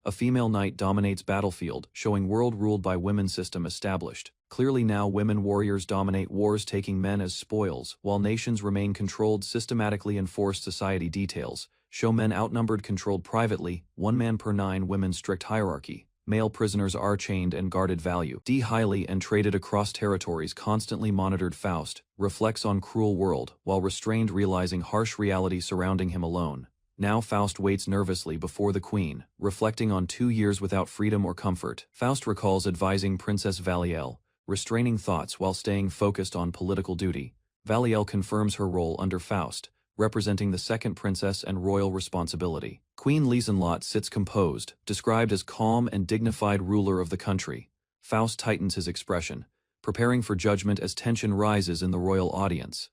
A female knight dominates battlefield, showing world ruled by women system established. Clearly now women warriors dominate wars, taking men as spoils, while nations remain controlled systematically. Enforced society details show men outnumbered, controlled privately, 1 man per 9 women. Strict hierarchy. Male prisoners are chained and guarded. Value highly and traded across territories. Constantly monitored. Faust reflects on cruel world, while restrained, realizing harsh reality surrounding him. Alone now Faust waits nervously before the queen, reflecting on 2 years without freedom or comfort. Faust recalls advising Princess Valiel, restraining thoughts while staying focused on political duty. Valiel confirms her role under Faust, representing the second princess and royal responsibility. Queen Liesenlot sits composed, described as calm and dignified ruler of the country. Faust tightens his expression, preparing for judgment as tension rises in the royal audience.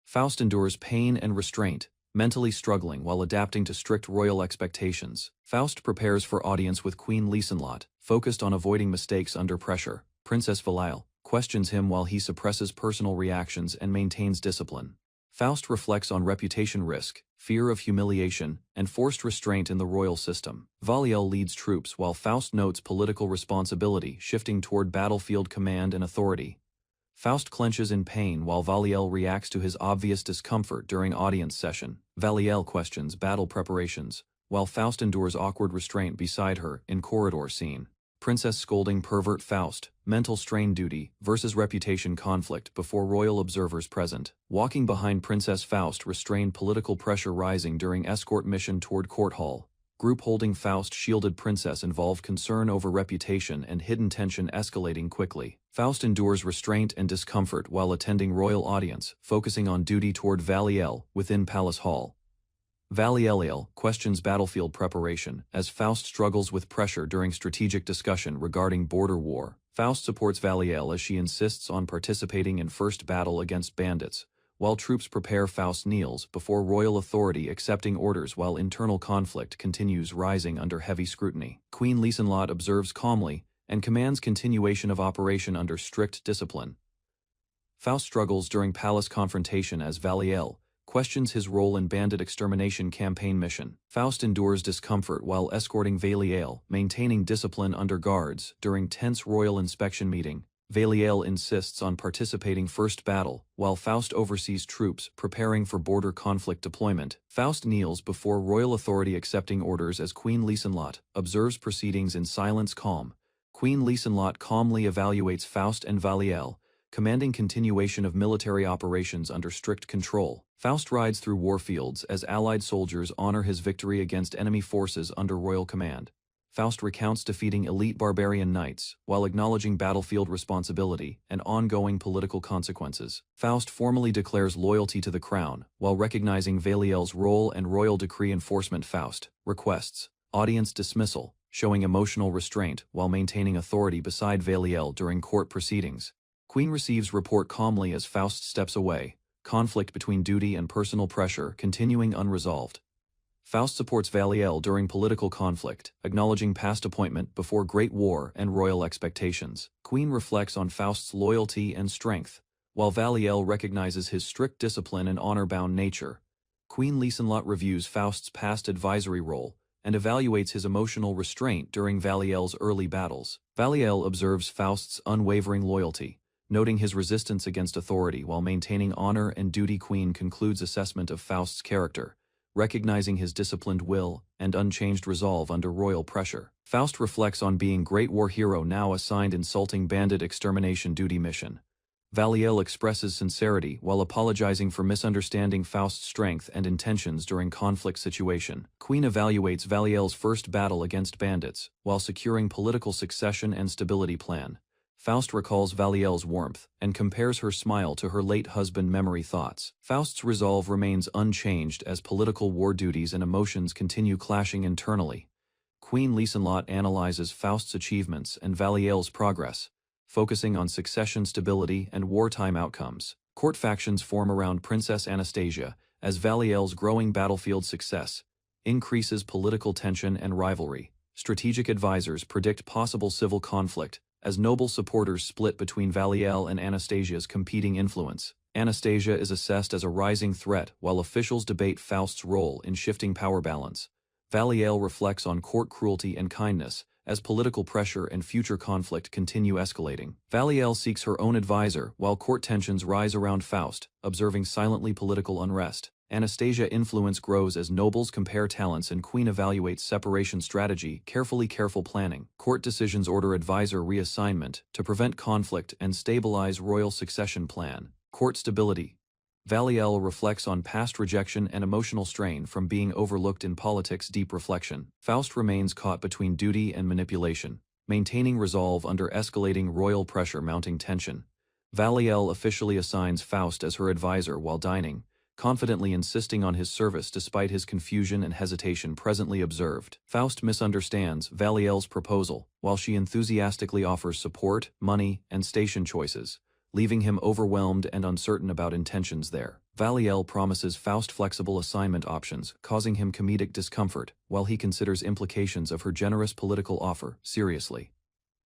Faust endures pain and restraint, mentally struggling while adapting to strict royal expectations. Faust prepares for audience with Queen Liesenlot, focused on avoiding mistakes under pressure. Princess Valiel questions him while he suppresses personal reactions and maintains discipline. Faust reflects on reputation risk, fear of humiliation, and forced restraint in the royal system. Valiel leads troops while Faust notes political responsibility, shifting toward battlefield command and authority. Faust clenches in pain while Valiel reacts to his obvious discomfort during audience session. Valiel questions battle preparations, while Faust endures awkward restraint beside her in corridor scene. Princess scolding pervert Faust, mental strain. Duty versus reputation conflict before royal observers present. Walking behind Princess Faust, restrained political pressure rising during escort mission toward court hall. Group holding Faust shielded princess involved concern over reputation and hidden tension escalating quickly. Faust endures restraint and discomfort while attending royal audience, focusing on duty toward Valiel within palace hall. Valiel questions battlefield preparation as Faust struggles with pressure during strategic discussion regarding border war. Faust supports Valiel as she insists on participating in first battle against bandits, while troops prepare. Faust kneels before royal authority, accepting orders while internal conflict continues rising under heavy scrutiny. Queen Liesenlot observes calmly and commands continuation of operation under strict discipline. Faust struggles during palace confrontation as Valiel questions his role in bandit extermination campaign mission. Faust endures discomfort while escorting Valiel, maintaining discipline under guards during tense royal inspection meeting. Valiel insists on participating first battle, while Faust oversees troops preparing for border conflict deployment. Faust kneels before royal authority, accepting orders as Queen Liesenlot observes proceedings in silence. Calm. Queen Liesenlot calmly evaluates Faust and Valiel, commanding continuation of military operations under strict control. Faust rides through warfields as allied soldiers honor his victory against enemy forces under royal command. Faust recounts defeating elite barbarian knights, while acknowledging battlefield responsibility and ongoing political consequences. Faust formally declares loyalty to the crown, while recognizing Valiel's role and royal decree enforcement. Faust requests audience dismissal, showing emotional restraint while maintaining authority beside Valiel during court proceedings. Queen receives report calmly as Faust steps away, conflict between duty and personal pressure continuing unresolved. Faust supports Valiel during political conflict, acknowledging past appointment before great war and royal expectations. Queen reflects on Faust's loyalty and strength, while Valiel recognizes his strict discipline and honor-bound nature. Queen Liesenlot reviews Faust's past advisory role and evaluates his emotional restraint during Valiel's early battles. Valiel observes Faust's unwavering loyalty, noting his resistance against authority while maintaining honor and duty. Queen concludes assessment of Faust's character, recognizing his disciplined will and unchanged resolve under royal pressure. Faust reflects on being great war hero now assigned insulting bandit extermination duty mission. Valiel expresses sincerity while apologizing for misunderstanding Faust's strength and intentions during conflict situation. Queen evaluates Valiel's first battle against bandits, while securing political succession and stability plan. Faust recalls Valiel's warmth and compares her smile to her late husband. Memory thoughts. Faust's resolve remains unchanged as political war duties and emotions continue clashing internally. Queen Liesenlot analyzes Faust's achievements and Valiel's progress, focusing on succession stability and wartime outcomes. Court factions form around Princess Anastasia as Valiel's growing battlefield success increases political tension and rivalry. Strategic advisors predict possible civil conflict as noble supporters split between Valiel and Anastasia's competing influence. Anastasia is assessed as a rising threat while officials debate Faust's role in shifting power balance. Valiel reflects on court cruelty and kindness, as political pressure and future conflict continue escalating. Valiel seeks her own advisor while court tensions rise around Faust, observing silently political unrest. Anastasia influence grows as nobles compare talents and Queen evaluates separation strategy, careful planning. Court decisions order advisor reassignment to prevent conflict and stabilize royal succession plan. Court stability. Valiel reflects on past rejection and emotional strain from being overlooked in politics. Deep reflection. Faust remains caught between duty and manipulation, maintaining resolve under escalating royal pressure. Mounting tension. Valiel officially assigns Faust as her advisor while dining, confidently insisting on his service despite his confusion and hesitation presently observed. Faust misunderstands Valiel's proposal, while she enthusiastically offers support, money, and station choices, leaving him overwhelmed and uncertain about intentions there. Valiel promises Faust flexible assignment options, causing him comedic discomfort, while he considers implications of her generous political offer seriously.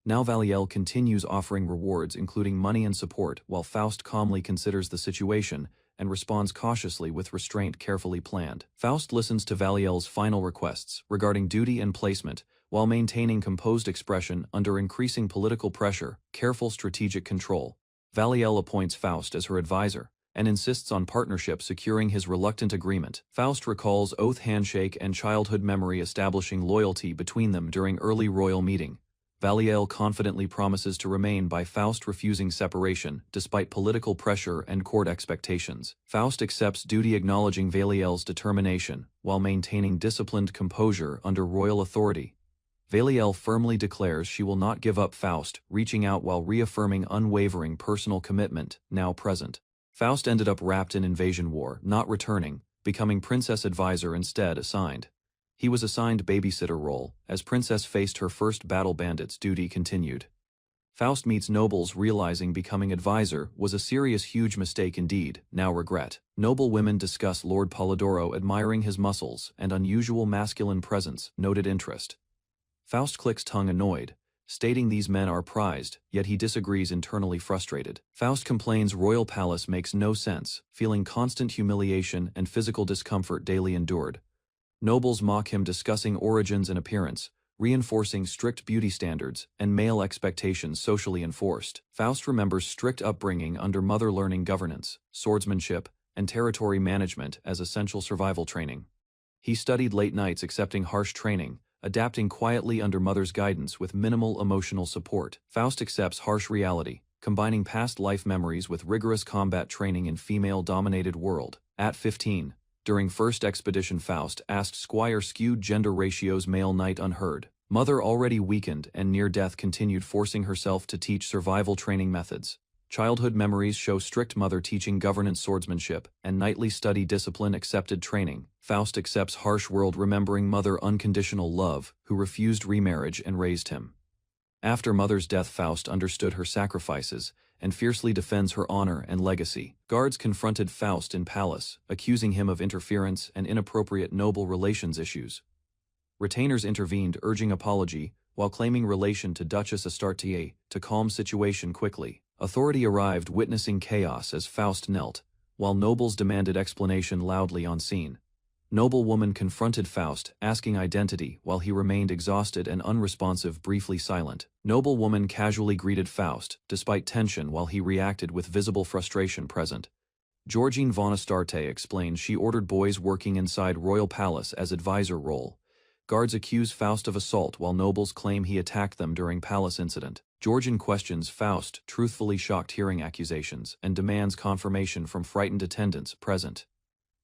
Now Valiel continues offering rewards including money and support, while Faust calmly considers the situation and responds cautiously with restraint carefully planned. Faust listens to Valiel's final requests regarding duty and placement, while maintaining composed expression under increasing political pressure. Careful strategic control. Valiel appoints Faust as her advisor, and insists on partnership, securing his reluctant agreement. Faust recalls oath handshake and childhood memory establishing loyalty between them during early royal meeting. Valiel confidently promises to remain by Faust, refusing separation despite political pressure and court expectations. Faust accepts duty, acknowledging Valiel's determination, while maintaining disciplined composure under royal authority. Valiel firmly declares she will not give up Faust, reaching out while reaffirming unwavering personal commitment, now present. Faust ended up wrapped in invasion war, not returning, becoming princess advisor instead assigned. He was assigned babysitter role, as princess faced her first battle. Bandits duty continued. Faust meets nobles, realizing becoming advisor was a serious huge mistake indeed, now regret. Noble women discuss Lord Polidoro, admiring his muscles and unusual masculine presence, noted interest. Faust clicks tongue annoyed, stating these men are prized, yet he disagrees, internally frustrated. Faust complains royal palace makes no sense, feeling constant humiliation and physical discomfort daily endured. Nobles mock him, discussing origins and appearance, reinforcing strict beauty standards and male expectations socially enforced. Faust remembers strict upbringing under mother, learning governance, swordsmanship, and territory management as essential survival training. He studied late nights, accepting harsh training, adapting quietly under mother's guidance with minimal emotional support. Faust accepts harsh reality, combining past life memories with rigorous combat training in female-dominated world. At 15, during first expedition, Faust asked Squire skewed gender ratios, male knight unheard. Mother, already weakened and near death, continued, forcing herself to teach survival training methods. Childhood memories show strict mother teaching governance, swordsmanship, and knightly study discipline. Accepted training. Faust accepts harsh world, remembering mother unconditional love, who refused remarriage and raised him. After mother's death, Faust understood her sacrifices and fiercely defends her honor and legacy. Guards confronted Faust in palace, accusing him of interference and inappropriate noble relations issues. Retainers intervened, urging apology, while claiming relation to Duchess Astarte to calm situation quickly. Authority arrived, witnessing chaos as Faust knelt, while nobles demanded explanation loudly on scene. Noblewoman confronted Faust, asking identity, while he remained exhausted and unresponsive, briefly silent. Noblewoman casually greeted Faust, despite tension, while he reacted with visible frustration present. Georgine von Astarte explained she ordered boys working inside royal palace as advisor role. Guards accuse Faust of assault, while nobles claim he attacked them during palace incident. Georgine questions Faust, truthfully shocked hearing accusations, and demands confirmation from frightened attendants present.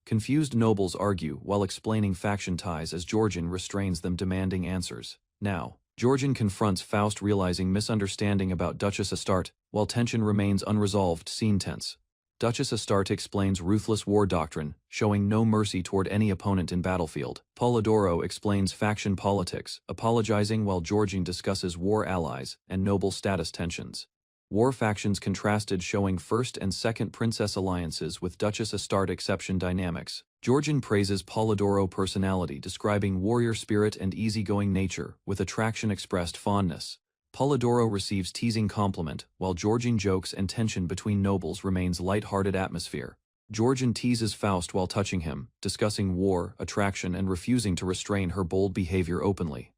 Confused nobles argue while explaining faction ties as Georgine restrains them, demanding answers. Now, Georgine confronts Faust, realizing misunderstanding about Duchess Astarte, while tension remains unresolved. Scene tense. Duchess Astarte explains ruthless war doctrine, showing no mercy toward any opponent in battlefield. Polidoro explains faction politics, apologizing, while Georgine discusses war allies and noble status tensions. War factions contrasted, showing first and second princess alliances with Duchess Astarte exception dynamics. Georgine praises Polidoro personality, describing warrior spirit and easygoing nature, with attraction expressed fondness. Polidoro receives teasing compliment, while Georgine jokes and tension between nobles remains light-hearted atmosphere. Georgian teases Faust while touching him, discussing war, attraction, and refusing to restrain her bold behavior openly.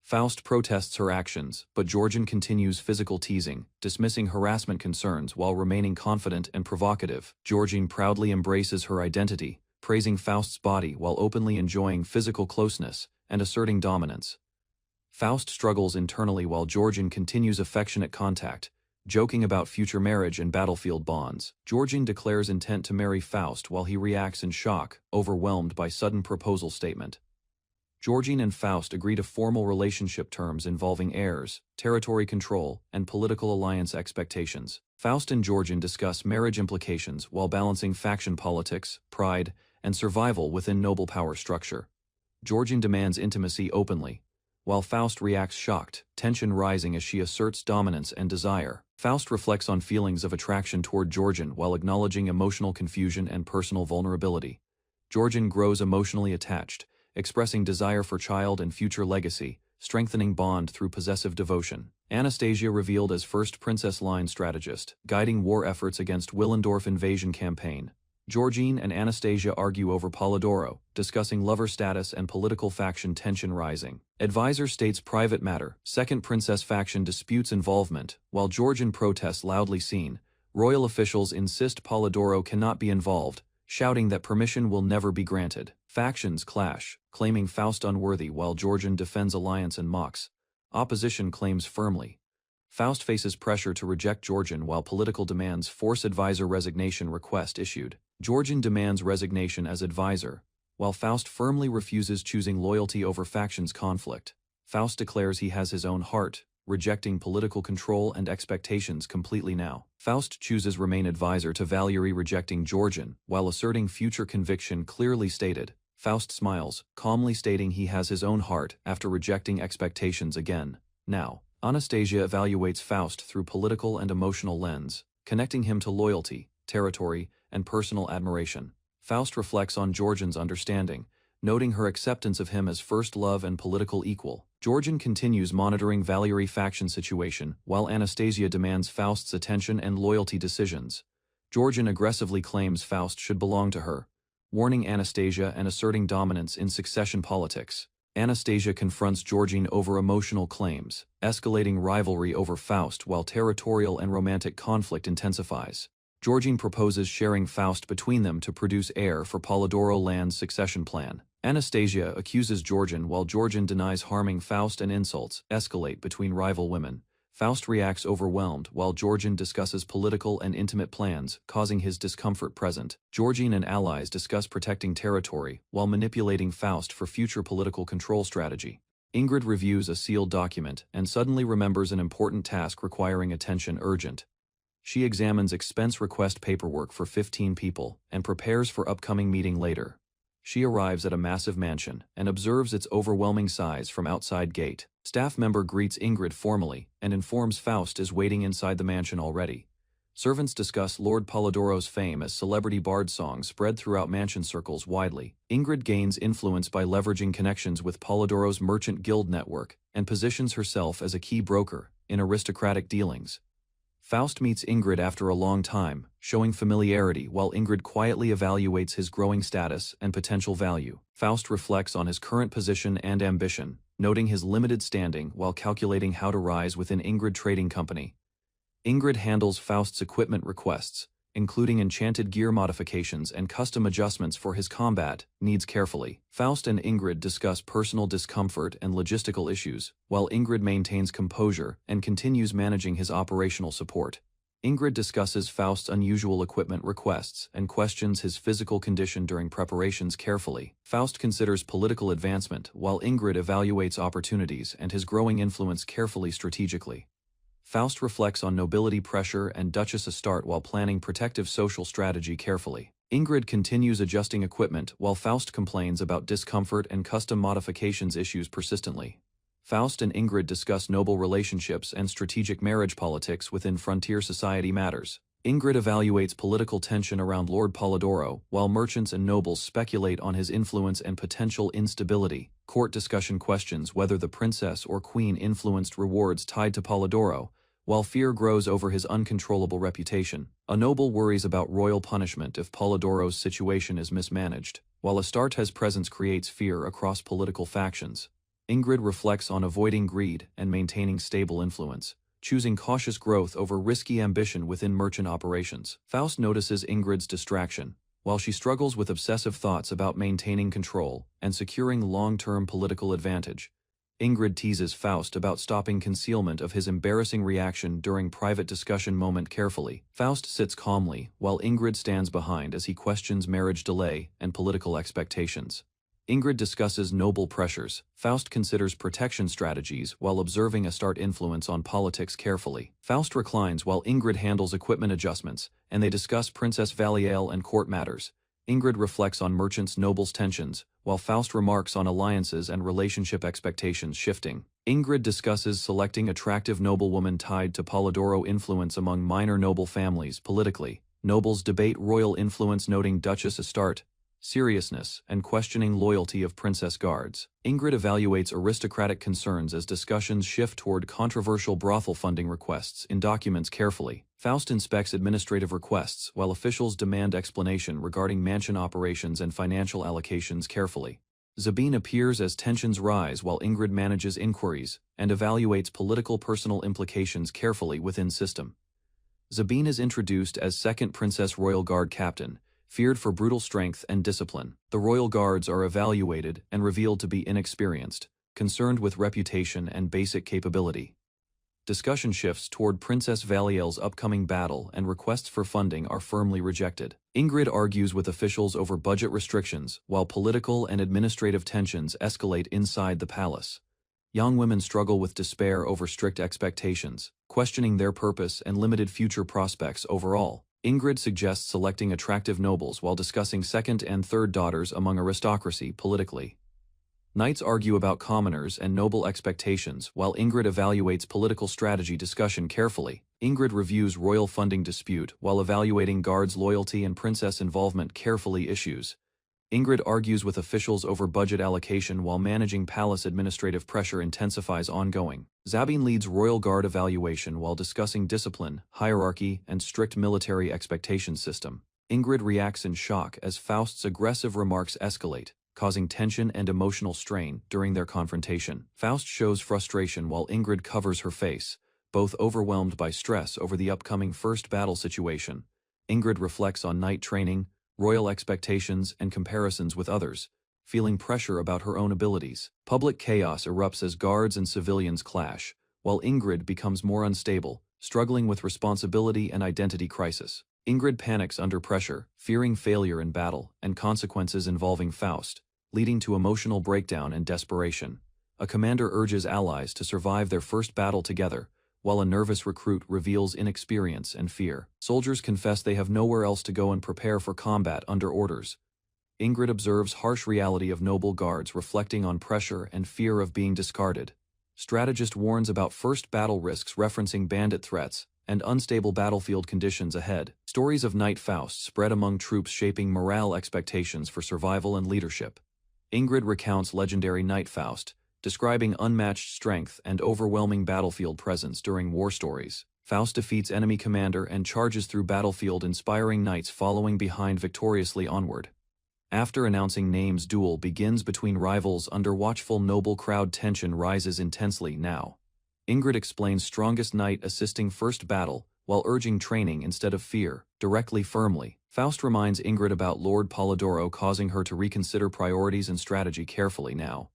Faust protests her actions, but Georgian continues physical teasing, dismissing harassment concerns while remaining confident and provocative. Georgian proudly embraces her identity, praising Faust's body while openly enjoying physical closeness and asserting dominance. Faust struggles internally while Georgian continues affectionate contact, joking about future marriage and battlefield bonds. Georgian declares intent to marry Faust while he reacts in shock, overwhelmed by sudden proposal statement. Georgian and Faust agree to formal relationship terms involving heirs, territory control, and political alliance expectations. Faust and Georgian discuss marriage implications while balancing faction politics, pride, and survival within noble power structure. Georgian demands intimacy openly, while Faust reacts shocked, tension rising as she asserts dominance and desire. Faust reflects on feelings of attraction toward Georgian while acknowledging emotional confusion and personal vulnerability. Georgian grows emotionally attached, expressing desire for child and future legacy, strengthening bond through possessive devotion. Anastasia revealed as first princess line strategist, guiding war efforts against Willendorf invasion campaign. Georgine and Anastasia argue over Polidoro, discussing lover status and political faction tension rising. Advisor states private matter, second princess faction disputes involvement, while Georgian protests loudly seen. Royal officials insist Polidoro cannot be involved, shouting that permission will never be granted. Factions clash, claiming Faust unworthy while Georgian defends alliance and mocks. Opposition claims firmly. Faust faces pressure to reject Georgian while political demands force advisor resignation request issued. Georgian demands resignation as advisor, while Faust firmly refuses choosing loyalty over factions conflict. Faust declares he has his own heart, rejecting political control and expectations completely now. Faust chooses remain advisor to Valerie, rejecting Georgian, while asserting future conviction clearly stated. Faust smiles, calmly stating he has his own heart after rejecting expectations again. Now, Anastasia evaluates Faust through political and emotional lens, connecting him to loyalty, territory, and personal admiration. Faust reflects on Georgian's understanding, noting her acceptance of him as first love and political equal. Georgian continues monitoring Valerie faction situation, while Anastasia demands Faust's attention and loyalty decisions. Georgian aggressively claims Faust should belong to her, warning Anastasia and asserting dominance in succession politics. Anastasia confronts Georgine over emotional claims, escalating rivalry over Faust while territorial and romantic conflict intensifies. Georgine proposes sharing Faust between them to produce heir for Polidoro land's succession plan. Anastasia accuses Georgian while Georgian denies harming Faust, and insults escalate between rival women. Faust reacts overwhelmed while Georgian discusses political and intimate plans, causing his discomfort present. Georgine and allies discuss protecting territory while manipulating Faust for future political control strategy. Ingrid reviews a sealed document and suddenly remembers an important task requiring attention urgent. She examines expense request paperwork for 15 people and prepares for upcoming meeting later. She arrives at a massive mansion and observes its overwhelming size from outside gate. Staff member greets Ingrid formally and informs Faust is waiting inside the mansion already. Servants discuss Lord Polidoro's fame as celebrity bard songs spread throughout mansion circles widely. Ingrid gains influence by leveraging connections with Polidoro's merchant guild network and positions herself as a key broker in aristocratic dealings. Faust meets Ingrid after a long time, showing familiarity while Ingrid quietly evaluates his growing status and potential value. Faust reflects on his current position and ambition, noting his limited standing while calculating how to rise within Ingrid Trading Company. Ingrid handles Faust's equipment requests, including enchanted gear modifications and custom adjustments for his combat needs carefully. Faust and Ingrid discuss personal discomfort and logistical issues, while Ingrid maintains composure and continues managing his operational support. Ingrid discusses Faust's unusual equipment requests and questions his physical condition during preparations carefully. Faust considers political advancement, while Ingrid evaluates opportunities and his growing influence carefully strategically. Faust reflects on nobility pressure and Duchess Astarte while planning protective social strategy carefully. Ingrid continues adjusting equipment while Faust complains about discomfort and custom modifications issues persistently. Faust and Ingrid discuss noble relationships and strategic marriage politics within frontier society matters. Ingrid evaluates political tension around Lord Polidoro, while merchants and nobles speculate on his influence and potential instability. Court discussion questions whether the princess or queen influenced rewards tied to Polidoro, while fear grows over his uncontrollable reputation. A noble worries about royal punishment if Polidoro's situation is mismanaged, while Astarte's presence creates fear across political factions. Ingrid reflects on avoiding greed and maintaining stable influence, choosing cautious growth over risky ambition within merchant operations. Faust notices Ingrid's distraction, while she struggles with obsessive thoughts about maintaining control and securing long-term political advantage. Ingrid teases Faust about stopping concealment of his embarrassing reaction during private discussion moment carefully. Faust sits calmly, while Ingrid stands behind as he questions marriage delay and political expectations. Ingrid discusses noble pressures. Faust considers protection strategies while observing Astarte influence on politics carefully. Faust reclines while Ingrid handles equipment adjustments, and they discuss Princess Valiel and court matters. Ingrid reflects on merchants' nobles' tensions, while Faust remarks on alliances and relationship expectations shifting. Ingrid discusses selecting attractive noblewoman tied to Polidoro influence among minor noble families politically. Nobles debate royal influence, noting Duchess Astarte, seriousness, and questioning loyalty of princess guards. Ingrid evaluates aristocratic concerns as discussions shift toward controversial brothel funding requests in documents carefully. Faust inspects administrative requests while officials demand explanation regarding mansion operations and financial allocations carefully. Sabine appears as tensions rise while Ingrid manages inquiries and evaluates political personal implications carefully within system. Sabine is introduced as second Princess Royal Guard Captain, feared for brutal strength and discipline. The Royal Guards are evaluated and revealed to be inexperienced, concerned with reputation and basic capability. Discussion shifts toward Princess Valiel's upcoming battle, and requests for funding are firmly rejected. Ingrid argues with officials over budget restrictions, while political and administrative tensions escalate inside the palace. Young women struggle with despair over strict expectations, questioning their purpose and limited future prospects overall. Ingrid suggests selecting attractive nobles while discussing second and third daughters among aristocracy politically. Knights argue about commoners and noble expectations, while Ingrid evaluates political strategy discussion carefully. Ingrid reviews royal funding dispute while evaluating guards' loyalty and princess involvement carefully issues. Ingrid argues with officials over budget allocation while managing palace administrative pressure intensifies ongoing. Sabine leads royal guard evaluation while discussing discipline, hierarchy, and strict military expectation system. Ingrid reacts in shock as Faust's aggressive remarks escalate, causing tension and emotional strain during their confrontation. Faust shows frustration while Ingrid covers her face, both overwhelmed by stress over the upcoming first battle situation. Ingrid reflects on knight training, royal expectations, and comparisons with others, feeling pressure about her own abilities. Public chaos erupts as guards and civilians clash, while Ingrid becomes more unstable, struggling with responsibility and identity crisis. Ingrid panics under pressure, fearing failure in battle and consequences involving Faust, leading to emotional breakdown and desperation. A commander urges allies to survive their first battle together, while a nervous recruit reveals inexperience and fear. Soldiers confess they have nowhere else to go and prepare for combat under orders. Ingrid observes harsh reality of noble guards, reflecting on pressure and fear of being discarded. Strategist warns about first battle risks, referencing bandit threats and unstable battlefield conditions ahead. Stories of Knight Faust spread among troops, shaping morale expectations for survival and leadership. Ingrid recounts legendary Knight Faust, describing unmatched strength and overwhelming battlefield presence during war stories. Faust defeats enemy commander and charges through battlefield, inspiring knights following behind victoriously onward. After announcing names, duel begins between rivals under watchful noble crowd. Tension rises intensely now. Ingrid explains strongest knight assisting first battle, while urging training instead of fear, directly firmly. Faust reminds Ingrid about Lord Polidoro, causing her to reconsider priorities and strategy carefully now.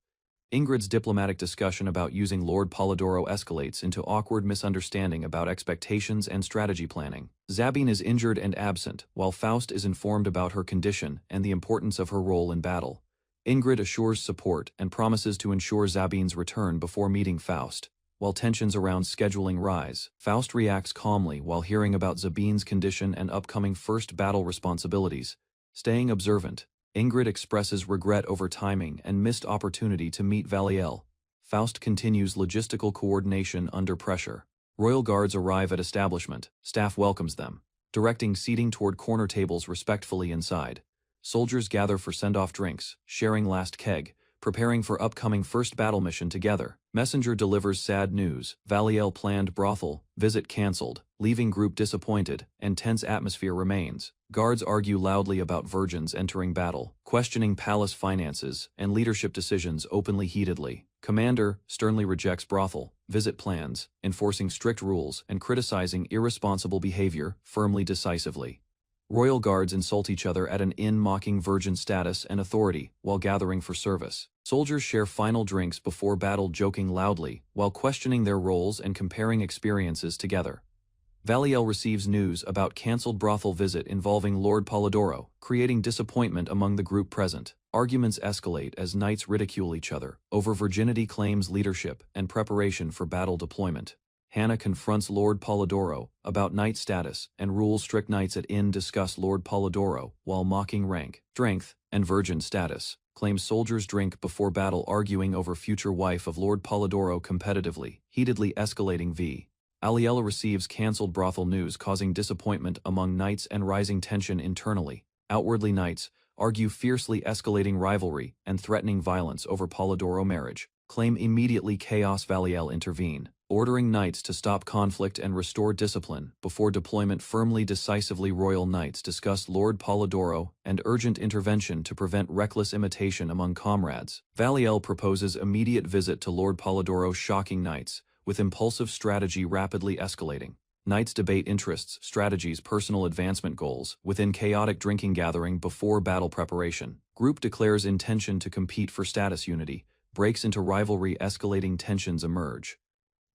Ingrid's diplomatic discussion about using Lord Polidoro escalates into awkward misunderstanding about expectations and strategy planning. Sabine is injured and absent, while Faust is informed about her condition and the importance of her role in battle. Ingrid assures support and promises to ensure Sabine's return before meeting Faust. While tensions around scheduling rise, Faust reacts calmly while hearing about Sabine's condition and upcoming first battle responsibilities. Staying observant, Ingrid expresses regret over timing and missed opportunity to meet Valiel. Faust continues logistical coordination under pressure. Royal guards arrive at establishment. Staff welcomes them, directing seating toward corner tables respectfully inside. Soldiers gather for send-off drinks, sharing last keg, preparing for upcoming first battle mission together. Messenger delivers sad news. Valiel planned brothel visit cancelled, leaving group disappointed, and tense atmosphere remains. Guards argue loudly about virgins entering battle, questioning palace finances and leadership decisions openly heatedly. Commander sternly rejects brothel visit plans, enforcing strict rules and criticizing irresponsible behavior firmly decisively. Royal guards insult each other at an inn, mocking virgin status and authority while gathering for service. Soldiers share final drinks before battle, joking loudly while questioning their roles and comparing experiences together. Valiel receives news about cancelled brothel visit involving Lord Polidoro, creating disappointment among the group present. Arguments escalate as knights ridicule each other over virginity claims, leadership, and preparation for battle deployment. Hannah confronts Lord Polidoro about knight status and rules. Strict knights at inn discuss Lord Polidoro while mocking rank, strength, and virgin status. Claims soldiers drink before battle, arguing over future wife of Lord Polidoro competitively, heatedly escalating. Aliella receives cancelled brothel news, causing disappointment among knights and rising tension internally. Outwardly, knights argue fiercely, escalating rivalry and threatening violence over Polidoro marriage. Claim immediately chaos. Valiel intervene, ordering knights to stop conflict and restore discipline before deployment firmly, decisively. Royal knights discuss Lord Polidoro and urgent intervention to prevent reckless imitation among comrades. Valiel proposes immediate visit to Lord Polidoro, shocking knights, with impulsive strategy rapidly escalating. Knights debate interests, strategies, personal advancement goals within chaotic drinking gathering before battle preparation. Group declares intention to compete for status. Unity breaks into rivalry, escalating tensions emerge.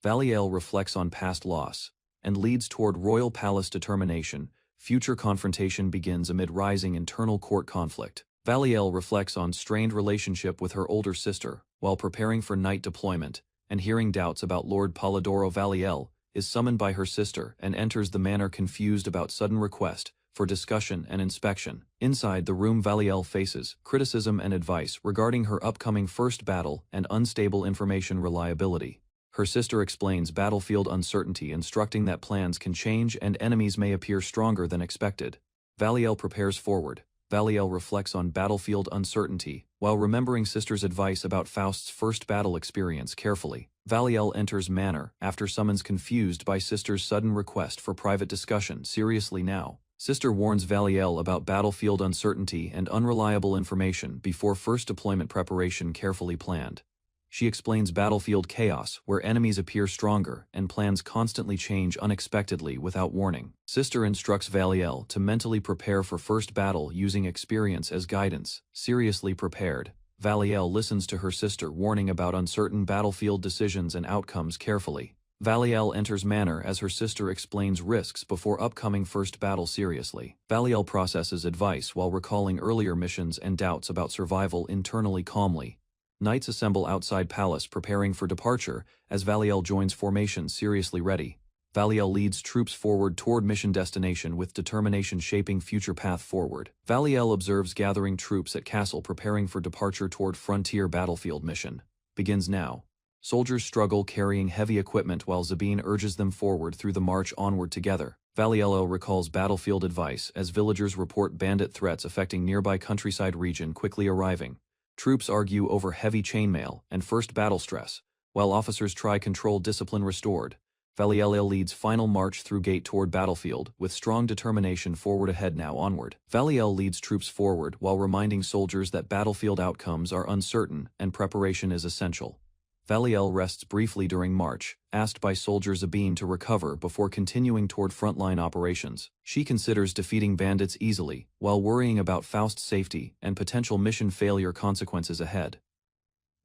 Valiel reflects on past loss and leads toward royal palace determination. Future confrontation begins amid rising internal court conflict. Valiel reflects on strained relationship with her older sister while preparing for night deployment and hearing doubts about Lord Polidoro. Valiel is summoned by her sister and enters the manor, confused about sudden request for discussion and inspection. Inside the room, Valiel faces criticism and advice regarding her upcoming first battle and unstable information reliability. Her sister explains battlefield uncertainty, instructing that plans can change and enemies may appear stronger than expected. Valiel prepares forward. Valiel reflects on battlefield uncertainty while remembering sister's advice about Faust's first battle experience carefully. Valiel enters manor after summons, confused by sister's sudden request for private discussion. Seriously now. Sister warns Valiel about battlefield uncertainty and unreliable information before first deployment preparation carefully planned. She explains battlefield chaos where enemies appear stronger and plans constantly change unexpectedly without warning. Sister instructs Valiel to mentally prepare for first battle using experience as guidance. Seriously prepared, Valiel listens to her sister, warning about uncertain battlefield decisions and outcomes carefully. Valiel enters manor as her sister explains risks before upcoming first battle seriously. Valiel processes advice while recalling earlier missions and doubts about survival internally calmly. Knights assemble outside palace preparing for departure as Valiel joins formation, seriously ready. Valiel leads troops forward toward mission destination with determination, shaping future path forward. Valiel observes gathering troops at castle preparing for departure toward frontier battlefield. Mission begins now. Soldiers struggle carrying heavy equipment while Zabine urges them forward through the march onward together. Valiello recalls battlefield advice as villagers report bandit threats affecting nearby countryside region quickly arriving. Troops argue over heavy chainmail and first battle stress, while officers try control discipline restored. Valiello leads final march through gate toward battlefield with strong determination forward ahead now onward. Valiel leads troops forward while reminding soldiers that battlefield outcomes are uncertain and preparation is essential. Valiel rests briefly during march, asked by soldier Zabine to recover before continuing toward frontline operations. She considers defeating bandits easily, while worrying about Faust's safety and potential mission failure consequences ahead.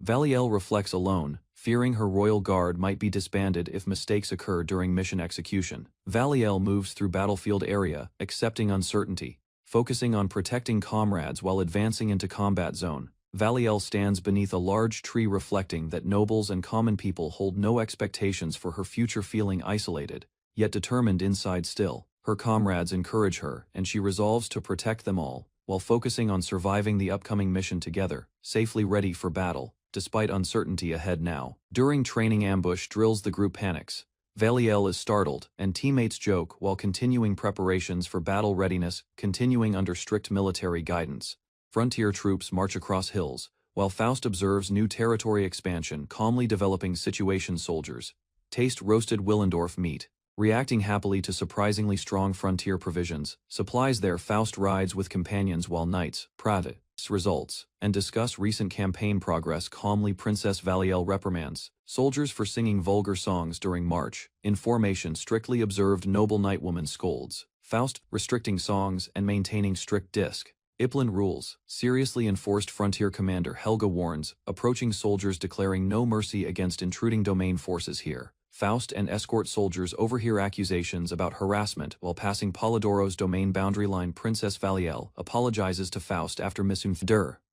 Valiel reflects alone, fearing her royal guard might be disbanded if mistakes occur during mission execution. Valiel moves through battlefield area, accepting uncertainty, focusing on protecting comrades while advancing into combat zone. Valiel stands beneath a large tree, reflecting that nobles and common people hold no expectations for her future, feeling isolated, yet determined inside still. Her comrades encourage her, and she resolves to protect them all, while focusing on surviving the upcoming mission together, safely ready for battle, despite uncertainty ahead now. During training ambush drills, the group panics. Valiel is startled, and teammates joke while continuing preparations for battle readiness, continuing under strict military guidance. Frontier troops march across hills, while Faust observes new territory expansion, calmly developing situation. Soldiers taste roasted Willendorf meat, reacting happily to surprisingly strong frontier provisions, supplies there. Faust rides with companions while knights practice results and discuss recent campaign progress calmly. Princess Valiel reprimands soldiers for singing vulgar songs during march. In formation, strictly observed noble knightwoman scolds Faust, restricting songs and maintaining strict discipline rules. Seriously enforced frontier commander Helga warns approaching soldiers, declaring no mercy against intruding domain forces here. Faust and escort soldiers overhear accusations about harassment while passing Polidoro's domain boundary line. Princess Valiel apologizes to Faust after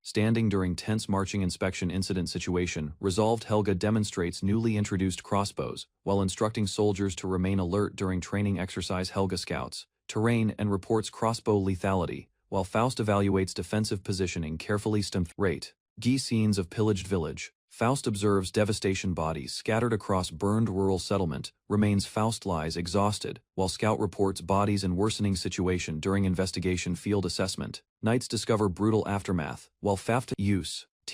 standing during tense marching inspection incident situation. Resolved Helga demonstrates newly introduced crossbows, while instructing soldiers to remain alert during training exercise. Helga scouts terrain and reports crossbow lethality, while Faust evaluates defensive positioning carefully. Scenes of pillaged village. Faust observes devastation, bodies scattered across burned rural settlement. Remains Faust lies exhausted, while scout reports bodies and worsening situation during investigation. Field assessment. Knights discover brutal aftermath, while Faust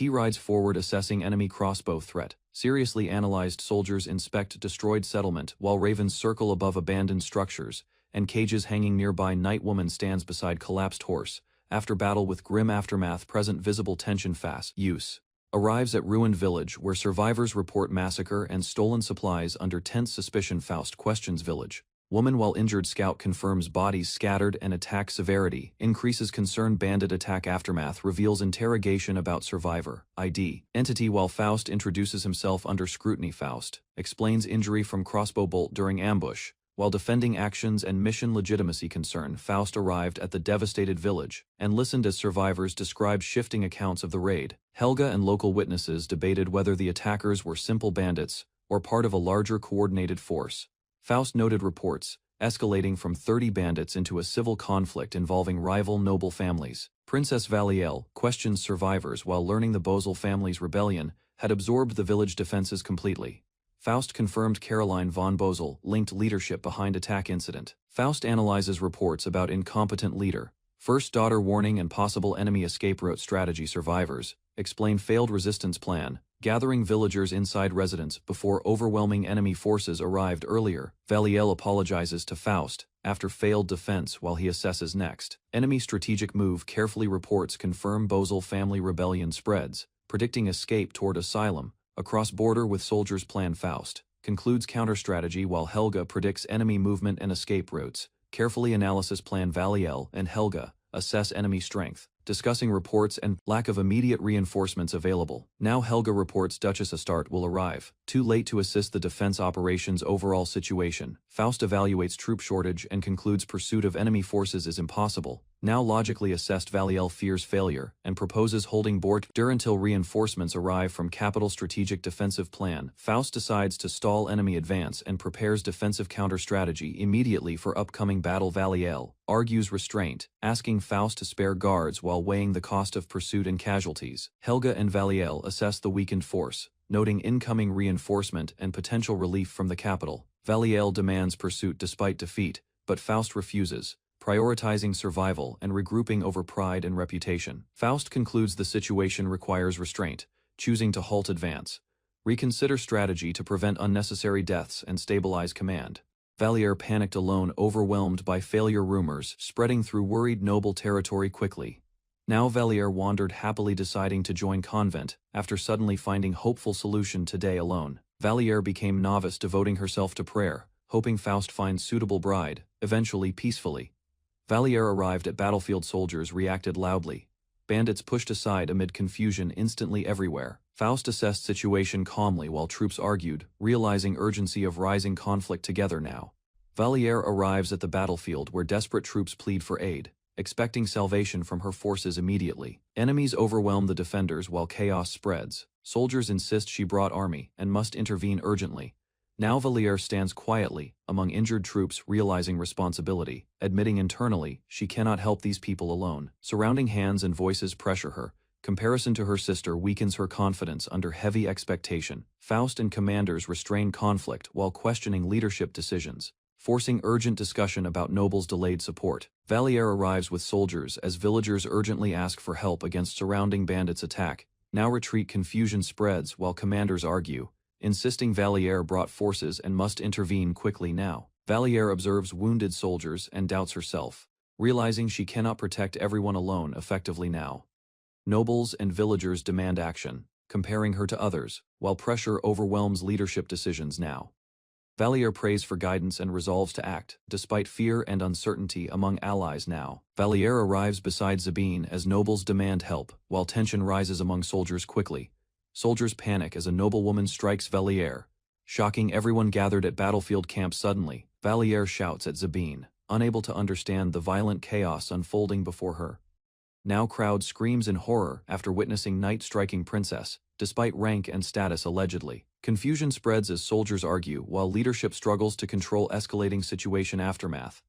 rides forward assessing enemy crossbow threat. Seriously analyzed soldiers inspect destroyed settlement, while ravens circle above abandoned structures and cages hanging nearby. Knightwoman stands beside collapsed horse. After battle with grim aftermath present, visible tension. Faust arrives at ruined village where survivors report massacre and stolen supplies under tense suspicion. Faust questions village woman while injured. Scout confirms bodies scattered and attack severity increases concern. Bandit attack aftermath reveals interrogation about survivor entity while Faust introduces himself under scrutiny. Faust explains injury from crossbow bolt during ambush. While defending actions and mission legitimacy concern, Faust arrived at the devastated village and listened as survivors described shifting accounts of the raid. Helga and local witnesses debated whether the attackers were simple bandits or part of a larger coordinated force. Faust noted reports escalating from 30 bandits into a civil conflict involving rival noble families. Princess Valiel questions survivors while learning the Bosel family's rebellion had absorbed the village defenses completely. Faust confirmed Caroline von Bosel linked leadership behind attack incident. Faust analyzes reports about incompetent leader, first daughter warning and possible enemy escape route strategy. Survivors explain failed resistance plan, gathering villagers inside residence before overwhelming enemy forces arrived earlier. Valiel apologizes to Faust after failed defense while he assesses next enemy strategic move. Carefully reports confirm Bosel family rebellion spreads, predicting escape toward asylum across border with soldiers. Plan. Faust concludes counter strategy while Helga predicts enemy movement and escape routes. Carefully analysis plan. Valiel and Helga assess enemy strength, discussing reports and lack of immediate reinforcements available. Now Helga reports Duchess Astarte will arrive too late to assist the defense operations. Overall situation. Faust evaluates troop shortage and concludes pursuit of enemy forces is impossible. Now logically assessed, Valiel fears failure and proposes holding border until reinforcements arrive from capital. Strategic defensive plan. Faust decides to stall enemy advance and prepares defensive counter strategy immediately for upcoming battle. Valiel argues restraint, asking Faust to spare guards while weighing the cost of pursuit and casualties. Helga and Valiel assess the weakened force, noting incoming reinforcement and potential relief from the capital. Valiel demands pursuit despite defeat, but Faust refuses, prioritizing survival and regrouping over pride and reputation. Faust concludes the situation requires restraint, choosing to halt advance, reconsider strategy to prevent unnecessary deaths and stabilize command. Valier panicked alone, overwhelmed by failure rumors spreading through worried noble territory quickly. Now Valier wandered happily, deciding to join convent after suddenly finding hopeful solution today alone. Valier became novice, devoting herself to prayer, hoping Faust finds suitable bride, eventually peacefully. Valier arrived at battlefield. Soldiers reacted loudly. Bandits pushed aside amid confusion instantly everywhere. Faust assessed situation calmly while troops argued, realizing urgency of rising conflict together now. Valier arrives at the battlefield where desperate troops plead for aid, expecting salvation from her forces immediately. Enemies overwhelm the defenders while chaos spreads. Soldiers insist she brought army and must intervene urgently. Now Valier stands quietly among injured troops, realizing responsibility, admitting internally she cannot help these people alone. Surrounding hands and voices pressure her. Comparison to her sister weakens her confidence under heavy expectation. Faust and commanders restrain conflict while questioning leadership decisions, forcing urgent discussion about nobles' delayed support. Valier arrives with soldiers as villagers urgently ask for help against surrounding bandits' attack. Now retreat confusion spreads while commanders argue, insisting Valier brought forces and must intervene quickly now. Valier observes wounded soldiers and doubts herself, realizing she cannot protect everyone alone effectively now. Nobles and villagers demand action, comparing her to others, while pressure overwhelms leadership decisions now. Valier prays for guidance and resolves to act, despite fear and uncertainty among allies now. Valier arrives beside Zabine as nobles demand help, while tension rises among soldiers quickly. Soldiers panic as a noblewoman strikes Valier, shocking everyone gathered at battlefield camp suddenly. Valier shouts at Zabine, unable to understand the violent chaos unfolding before her. Now crowd screams in horror after witnessing knight striking princess, despite rank and status allegedly. Confusion spreads as soldiers argue while leadership struggles to control escalating situation aftermath.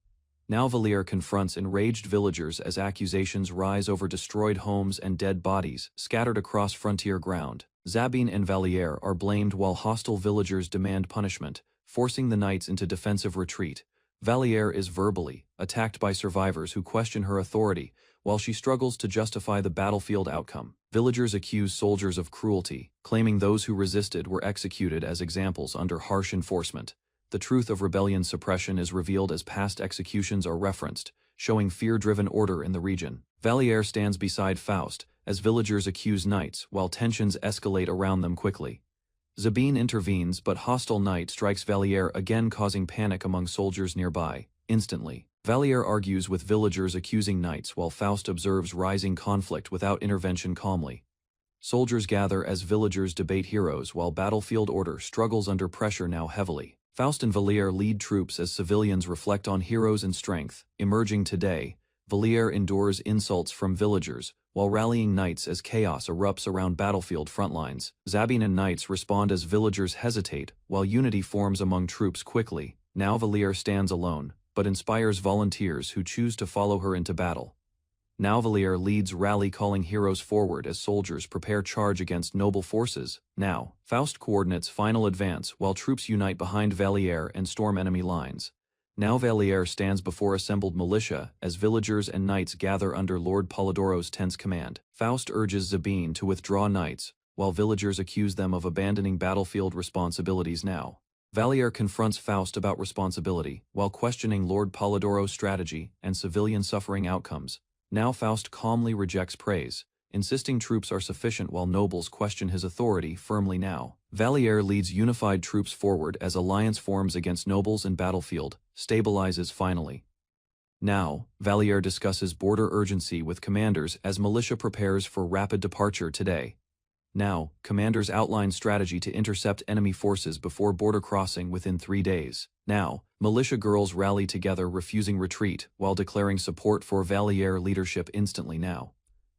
Now Valier confronts enraged villagers as accusations rise over destroyed homes and dead bodies scattered across frontier ground. Zabine and Valier are blamed while hostile villagers demand punishment, forcing the knights into defensive retreat. Valier is verbally attacked by survivors who question her authority, while she struggles to justify the battlefield outcome. Villagers accuse soldiers of cruelty, claiming those who resisted were executed as examples under harsh enforcement. The truth of rebellion suppression is revealed as past executions are referenced, showing fear-driven order in the region. Valier stands beside Faust, as villagers accuse knights, while tensions escalate around them quickly. Zabine intervenes, but hostile knight strikes Valier again, causing panic among soldiers nearby. Instantly, Valier argues with villagers accusing knights while Faust observes rising conflict without intervention calmly. Soldiers gather as villagers debate heroes while battlefield order struggles under pressure now heavily. Faust and Valier lead troops as civilians reflect on heroes and strength. Emerging today, Valier endures insults from villagers, while rallying knights as chaos erupts around battlefield frontlines. Zabine and knights respond as villagers hesitate, while unity forms among troops quickly. Now Valier stands alone, but inspires volunteers who choose to follow her into battle. Now Valier leads rally calling heroes forward as soldiers prepare charge against noble forces. Now, Faust coordinates final advance while troops unite behind Valier and storm enemy lines. Now Valier stands before assembled militia as villagers and knights gather under Lord Polydoro's tense command. Faust urges Zabine to withdraw knights, while villagers accuse them of abandoning battlefield responsibilities now. Valier confronts Faust about responsibility, while questioning Lord Polydoro's strategy and civilian suffering outcomes. Now Faust calmly rejects praise, insisting troops are sufficient while nobles question his authority firmly now. Valier leads unified troops forward as alliance forms against nobles and battlefield, stabilizes finally. Now, Valier discusses border urgency with commanders as militia prepares for rapid departure today. Now, commanders outline strategy to intercept enemy forces before border crossing within 3 days. Now, militia girls rally together refusing retreat while declaring support for Valier leadership instantly now.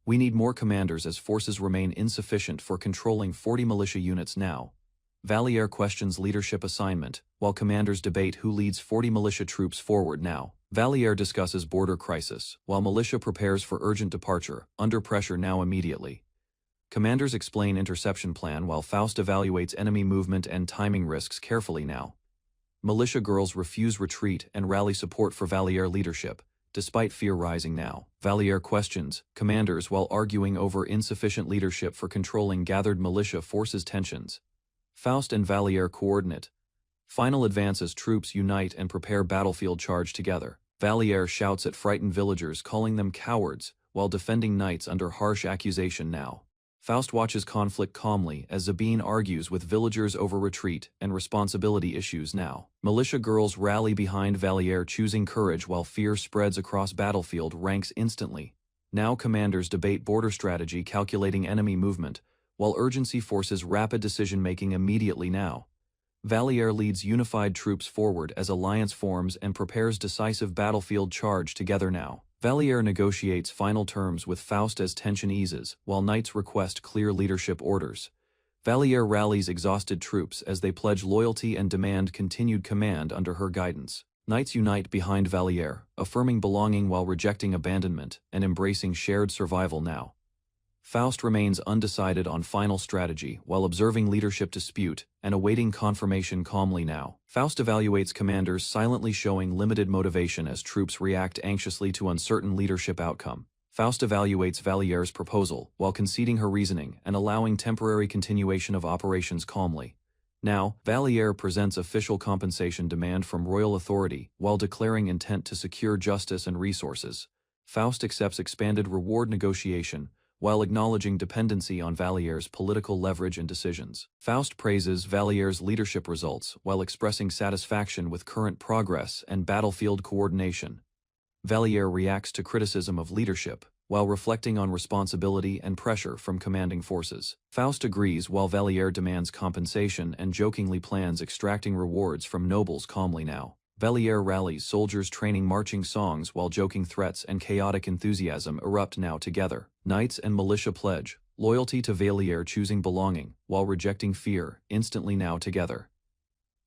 We need more commanders as forces remain insufficient for controlling 40 militia units now. Valier questions leadership assignment, while commanders debate who leads 40 militia troops forward now. Valier discusses border crisis, while militia prepares for urgent departure, under pressure now immediately. Commanders explain interception plan while Faust evaluates enemy movement and timing risks carefully now. Militia girls refuse retreat and rally support for Valier leadership, despite fear rising now. Valier questions commanders while arguing over insufficient leadership for controlling gathered militia forces tensions. Faust and Valier coordinate. Final advance as troops unite and prepare battlefield charge together. Valier shouts at frightened villagers calling them cowards, while defending knights under harsh accusation now. Faust watches conflict calmly as Zabine argues with villagers over retreat and responsibility issues now. Militia girls rally behind Valier choosing courage while fear spreads across battlefield ranks instantly. Now commanders debate border strategy calculating enemy movement, while urgency forces rapid decision-making immediately now. Valier leads unified troops forward as alliance forms and prepares decisive battlefield charge together now. Valier negotiates final terms with Faust as tension eases, while knights request clear leadership orders. Valier rallies exhausted troops as they pledge loyalty and demand continued command under her guidance. Knights unite behind Valier, affirming belonging while rejecting abandonment and embracing shared survival now. Faust remains undecided on final strategy while observing leadership dispute and awaiting confirmation calmly now. Faust evaluates commanders silently showing limited motivation as troops react anxiously to uncertain leadership outcome. Faust evaluates Valier's proposal, while conceding her reasoning and allowing temporary continuation of operations calmly. Now, Valier presents official compensation demand from royal authority, while declaring intent to secure justice and resources. Faust accepts expanded reward negotiation, while acknowledging dependency on Valier's political leverage and decisions. Faust praises Valier's leadership results, while expressing satisfaction with current progress and battlefield coordination. Valier reacts to criticism of leadership, while reflecting on responsibility and pressure from commanding forces. Faust agrees while Valier demands compensation and jokingly plans extracting rewards from nobles calmly now. Valier rallies soldiers training marching songs while joking threats and chaotic enthusiasm erupt now together. Knights and militia pledge loyalty to Valier, choosing belonging, while rejecting fear, instantly now together.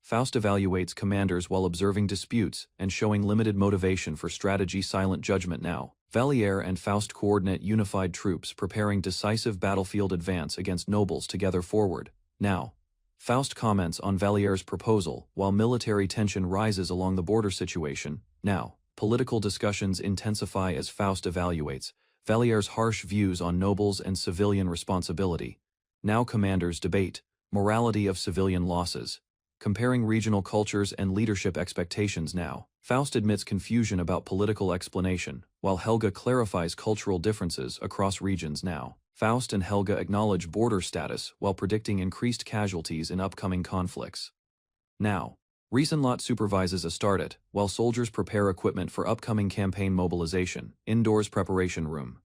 Faust evaluates commanders while observing disputes and showing limited motivation for strategy, silent judgment now. Valier and Faust coordinate unified troops preparing decisive battlefield advance against nobles together forward. Now, Faust comments on Valier's proposal while military tension rises along the border situation. Now, political discussions intensify as Faust evaluates Valier's harsh views on nobles and civilian responsibility. Now commanders debate morality of civilian losses, comparing regional cultures and leadership expectations now. Faust admits confusion about political explanation, while Helga clarifies cultural differences across regions now. Faust and Helga acknowledge border status while predicting increased casualties in upcoming conflicts. Now, Riesenlot supervises Astarte, while soldiers prepare equipment for upcoming campaign mobilization. Indoors preparation room.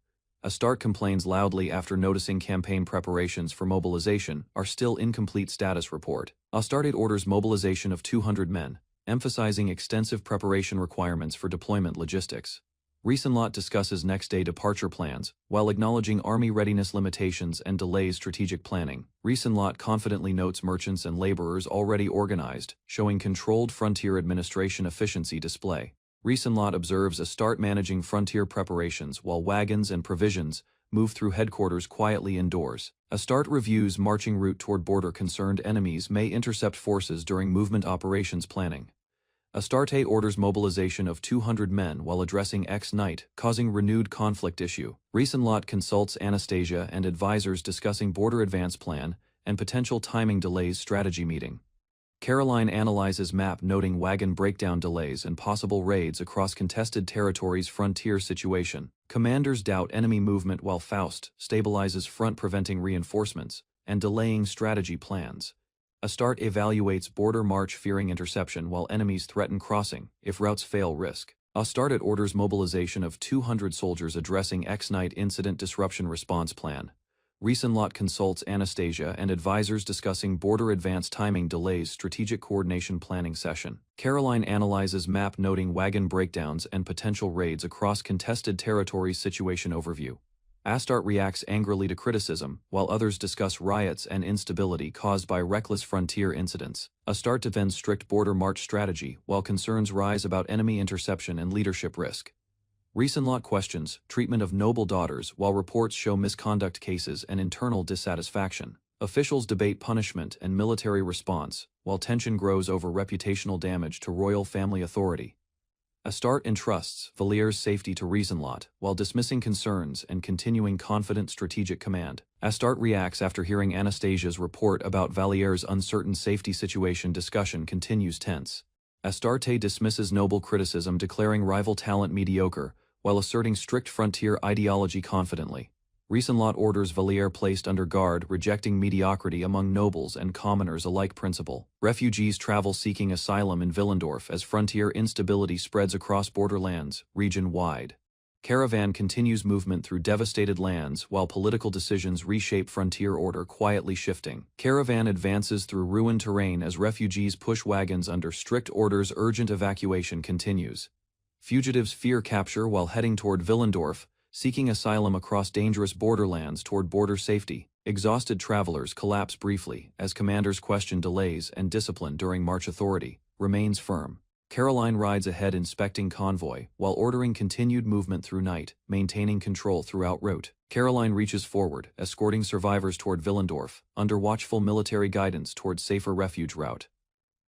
Astarte complains loudly after noticing campaign preparations for mobilization are still incomplete. Status report. Astarte orders mobilization of 200 men, emphasizing extensive preparation requirements for deployment logistics. Riesenlot discusses next-day departure plans, while acknowledging army readiness limitations and delays strategic planning. Riesenlot confidently notes merchants and laborers already organized, showing controlled frontier administration efficiency display. Riesenlot observes Astarte managing frontier preparations while wagons and provisions move through headquarters quietly indoors. Astarte reviews marching route toward border. Concerned enemies may intercept forces during movement operations planning. Astarte orders mobilization of 200 men while addressing ex-knight, causing renewed conflict issue. Riesenlot consults Anastasia and advisors discussing border advance plan and potential timing delays. Strategy meeting. Caroline analyzes map, noting wagon breakdown delays and possible raids across contested territories. Frontier situation. Commanders doubt enemy movement while Faust stabilizes front, preventing reinforcements and delaying strategy plans. Astarte evaluates border march, fearing interception while enemies threaten crossing if routes fail. Risk. Astarte orders mobilization of 200 soldiers addressing ex-knight incident disruption response plan. Riesenlot consults Anastasia and advisors discussing border advance timing delays. Strategic coordination planning session. Caroline analyzes map, noting wagon breakdowns and potential raids across contested territories. Situation overview. Astarte reacts angrily to criticism, while others discuss riots and instability caused by reckless frontier incidents. Astarte defends strict border march strategy, while concerns rise about enemy interception and leadership risk. Riesenlot questions treatment of noble daughters, while reports show misconduct cases and internal dissatisfaction. Officials debate punishment and military response, while tension grows over reputational damage to royal family authority. Astarte entrusts Valier's safety to Riesenlot, while dismissing concerns and continuing confident strategic command. Astarte reacts after hearing Anastasia's report about Valier's uncertain safety situation. Discussion continues tense. Astarte dismisses noble criticism, declaring rival talent mediocre, while asserting strict frontier ideology confidently. Riesenlot orders Valier placed under guard, rejecting mediocrity among nobles and commoners alike principle. Refugees travel seeking asylum in Willendorf as frontier instability spreads across borderlands, region-wide. Caravan continues movement through devastated lands while political decisions reshape frontier order, quietly shifting. Caravan advances through ruined terrain as refugees push wagons under strict orders. Urgent evacuation continues. Fugitives fear capture while heading toward Willendorf, seeking asylum across dangerous borderlands toward border safety. Exhausted travelers collapse briefly as commanders question delays and discipline during march. Authority remains firm. Caroline rides ahead inspecting convoy while ordering continued movement through night, maintaining control throughout route. Caroline reaches forward, escorting survivors toward Willendorf, under watchful military guidance toward safer refuge route.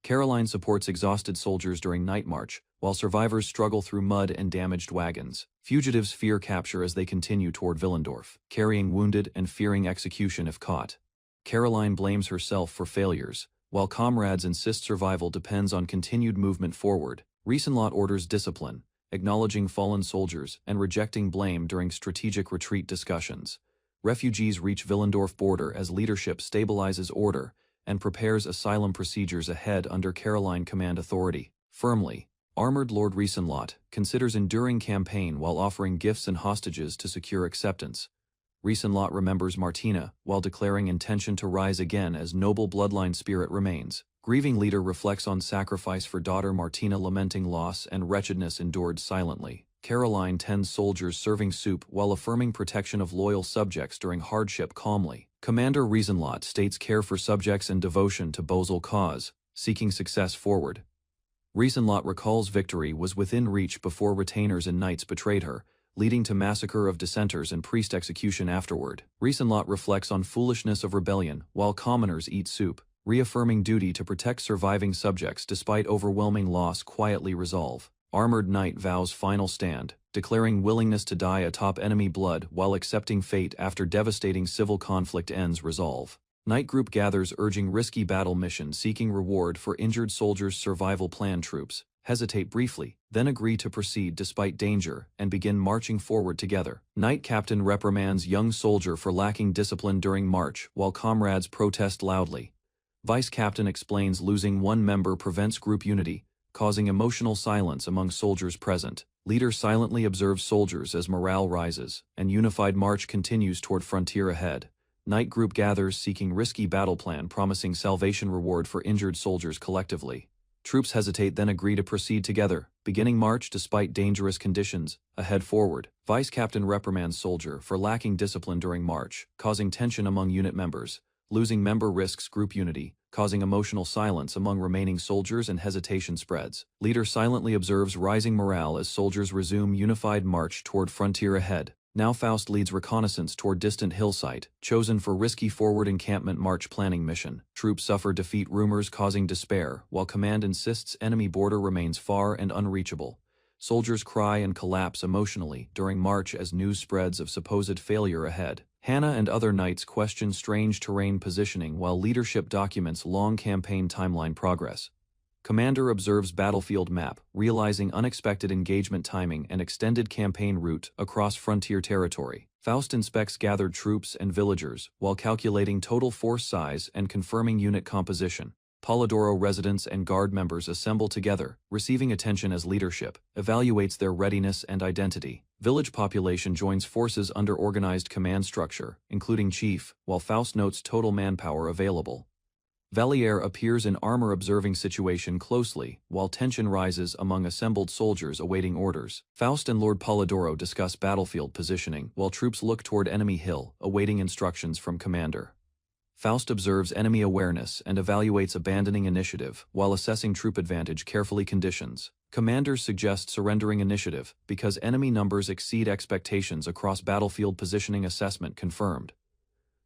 Caroline supports exhausted soldiers during night march, while survivors struggle through mud and damaged wagons. Fugitives fear capture as they continue toward Willendorf, carrying wounded and fearing execution if caught. Caroline blames herself for failures, while comrades insist survival depends on continued movement forward. Riesenlot orders discipline, acknowledging fallen soldiers and rejecting blame during strategic retreat discussions. Refugees reach Willendorf border as leadership stabilizes order and prepares asylum procedures ahead under Caroline command authority. Firmly, Armored Lord Riesenlot considers enduring campaign while offering gifts and hostages to secure acceptance. Riesenlot remembers Martina while declaring intention to rise again as noble bloodline spirit remains. Grieving leader reflects on sacrifice for daughter Martina, lamenting loss and wretchedness endured silently. Caroline tends soldiers serving soup while affirming protection of loyal subjects during hardship calmly. Commander Riesenlot states care for subjects and devotion to Bosel cause, seeking success forward. Riesenlot recalls victory was within reach before retainers and knights betrayed her, leading to massacre of dissenters and priest execution afterward. Riesenlot reflects on foolishness of rebellion while commoners eat soup, reaffirming duty to protect surviving subjects despite overwhelming loss quietly resolve. Armored Knight vows final stand, declaring willingness to die atop enemy blood while accepting fate after devastating civil conflict ends resolve. Knight Group gathers urging risky battle mission seeking reward for injured soldiers. Survival plan troops hesitate briefly, then agree to proceed despite danger and begin marching forward together. Knight Captain reprimands young soldier for lacking discipline during march while comrades protest loudly. Vice Captain explains losing one member prevents group unity, causing emotional silence among soldiers present. Leader silently observes soldiers as morale rises, and unified march continues toward frontier ahead. Knight Group gathers seeking risky battle plan promising salvation reward for injured soldiers collectively. Troops hesitate then agree to proceed together, beginning march despite dangerous conditions, ahead forward. Vice Captain reprimands soldier for lacking discipline during march, causing tension among unit members. Losing member risks group unity, causing emotional silence among remaining soldiers and hesitation spreads. Leader silently observes rising morale as soldiers resume unified march toward frontier ahead. Now Faust leads reconnaissance toward distant hillside, chosen for risky forward encampment march planning mission. Troops suffer defeat, rumors causing despair, while command insists enemy border remains far and unreachable. Soldiers cry and collapse emotionally during march as news spreads of supposed failure ahead. Hannah and other knights question strange terrain positioning while leadership documents long campaign timeline progress. Commander observes battlefield map, realizing unexpected engagement timing and extended campaign route across frontier territory. Faust inspects gathered troops and villagers while calculating total force size and confirming unit composition. Polidoro residents and guard members assemble together, receiving attention as leadership evaluates their readiness and identity. Village population joins forces under organized command structure, including chief, while Faust notes total manpower available. Valier appears in armor observing situation closely, while tension rises among assembled soldiers awaiting orders. Faust and Lord Polidoro discuss battlefield positioning, while troops look toward enemy hill, awaiting instructions from commander. Faust observes enemy awareness and evaluates abandoning initiative, while assessing troop advantage carefully conditions. Commander suggests surrendering initiative, because enemy numbers exceed expectations across battlefield positioning assessment confirmed.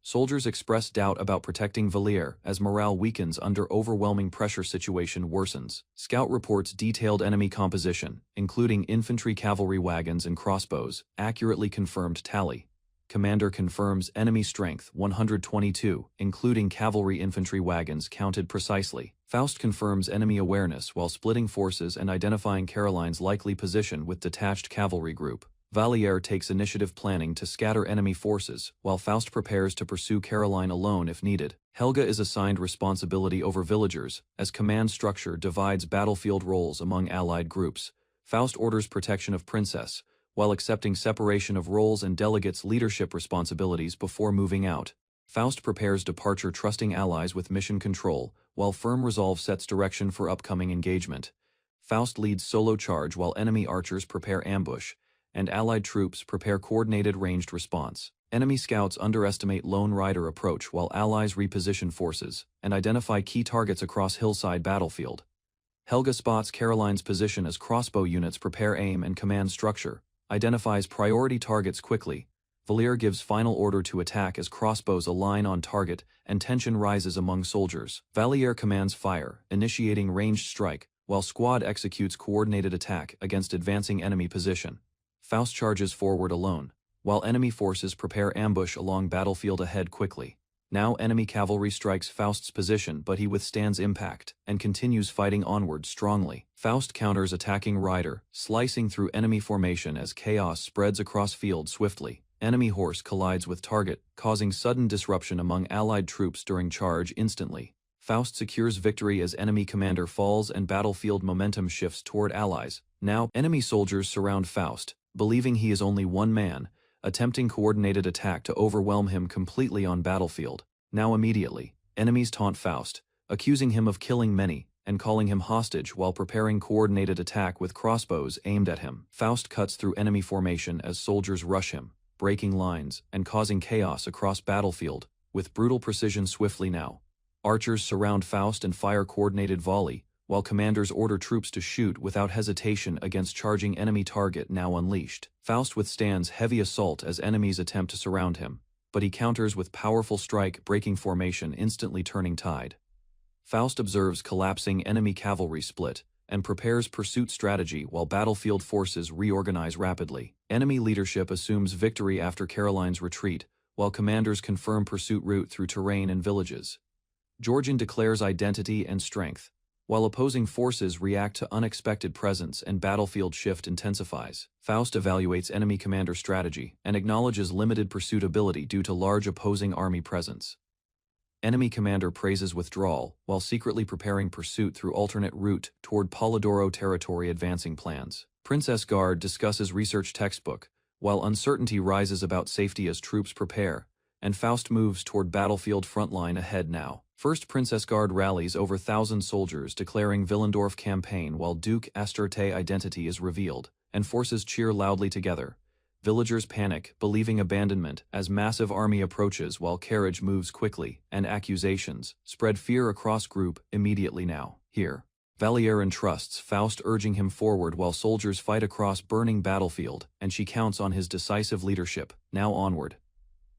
Soldiers express doubt about protecting Valier as morale weakens under overwhelming pressure situation worsens. Scout reports detailed enemy composition, including infantry cavalry wagons and crossbows, accurately confirmed tally. Commander confirms enemy strength 122, including cavalry infantry wagons counted precisely. Faust confirms enemy awareness while splitting forces and identifying Caroline's likely position with detached cavalry group. Valier takes initiative planning to scatter enemy forces, while Faust prepares to pursue Caroline alone if needed. Helga is assigned responsibility over villagers, as command structure divides battlefield roles among allied groups. Faust orders protection of Princess, while accepting separation of roles and delegates' leadership responsibilities before moving out. Faust prepares departure trusting allies with mission control, while firm resolve sets direction for upcoming engagement. Faust leads solo charge while enemy archers prepare ambush, and allied troops prepare coordinated ranged response. Enemy scouts underestimate lone rider approach while allies reposition forces and identify key targets across hillside battlefield. Helga spots Caroline's position as crossbow units prepare aim and command structure, identifies priority targets quickly, Valere gives final order to attack as crossbows align on target and tension rises among soldiers. Valere commands fire, initiating ranged strike, while squad executes coordinated attack against advancing enemy position. Faust charges forward alone, while enemy forces prepare ambush along battlefield ahead quickly. Now enemy cavalry strikes Faust's position, but he withstands impact and continues fighting onward strongly. Faust counters attacking rider, slicing through enemy formation as chaos spreads across field swiftly. Enemy horse collides with target, causing sudden disruption among allied troops during charge instantly. Faust secures victory as enemy commander falls and battlefield momentum shifts toward allies. Now, enemy soldiers surround Faust, believing he is only one man, attempting coordinated attack to overwhelm him completely on battlefield. Now immediately, enemies taunt Faust, accusing him of killing many, and calling him hostage while preparing coordinated attack with crossbows aimed at him. Faust cuts through enemy formation as soldiers rush him, breaking lines and causing chaos across battlefield, with brutal precision swiftly now. Archers surround Faust and fire coordinated volley, while commanders order troops to shoot without hesitation against charging enemy target now unleashed. Faust withstands heavy assault as enemies attempt to surround him, but he counters with powerful strike, breaking formation, instantly turning tide. Faust observes collapsing enemy cavalry split, and prepares pursuit strategy while battlefield forces reorganize rapidly. Enemy leadership assumes victory after Caroline's retreat, while commanders confirm pursuit route through terrain and villages. Georgian declares identity and strength, while opposing forces react to unexpected presence and battlefield shift intensifies. Faust evaluates enemy commander strategy and acknowledges limited pursuit ability due to large opposing army presence. Enemy commander praises withdrawal while secretly preparing pursuit through alternate route toward Polidoro territory advancing plans. Princess Guard discusses research textbook, while uncertainty rises about safety as troops prepare, and Faust moves toward battlefield frontline ahead now. First Princess Guard rallies over 1,000 soldiers declaring Willendorf campaign while Duke Astarte identity is revealed, and forces cheer loudly together. Villagers panic, believing abandonment as massive army approaches while carriage moves quickly, and accusations spread fear across group immediately now. Here, Valere entrusts Faust, urging him forward while soldiers fight across burning battlefield, and she counts on his decisive leadership. Now onward.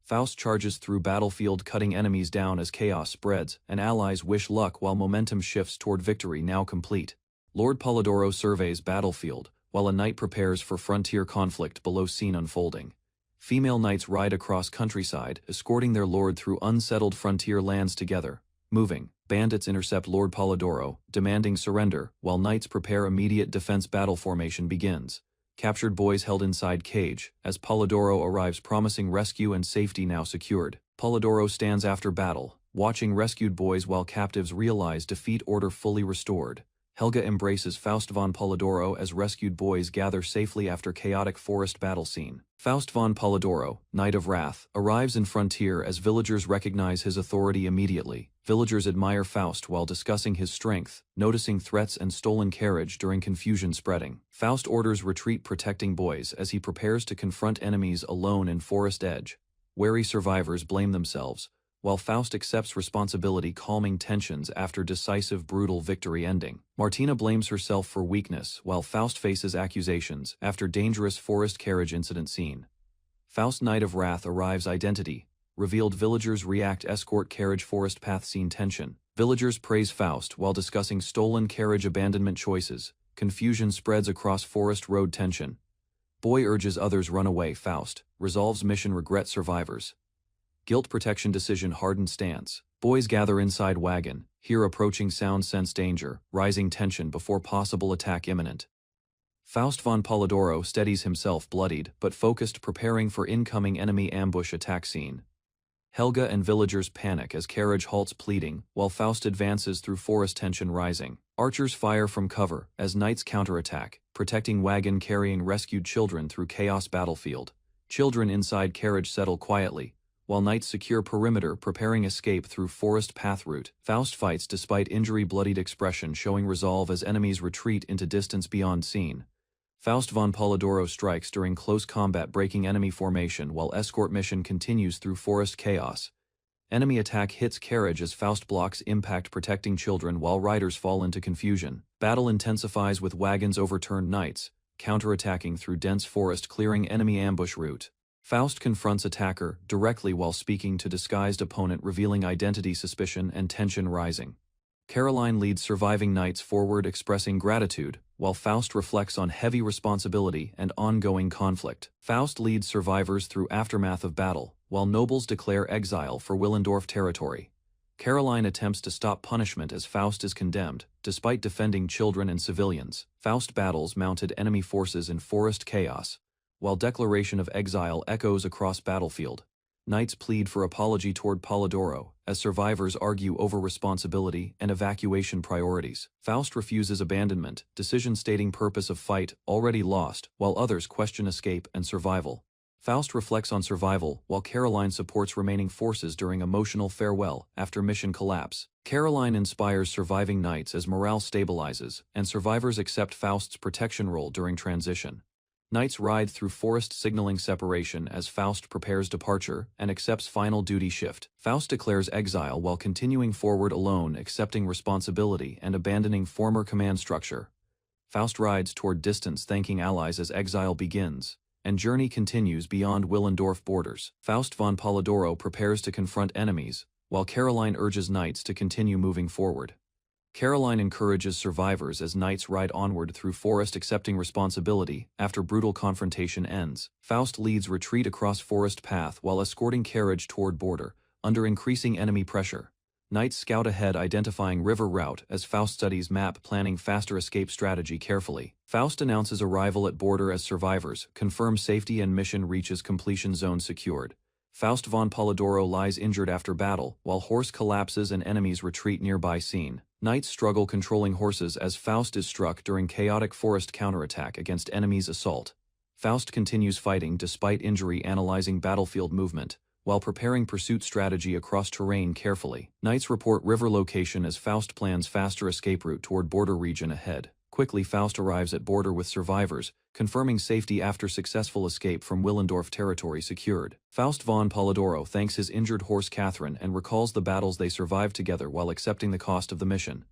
Faust charges through battlefield, cutting enemies down as chaos spreads, and allies wish luck while momentum shifts toward victory now complete. Lord Polidoro surveys battlefield, while a knight prepares for frontier conflict below scene unfolding. Female knights ride across countryside, escorting their lord through unsettled frontier lands together. Moving, bandits intercept Lord Polidoro, demanding surrender, while knights prepare immediate defense. Battle formation begins. Captured boys held inside cage, as Polidoro arrives promising rescue and safety now secured. Polidoro stands after battle, watching rescued boys while captives realize defeat, order fully restored. Helga embraces Faust von Polidoro as rescued boys gather safely after chaotic forest battle scene. Faust von Polidoro, Knight of Wrath, arrives in frontier as villagers recognize his authority immediately. Villagers admire Faust while discussing his strength, noticing threats and stolen carriage during confusion spreading. Faust orders retreat, protecting boys as he prepares to confront enemies alone in forest edge. Wary survivors blame themselves, while Faust accepts responsibility, calming tensions after decisive brutal victory ending. Martina blames herself for weakness while Faust faces accusations after dangerous forest carriage incident scene. Faust Knight of Wrath arrives, identity revealed, villagers react, escort carriage forest path scene tension. Villagers praise Faust while discussing stolen carriage abandonment choices. Confusion spreads across forest road tension. Boy urges others run away. Faust resolves mission, regret survivors. Guilt protection decision, hardened stance. Boys gather inside wagon, hear approaching sound, sense danger, rising tension before possible attack imminent. Faust von Polidoro steadies himself, bloodied but focused, preparing for incoming enemy ambush attack scene. Helga and villagers panic as carriage halts, pleading, while Faust advances through forest, tension rising. Archers fire from cover as knights counterattack, protecting wagon carrying rescued children through chaos battlefield. Children inside carriage settle quietly, while knights secure perimeter, preparing escape through forest path route. Faust fights despite injury, bloodied expression showing resolve as enemies retreat into distance beyond scene. Faust von Polidoro strikes during close combat, breaking enemy formation while escort mission continues through forest chaos. Enemy attack hits carriage as Faust blocks impact, protecting children while riders fall into confusion. Battle intensifies with wagons overturned, knights counterattacking through dense forest, clearing enemy ambush route. Faust confronts attacker directly while speaking to disguised opponent, revealing identity, suspicion and tension rising. Caroline leads surviving knights forward, expressing gratitude, while Faust reflects on heavy responsibility and ongoing conflict. Faust leads survivors through aftermath of battle, while nobles declare exile for Willendorf territory. Caroline attempts to stop punishment as Faust is condemned, despite defending children and civilians. Faust battles mounted enemy forces in forest chaos, while declaration of exile echoes across battlefield. Knights plead for apology toward Polidoro, as survivors argue over responsibility and evacuation priorities. Faust refuses abandonment, decision stating purpose of fight already lost, while others question escape and survival. Faust reflects on survival, while Caroline supports remaining forces during emotional farewell after mission collapse. Caroline inspires surviving knights as morale stabilizes, and survivors accept Faust's protection role during transition. Knights ride through forest, signaling separation as Faust prepares departure and accepts final duty shift. Faust declares exile while continuing forward alone, accepting responsibility and abandoning former command structure. Faust rides toward distance, thanking allies as exile begins, and journey continues beyond Willendorf borders. Faust von Polidoro prepares to confront enemies, while Caroline urges knights to continue moving forward. Caroline encourages survivors as knights ride onward through forest, accepting responsibility after brutal confrontation ends. Faust leads retreat across forest path while escorting carriage toward border, under increasing enemy pressure. Knights scout ahead, identifying river route as Faust studies map, planning faster escape strategy carefully. Faust announces arrival at border as survivors confirm safety and mission reaches completion zone secured. Faust von Polidoro lies injured after battle, while horse collapses and enemies retreat nearby scene. Knights struggle controlling horses as Faust is struck during chaotic forest counterattack against enemies' assault. Faust continues fighting despite injury, analyzing battlefield movement, while preparing pursuit strategy across terrain carefully. Knights report river location as Faust plans faster escape route toward border region ahead. Quickly, Faust arrives at border with survivors, confirming safety after successful escape from Willendorf territory secured. Faust von Polidoro thanks his injured horse Catherine and recalls the battles they survived together while accepting the cost of the mission.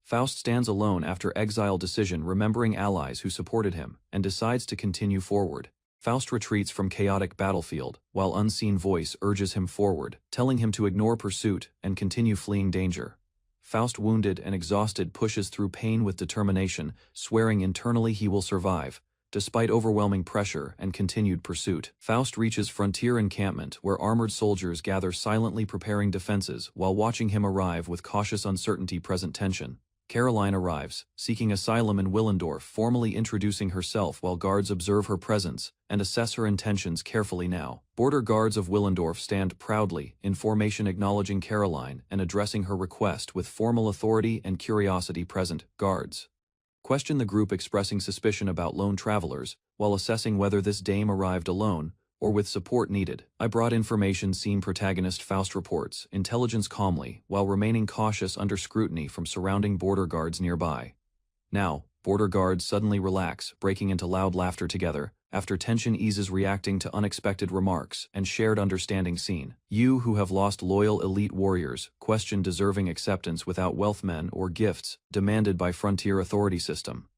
Faust stands alone after exile decision, remembering allies who supported him, and decides to continue forward. Faust retreats from chaotic battlefield, while unseen voice urges him forward, telling him to ignore pursuit and continue fleeing danger. Faust, wounded and exhausted, pushes through pain with determination, swearing internally he will survive, despite overwhelming pressure and continued pursuit. Faust reaches frontier encampment where armored soldiers gather silently, preparing defenses while watching him arrive with cautious uncertainty, present tension. Caroline arrives, seeking asylum in Willendorf, formally introducing herself while guards observe her presence and assess her intentions carefully now. Border guards of Willendorf stand proudly in formation, acknowledging Caroline and addressing her request with formal authority and curiosity. Present guards question the group, expressing suspicion about lone travelers, while assessing whether this dame arrived alone or with support needed. I brought information, scene protagonist Faust reports intelligence calmly, while remaining cautious under scrutiny from surrounding border guards nearby. Now, border guards suddenly relax, breaking into loud laughter together, after tension eases, reacting to unexpected remarks and shared understanding. Scene. You who have lost loyal elite warriors, question deserving acceptance without wealth, men or gifts, demanded by frontier authority system.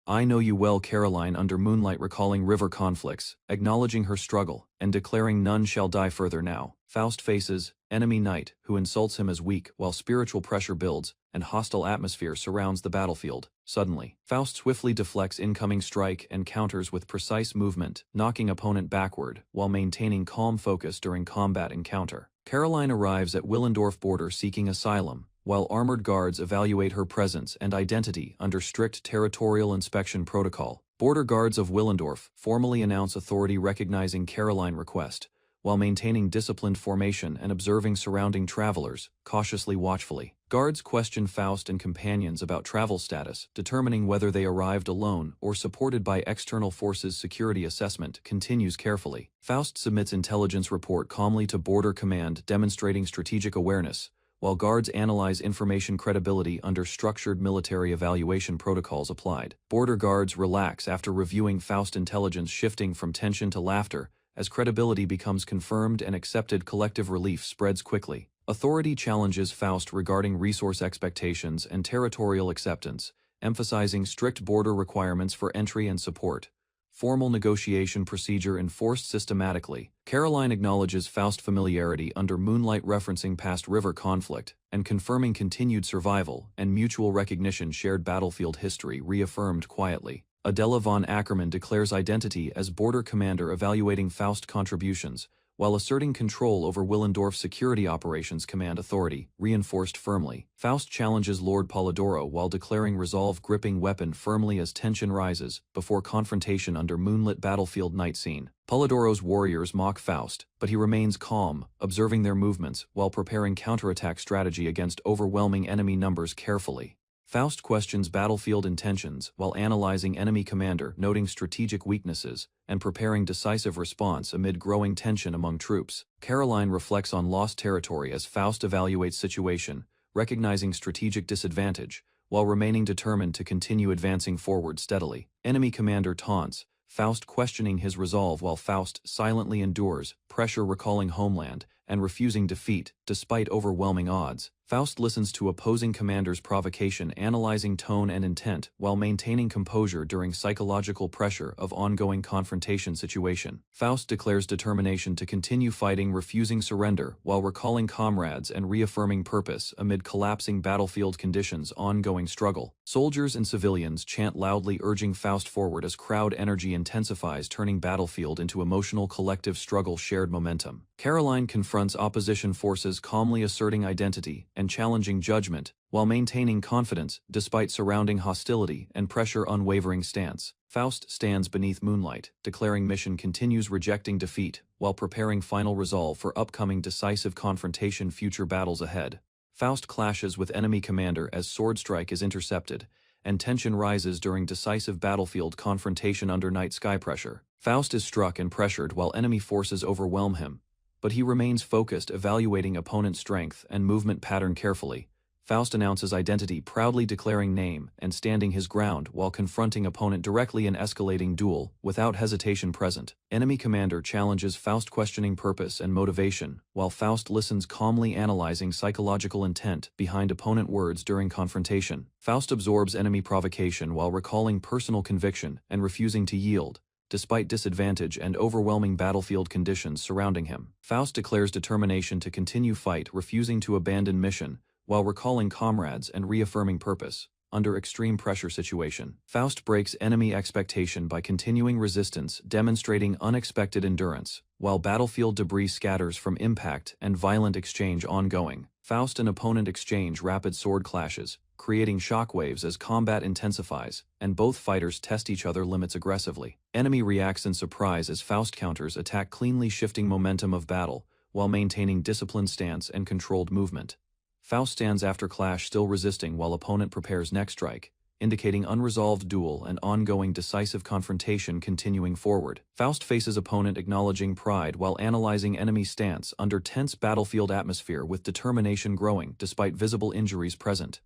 I know you well. Caroline under moonlight, recalling river conflicts, acknowledging her struggle, and declaring none shall die further now. Faust faces enemy knight who insults him as weak, while spiritual pressure builds and hostile atmosphere surrounds the battlefield. Suddenly, Faust swiftly deflects incoming strike and counters with precise movement, knocking opponent backward while maintaining calm focus during combat encounter. Caroline arrives at Willendorf border seeking asylum, while armored guards evaluate her presence and identity under strict territorial inspection protocol. Border guards of Willendorf formally announce authority, recognizing Caroline request, while maintaining disciplined formation and observing surrounding travelers, cautiously watchfully. Guards question Faust and companions about travel status, determining whether they arrived alone or supported by external forces. Security assessment continues carefully. Faust submits intelligence report calmly to Border Command, demonstrating strategic awareness, while guards analyze information credibility under structured military evaluation protocols applied. Border guards relax after reviewing Faust intelligence, shifting from tension to laughter as credibility becomes confirmed and accepted. Collective relief spreads quickly. Authority challenges Faust regarding resource expectations and territorial acceptance, emphasizing strict border requirements for entry and support. formal negotiation procedure enforced systematically. Caroline acknowledges Faust's familiarity under moonlight, referencing past river conflict, and confirming continued survival and mutual recognition. Shared battlefield history reaffirmed quietly. Adela von Ackermann declares identity as border commander, evaluating Faust's contributions, while asserting control over Willendorf's security operations command authority, reinforced firmly. Faust challenges Lord Polidoro while declaring resolve, gripping weapon firmly as tension rises, before confrontation under moonlit battlefield night scene. Polidoro's warriors mock Faust, but he remains calm, observing their movements while preparing counterattack strategy against overwhelming enemy numbers carefully. Faust questions battlefield intentions while analyzing enemy commander, noting strategic weaknesses, and preparing decisive response amid growing tension among troops. Caroline reflects on lost territory as Faust evaluates situation, recognizing strategic disadvantage, while remaining determined to continue advancing forward steadily. Enemy commander taunts, Faust questioning his resolve while Faust silently endures pressure, recalling homeland, and refusing defeat, despite overwhelming odds. Faust listens to opposing commanders' provocation, analyzing tone and intent, while maintaining composure during psychological pressure of ongoing confrontation situation. Faust declares determination to continue fighting, refusing surrender, while recalling comrades and reaffirming purpose amid collapsing battlefield conditions. Ongoing struggle. Soldiers and civilians chant loudly, urging Faust forward as crowd energy intensifies, turning battlefield into emotional collective struggle. Shared momentum. Caroline confronts opposition forces, calmly asserting identity and challenging judgment, while maintaining confidence despite surrounding hostility and pressure. Unwavering stance. Faust stands beneath moonlight, declaring mission continues, rejecting defeat, while preparing final resolve for upcoming decisive confrontation. Future battles ahead. Faust clashes with enemy commander as sword strike is intercepted, and tension rises during decisive battlefield confrontation under night sky pressure. Faust is struck and pressured while enemy forces overwhelm him, but he remains focused, evaluating opponent's strength and movement pattern carefully. Faust announces identity, proudly declaring name and standing his ground while confronting opponent directly in escalating duel, without hesitation present. Enemy commander challenges Faust, questioning purpose and motivation, while Faust listens, calmly analyzing psychological intent behind opponent words during confrontation. Faust absorbs enemy provocation while recalling personal conviction and refusing to yield, despite disadvantage and overwhelming battlefield conditions surrounding him. Faust declares determination to continue fight, refusing to abandon mission, while recalling comrades and reaffirming purpose under extreme pressure situation. Faust breaks enemy expectation by continuing resistance, demonstrating unexpected endurance, while battlefield debris scatters from impact and violent exchange ongoing. Faust and opponent exchange rapid sword clashes, creating shockwaves as combat intensifies, and both fighters test each other limits aggressively. Enemy reacts in surprise as Faust counters attack, cleanly shifting momentum of battle, while maintaining disciplined stance and controlled movement. Faust stands after clash, still resisting while opponent prepares next strike, indicating unresolved duel and ongoing decisive confrontation continuing forward. Faust faces opponent, acknowledging pride while analyzing enemy stance under tense battlefield atmosphere, with determination growing despite visible injuries present.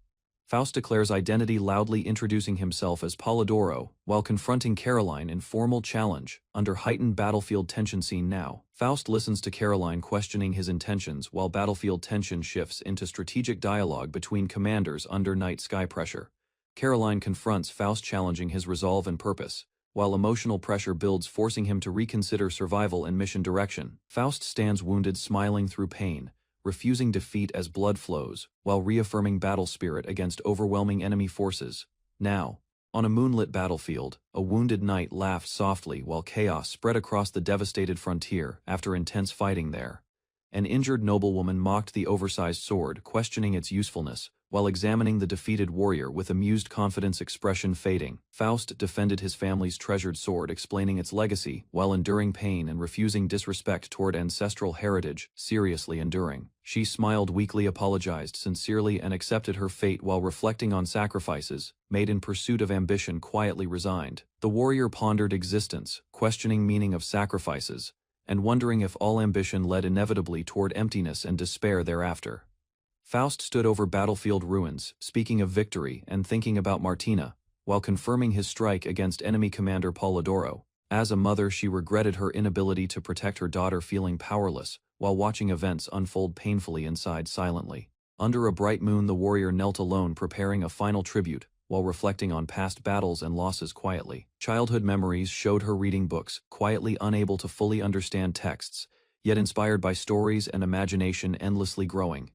Faust declares identity, loudly introducing himself as Polidoro, while confronting Caroline in formal challenge under heightened battlefield tension. Scene now. Faust listens to Caroline, questioning his intentions, while battlefield tension shifts into strategic dialogue between commanders under night sky pressure. Caroline confronts Faust, challenging his resolve and purpose, while emotional pressure builds, forcing him to reconsider survival and mission direction. Faust stands wounded, smiling through pain, refusing defeat as blood flows, while reaffirming battle spirit against overwhelming enemy forces. Now, on a moonlit battlefield, a wounded knight laughed softly while chaos spread across the devastated frontier after intense fighting there. An injured noblewoman mocked the oversized sword, questioning its usefulness, while examining the defeated warrior with amused confidence, expression fading. Faust defended his family's treasured sword, explaining its legacy, while enduring pain and refusing disrespect toward ancestral heritage, seriously enduring. She smiled weakly, apologized sincerely, and accepted her fate while reflecting on sacrifices made in pursuit of ambition, quietly resigned. The warrior pondered existence, questioning meaning of sacrifices, and wondering if all ambition led inevitably toward emptiness and despair thereafter. Faust stood over battlefield ruins, speaking of victory and thinking about Martina, while confirming his strike against enemy commander Polidoro. As a mother, she regretted her inability to protect her daughter, feeling powerless, while watching events unfold painfully inside silently. Under a bright moon, the warrior knelt alone, preparing a final tribute, while reflecting on past battles and losses quietly. Childhood memories showed her reading books, quietly unable to fully understand texts, yet inspired by stories and imagination endlessly growing.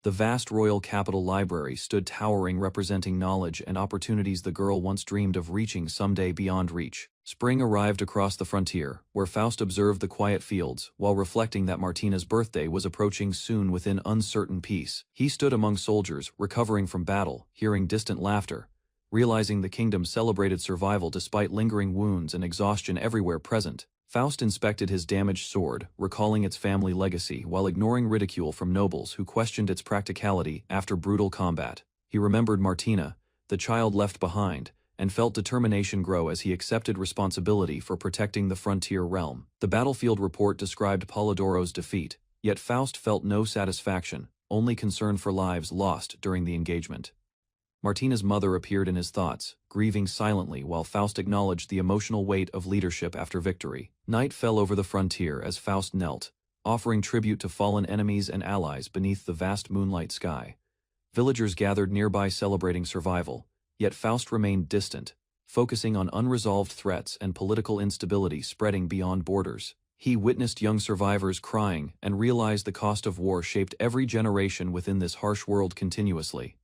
The vast royal capital library stood towering, representing knowledge and opportunities the girl once dreamed of reaching someday beyond reach. Spring arrived across the frontier, where Faust observed the quiet fields, while reflecting that Martina's birthday was approaching soon within uncertain peace. He stood among soldiers, recovering from battle, hearing distant laughter, realizing the kingdom celebrated survival despite lingering wounds and exhaustion everywhere present. Faust inspected his damaged sword, recalling its family legacy while ignoring ridicule from nobles who questioned its practicality after brutal combat. He remembered Martina, the child left behind, and felt determination grow as he accepted responsibility for protecting the frontier realm. The battlefield report described Polidoro's defeat, yet Faust felt no satisfaction, only concern for lives lost during the engagement. Martina's mother appeared in his thoughts, grieving silently while Faust acknowledged the emotional weight of leadership after victory. Night fell over the frontier as Faust knelt, offering tribute to fallen enemies and allies beneath the vast moonlight sky. Villagers gathered nearby celebrating survival, yet Faust remained distant, focusing on unresolved threats and political instability spreading beyond borders. He witnessed young survivors crying and realized the cost of war shaped every generation within this harsh world continuously.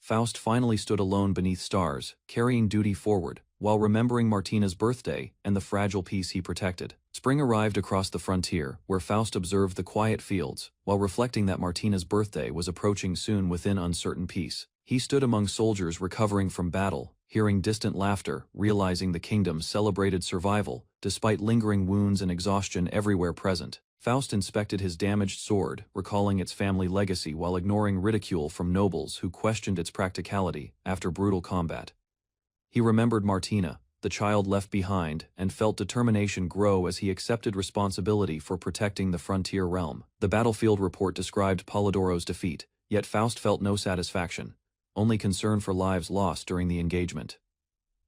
Faust finally stood alone beneath stars, carrying duty forward, while remembering Martina's birthday and the fragile peace he protected. Spring arrived across the frontier, where Faust observed the quiet fields, while reflecting that Martina's birthday was approaching soon within uncertain peace. He stood among soldiers recovering from battle, hearing distant laughter, realizing the kingdom celebrated survival, despite lingering wounds and exhaustion everywhere present. Faust inspected his damaged sword, recalling its family legacy while ignoring ridicule from nobles who questioned its practicality after brutal combat. He remembered Martina, the child left behind, and felt determination grow as he accepted responsibility for protecting the frontier realm. The battlefield report described Polidoro's defeat, yet Faust felt no satisfaction, only concern for lives lost during the engagement.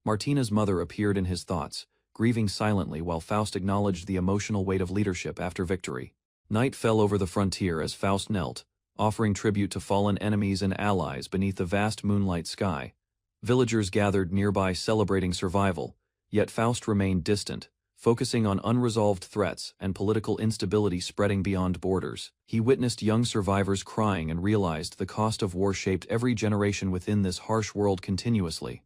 Martina's mother appeared in his thoughts, grieving silently while Faust acknowledged the emotional weight of leadership after victory. Night fell over the frontier as Faust knelt, offering tribute to fallen enemies and allies beneath the vast moonlight sky. Villagers gathered nearby celebrating survival, yet Faust remained distant, focusing on unresolved threats and political instability spreading beyond borders. He witnessed young survivors crying and realized the cost of war shaped every generation within this harsh world continuously.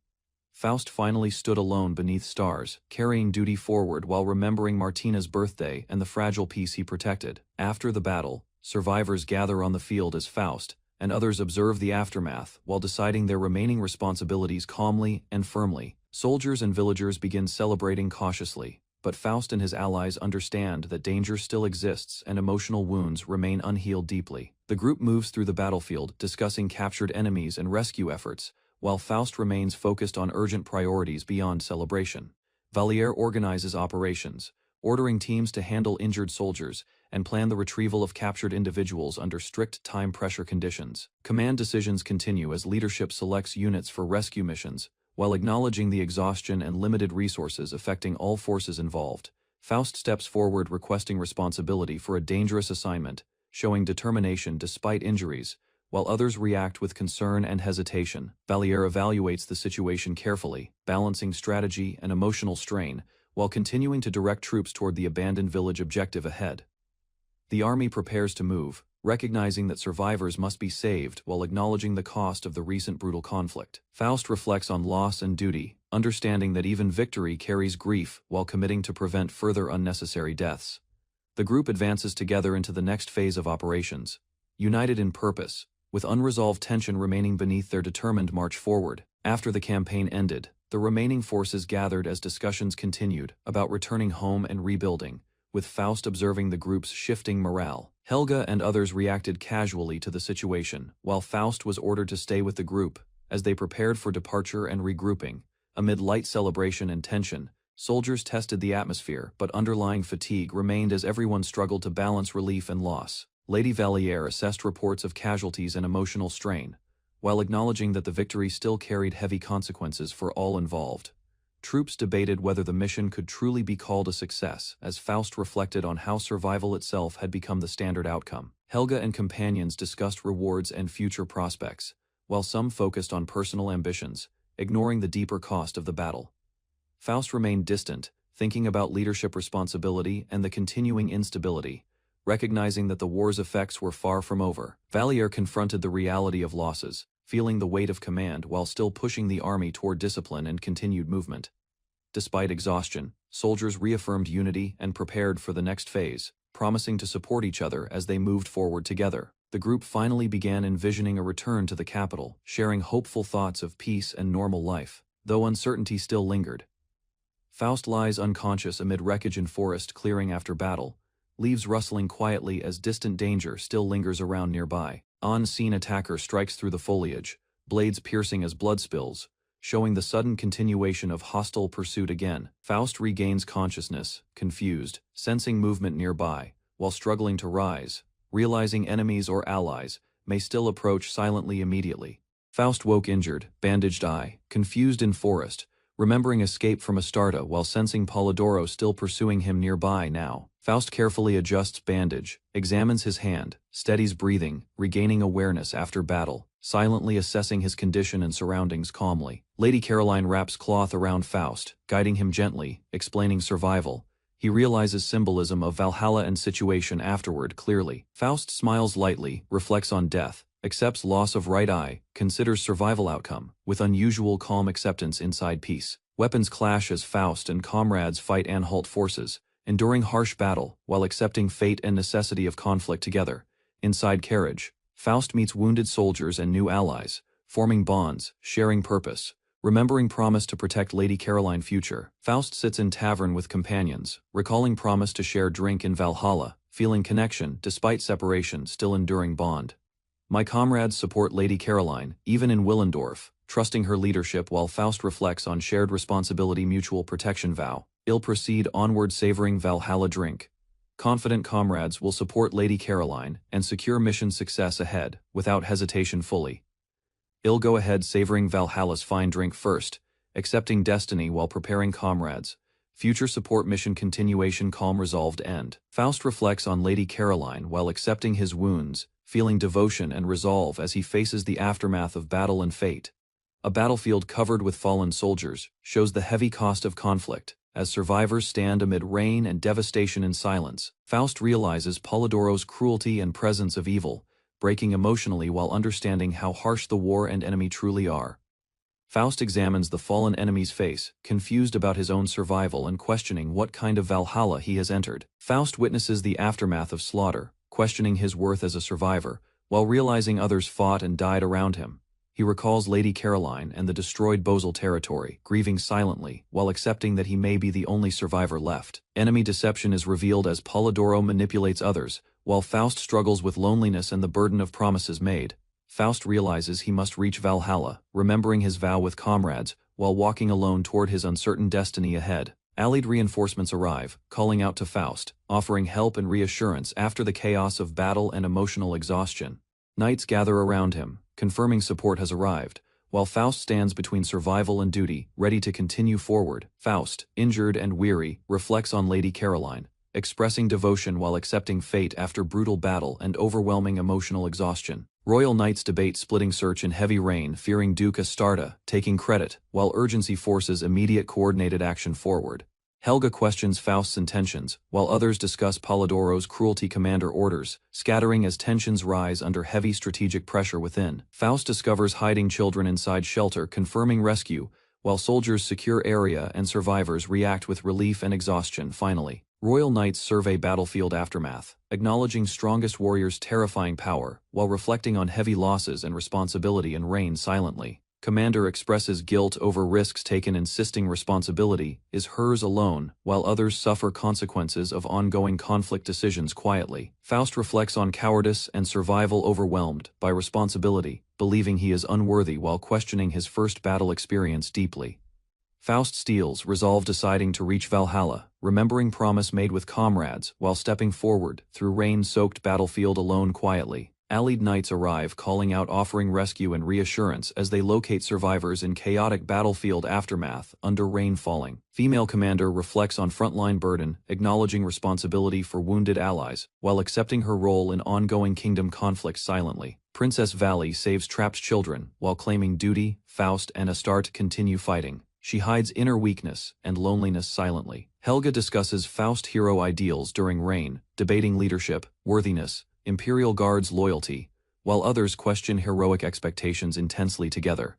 Faust finally stood alone beneath stars, carrying duty forward while remembering Martina's birthday and the fragile peace he protected. After the battle, survivors gather on the field as Faust, and others observe the aftermath while deciding their remaining responsibilities calmly and firmly. Soldiers and villagers begin celebrating cautiously, but Faust and his allies understand that danger still exists and emotional wounds remain unhealed deeply. The group moves through the battlefield, discussing captured enemies and rescue efforts, while Faust remains focused on urgent priorities beyond celebration. Valliere organizes operations, ordering teams to handle injured soldiers and plan the retrieval of captured individuals under strict time pressure conditions. Command decisions continue as leadership selects units for rescue missions, while acknowledging the exhaustion and limited resources affecting all forces involved. Faust steps forward requesting responsibility for a dangerous assignment, showing determination despite injuries, while others react with concern and hesitation. Valliere evaluates the situation carefully, balancing strategy and emotional strain, while continuing to direct troops toward the abandoned village objective ahead. The army prepares to move, recognizing that survivors must be saved while acknowledging the cost of the recent brutal conflict. Faust reflects on loss and duty, understanding that even victory carries grief while committing to prevent further unnecessary deaths. The group advances together into the next phase of operations, united in purpose, with unresolved tension remaining beneath their determined march forward. After the campaign ended, the remaining forces gathered as discussions continued about returning home and rebuilding, with Faust observing the group's shifting morale. Helga and others reacted casually to the situation, while Faust was ordered to stay with the group as they prepared for departure and regrouping. Amid light celebration and tension, soldiers tested the atmosphere, but underlying fatigue remained as everyone struggled to balance relief and loss. Lady Valliere assessed reports of casualties and emotional strain, while acknowledging that the victory still carried heavy consequences for all involved. Troops debated whether the mission could truly be called a success, as Faust reflected on how survival itself had become the standard outcome. Helga and companions discussed rewards and future prospects, while some focused on personal ambitions, ignoring the deeper cost of the battle. Faust remained distant, thinking about leadership responsibility and the continuing instability, recognizing that the war's effects were far from over. Valier confronted the reality of losses, feeling the weight of command while still pushing the army toward discipline and continued movement. Despite exhaustion, soldiers reaffirmed unity and prepared for the next phase, promising to support each other as they moved forward together. The group finally began envisioning a return to the capital, sharing hopeful thoughts of peace and normal life, though uncertainty still lingered. Faust lies unconscious amid wreckage and forest clearing after battle, leaves rustling quietly as distant danger still lingers around nearby. On-scene attacker strikes through the foliage, blades piercing as blood spills, showing the sudden continuation of hostile pursuit again. Faust regains consciousness, confused, sensing movement nearby, while struggling to rise, realizing enemies or allies may still approach silently immediately. Faust woke injured, bandaged eye, confused in forest, remembering escape from Astarta while sensing Polidoro still pursuing him nearby now. Faust carefully adjusts bandage, examines his hand, steadies breathing, regaining awareness after battle, silently assessing his condition and surroundings calmly. Lady Caroline wraps cloth around Faust, guiding him gently, explaining survival. He realizes symbolism of Valhalla and situation afterward clearly. Faust smiles lightly, reflects on death, accepts loss of right eye, considers survival outcome, with unusual calm acceptance inside peace. Weapons clash as Faust and comrades fight Anhalt forces, enduring harsh battle while accepting fate and necessity of conflict together. Inside carriage, Faust meets wounded soldiers and new allies, forming bonds, sharing purpose, remembering promise to protect Lady Caroline future. Faust sits in tavern with companions, recalling promise to share drink in Valhalla, feeling connection despite separation, still enduring bond. My comrades support Lady Caroline, even in Willendorf, trusting her leadership while Faust reflects on shared responsibility mutual protection vow. He'll proceed onward savoring Valhalla drink. Confident comrades will support Lady Caroline and secure mission success ahead, without hesitation fully. He'll go ahead savoring Valhalla's fine drink first, accepting destiny while preparing comrades. Future support mission continuation calm resolved end. Faust reflects on Lady Caroline while accepting his wounds, feeling devotion and resolve as he faces the aftermath of battle and fate. A battlefield covered with fallen soldiers shows the heavy cost of conflict, as survivors stand amid rain and devastation in silence. Faust realizes Polidoro's cruelty and presence of evil, breaking emotionally while understanding how harsh the war and enemy truly are. Faust examines the fallen enemy's face, confused about his own survival and questioning what kind of Valhalla he has entered. Faust witnesses the aftermath of slaughter, questioning his worth as a survivor, while realizing others fought and died around him. He recalls Lady Caroline and the destroyed Bosel territory, grieving silently, while accepting that he may be the only survivor left. Enemy deception is revealed as Polidoro manipulates others, while Faust struggles with loneliness and the burden of promises made. Faust realizes he must reach Valhalla, remembering his vow with comrades, while walking alone toward his uncertain destiny ahead. Allied reinforcements arrive, calling out to Faust, offering help and reassurance after the chaos of battle and emotional exhaustion. Knights gather around him, confirming support has arrived, while Faust stands between survival and duty, ready to continue forward. Faust, injured and weary, reflects on Lady Caroline, expressing devotion while accepting fate after brutal battle and overwhelming emotional exhaustion. Royal Knights debate splitting search in heavy rain, fearing Duke Astarta, taking credit, while urgency forces immediate coordinated action forward. Helga questions Faust's intentions, while others discuss Polidoro's cruelty commander orders, scattering as tensions rise under heavy strategic pressure within. Faust discovers hiding children inside shelter, confirming rescue, while soldiers secure area and survivors react with relief and exhaustion. Finally, Royal Knights survey battlefield aftermath, acknowledging strongest warriors' terrifying power, while reflecting on heavy losses and responsibility and reign silently. Commander expresses guilt over risks taken, insisting responsibility is hers alone, while others suffer consequences of ongoing conflict decisions quietly. Faust reflects on cowardice and survival, overwhelmed by responsibility, believing he is unworthy while questioning his first battle experience deeply. Faust steals resolve, deciding to reach Valhalla, remembering promise made with comrades while stepping forward through rain-soaked battlefield alone quietly. Allied knights arrive, calling out, offering rescue and reassurance as they locate survivors in chaotic battlefield aftermath under rain falling. Female commander reflects on frontline burden, acknowledging responsibility for wounded allies, while accepting her role in ongoing kingdom conflicts silently. Princess Valley saves trapped children, while claiming duty. Faust and Astarte continue fighting. She hides inner weakness and loneliness silently. Helga discusses Faust hero ideals during Rain, debating leadership, worthiness, Imperial Guard's loyalty, while others question heroic expectations intensely together.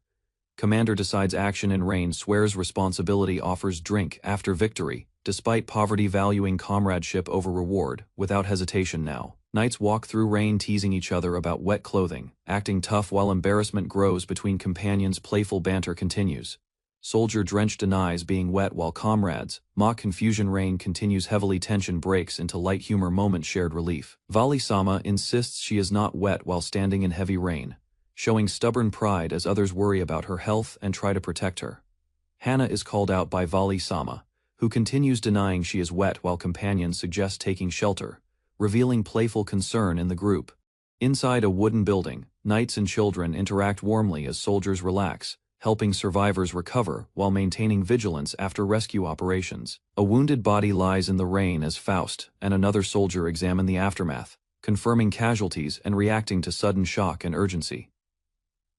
Commander decides action in Rain, swears responsibility, offers drink after victory, despite poverty valuing comradeship over reward, without hesitation now. Knights walk through Rain teasing each other about wet clothing, acting tough while embarrassment grows between companions. Playful banter continues. Soldier drenched denies being wet while comrades mock confusion. Rain continues heavily. Tension breaks into light humor moment. Shared relief. Vali-sama insists she is not wet while standing in heavy rain, showing stubborn pride as others worry about her health and try to protect her. Hana is called out by Vali-sama, who continues denying she is wet while companions suggest taking shelter, revealing playful concern in the group. Inside a wooden building, knights and children interact warmly as soldiers relax, helping survivors recover while maintaining vigilance after rescue operations. A wounded body lies in the rain as Faust and another soldier examine the aftermath, confirming casualties and reacting to sudden shock and urgency.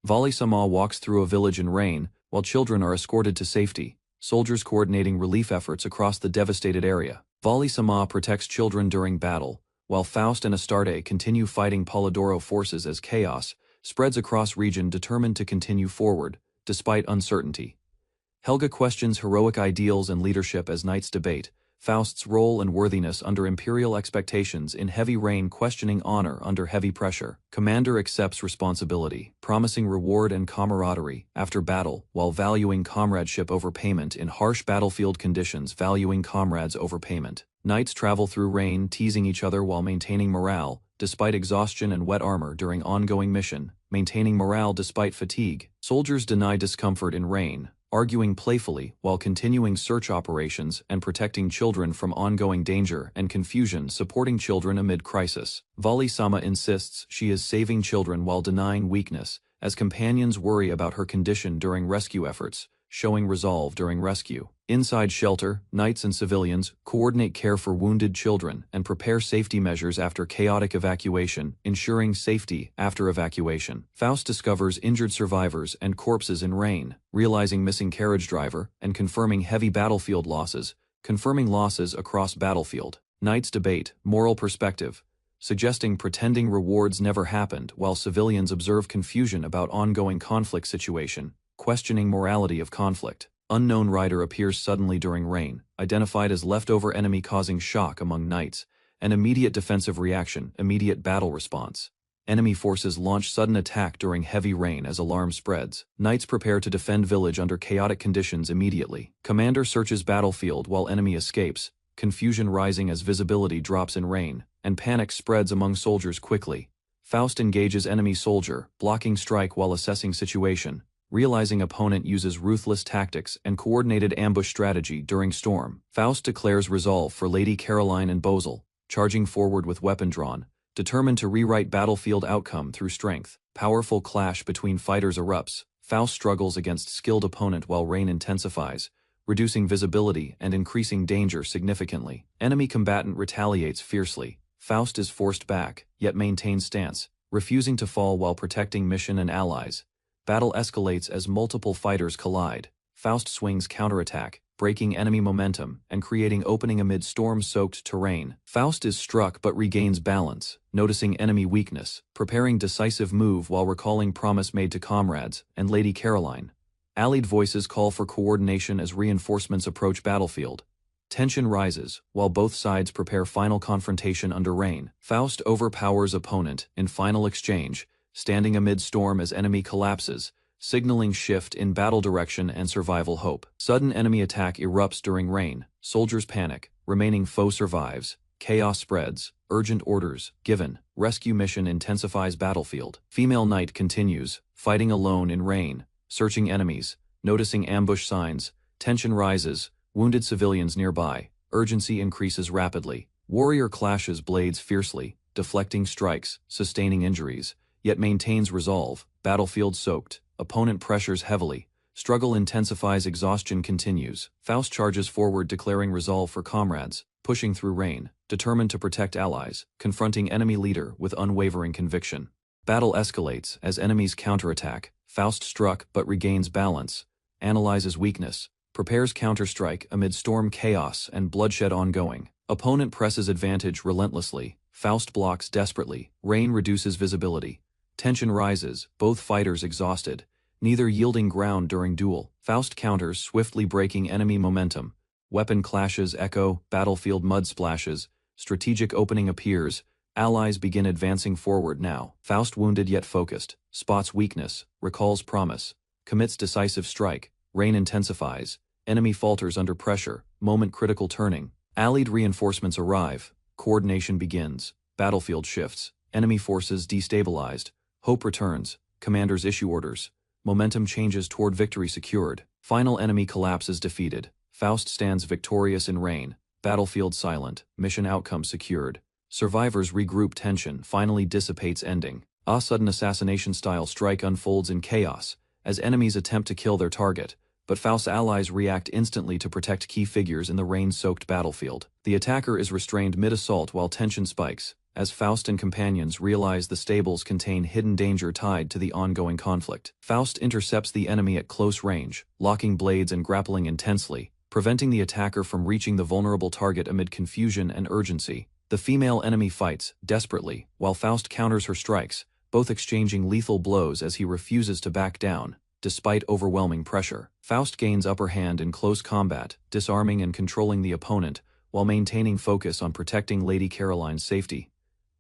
Vali-sama walks through a village in rain, while children are escorted to safety, soldiers coordinating relief efforts across the devastated area. Vali-sama protects children during battle, while Faust and Astarte continue fighting Polidoro forces as chaos spreads across region, determined to continue forward despite uncertainty. Helga questions heroic ideals and leadership as knights debate Faust's role and worthiness under imperial expectations. In heavy rain, questioning honor under heavy pressure. Commander accepts responsibility, promising reward and camaraderie after battle, while valuing comradeship over payment. In harsh battlefield conditions, valuing comrades over payment. Knights travel through rain, teasing each other while maintaining morale, despite exhaustion and wet armor during ongoing mission, maintaining morale despite fatigue. Soldiers deny discomfort in rain, arguing playfully while continuing search operations and protecting children from ongoing danger and confusion, supporting children amid crisis. Vali-sama insists she is saving children while denying weakness, as companions worry about her condition during rescue efforts, showing resolve during rescue. Inside shelter, knights and civilians coordinate care for wounded children and prepare safety measures after chaotic evacuation, ensuring safety after evacuation. Faust discovers injured survivors and corpses in rain, realizing missing carriage driver and confirming heavy battlefield losses, confirming losses across battlefield. Knights debate moral perspective, suggesting pretending rewards never happened, while civilians observe confusion about ongoing conflict situation, questioning morality of conflict. Unknown rider appears suddenly during rain, identified as leftover enemy, causing shock among knights, an immediate defensive reaction, immediate battle response. Enemy forces launch sudden attack during heavy rain as alarm spreads. Knights prepare to defend village under chaotic conditions immediately. Commander searches battlefield while enemy escapes, confusion rising as visibility drops in rain, and panic spreads among soldiers quickly. Faust engages enemy soldier, blocking strike while assessing situation, realizing opponent uses ruthless tactics and coordinated ambush strategy during storm. Faust declares resolve for Lady Caroline and Bozel, charging forward with weapon drawn, determined to rewrite battlefield outcome through strength. Powerful clash between fighters erupts. Faust struggles against skilled opponent while rain intensifies, reducing visibility and increasing danger significantly. Enemy combatant retaliates fiercely. Faust is forced back, yet maintains stance, refusing to fall while protecting mission and allies. Battle escalates as multiple fighters collide. Faust swings counterattack, breaking enemy momentum and creating opening amid storm-soaked terrain. Faust is struck but regains balance, noticing enemy weakness, preparing decisive move while recalling promise made to comrades and Lady Caroline. Allied voices call for coordination as reinforcements approach battlefield. Tension rises, while both sides prepare final confrontation under rain. Faust overpowers opponent in final exchange, standing amid storm as enemy collapses, signaling shift in battle direction and survival hope. Sudden enemy attack erupts during rain. Soldiers panic, remaining foe survives. Chaos spreads, urgent orders given. Rescue mission intensifies battlefield. Female knight continues, fighting alone in rain, searching enemies, noticing ambush signs. Tension rises, wounded civilians nearby. Urgency increases rapidly. Warrior clashes blades fiercely, deflecting strikes, sustaining injuries, yet maintains resolve. Battlefield soaked. Opponent pressures heavily. Struggle intensifies, exhaustion continues. Faust charges forward, declaring resolve for comrades, pushing through rain, determined to protect allies, confronting enemy leader with unwavering conviction. Battle escalates as enemies counterattack. Faust struck but regains balance, analyzes weakness, prepares counterstrike amid storm chaos and bloodshed ongoing. Opponent presses advantage relentlessly. Faust blocks desperately. Rain reduces visibility. Tension rises, both fighters exhausted, neither yielding ground during duel. Faust counters, swiftly breaking enemy momentum. Weapon clashes echo, battlefield mud splashes, strategic opening appears, allies begin advancing forward now. Faust wounded yet focused, spots weakness, recalls promise, commits decisive strike, rain intensifies, enemy falters under pressure, moment critical turning. Allied reinforcements arrive, coordination begins, battlefield shifts, enemy forces destabilized, hope returns, commanders issue orders, momentum changes toward victory secured, final enemy collapses defeated, Faust stands victorious in rain, battlefield silent, mission outcome secured, survivors regroup, tension finally dissipates ending. A sudden assassination-style strike unfolds in chaos, as enemies attempt to kill their target, but Faust's allies react instantly to protect key figures in the rain-soaked battlefield. The attacker is restrained mid-assault while tension spikes, as Faust and companions realize the stables contain hidden danger tied to the ongoing conflict. Faust intercepts the enemy at close range, locking blades and grappling intensely, preventing the attacker from reaching the vulnerable target amid confusion and urgency. The female enemy fights desperately, while Faust counters her strikes, both exchanging lethal blows as he refuses to back down, despite overwhelming pressure. Faust gains upper hand in close combat, disarming and controlling the opponent, while maintaining focus on protecting Lady Caroline's safety.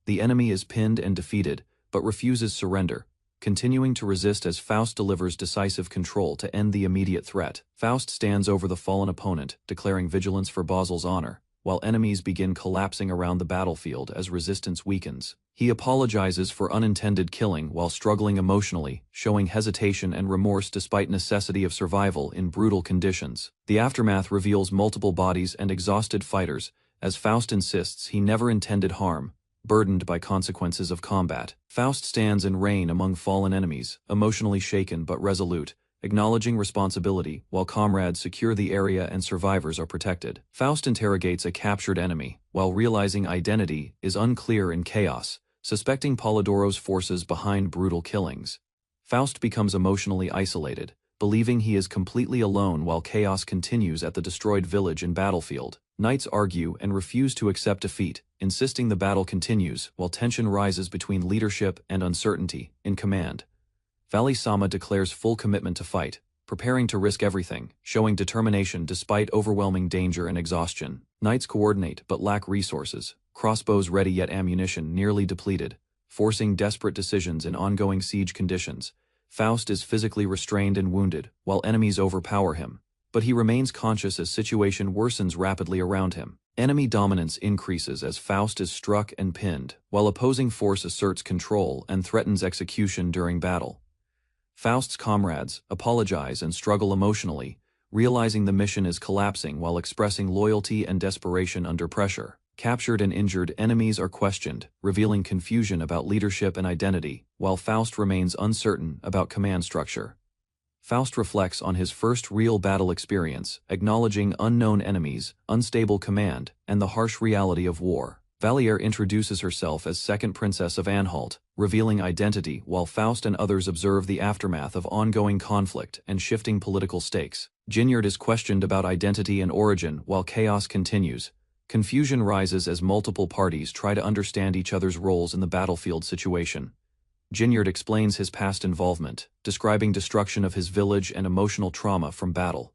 The enemy is pinned and defeated, but refuses surrender, continuing to resist as Faust delivers decisive control to end the immediate threat. Faust stands over the fallen opponent, declaring vigilance for Basil's honor, while enemies begin collapsing around the battlefield as resistance weakens. He apologizes for unintended killing while struggling emotionally, showing hesitation and remorse despite necessity of survival in brutal conditions. The aftermath reveals multiple bodies and exhausted fighters, as Faust insists he never intended harm, burdened by consequences of combat. Faust stands in rain among fallen enemies, emotionally shaken but resolute, acknowledging responsibility while comrades secure the area and survivors are protected. Faust interrogates a captured enemy, while realizing identity is unclear in chaos, suspecting Polidoro's forces behind brutal killings. Faust becomes emotionally isolated, believing he is completely alone while chaos continues at the destroyed village and battlefield. Knights argue and refuse to accept defeat, insisting the battle continues while tension rises between leadership and uncertainty in command. Valley-sama declares full commitment to fight, preparing to risk everything, showing determination despite overwhelming danger and exhaustion. Knights coordinate but lack resources, crossbows ready yet ammunition nearly depleted, forcing desperate decisions in ongoing siege conditions. Faust is physically restrained and wounded, while enemies overpower him, but he remains conscious as situation worsens rapidly around him. Enemy dominance increases as Faust is struck and pinned, while opposing force asserts control and threatens execution during battle. Faust's comrades apologize and struggle emotionally, realizing the mission is collapsing while expressing loyalty and desperation under pressure. Captured and injured enemies are questioned, revealing confusion about leadership and identity, while Faust remains uncertain about command structure. Faust reflects on his first real battle experience, acknowledging unknown enemies, unstable command, and the harsh reality of war. Valliere introduces herself as second princess of Anhalt, revealing identity while Faust and others observe the aftermath of ongoing conflict and shifting political stakes. Ginyard is questioned about identity and origin while chaos continues. Confusion rises as multiple parties try to understand each other's roles in the battlefield situation. Ginyard explains his past involvement, describing destruction of his village and emotional trauma from battle,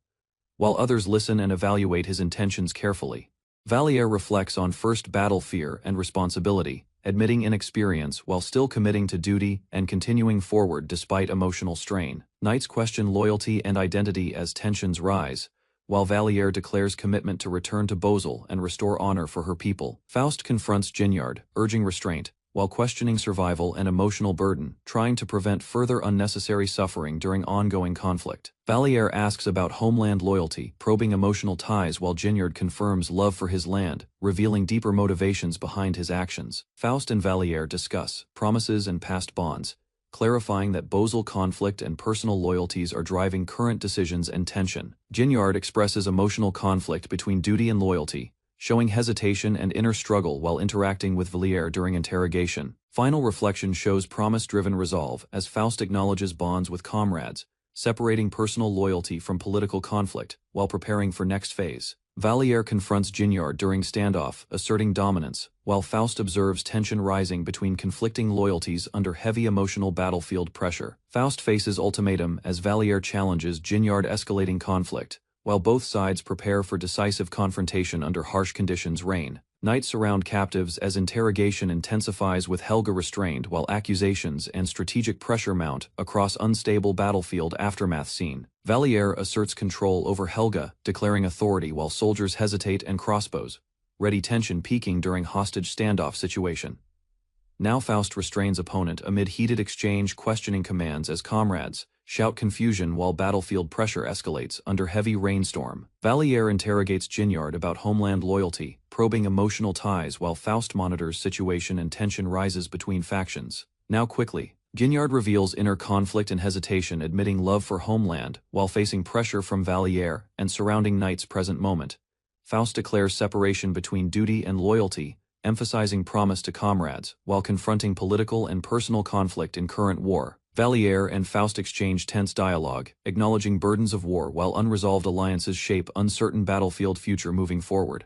while others listen and evaluate his intentions carefully. Valliere reflects on first battle fear and responsibility, admitting inexperience while still committing to duty and continuing forward despite emotional strain. Knights question loyalty and identity as tensions rise, while Valliere declares commitment to return to Bosel and restore honor for her people. Faust confronts Ginyard, urging restraint, while questioning survival and emotional burden, trying to prevent further unnecessary suffering during ongoing conflict. Valier asks about homeland loyalty, probing emotional ties while Ginyard confirms love for his land, revealing deeper motivations behind his actions. Faust and Valier discuss promises and past bonds, clarifying that Bozal conflict and personal loyalties are driving current decisions and tension. Ginyard expresses emotional conflict between duty and loyalty, showing hesitation and inner struggle while interacting with Valier during interrogation. Final reflection shows promise-driven resolve as Faust acknowledges bonds with comrades, separating personal loyalty from political conflict while preparing for next phase. Valier confronts Ginyard during standoff, asserting dominance, while Faust observes tension rising between conflicting loyalties under heavy emotional battlefield pressure. Faust faces ultimatum as Valier challenges Ginyard, escalating conflict, while both sides prepare for decisive confrontation under harsh conditions reign. Knights surround captives as interrogation intensifies with Helga restrained while accusations and strategic pressure mount across unstable battlefield aftermath scene. Valier asserts control over Helga, declaring authority while soldiers hesitate and crossbows, ready, tension peaking during hostage standoff situation. Now Faust restrains opponent amid heated exchange, questioning commands as comrades shout confusion while battlefield pressure escalates under heavy rainstorm. Valier interrogates Ginyard about homeland loyalty, probing emotional ties while Faust monitors situation and tension rises between factions. Now quickly, Ginyard reveals inner conflict and hesitation, admitting love for homeland while facing pressure from Valier and surrounding knights present moment. Faust declares separation between duty and loyalty, emphasizing promise to comrades while confronting political and personal conflict in current war. Valier and Faust exchange tense dialogue, acknowledging burdens of war while unresolved alliances shape uncertain battlefield future moving forward.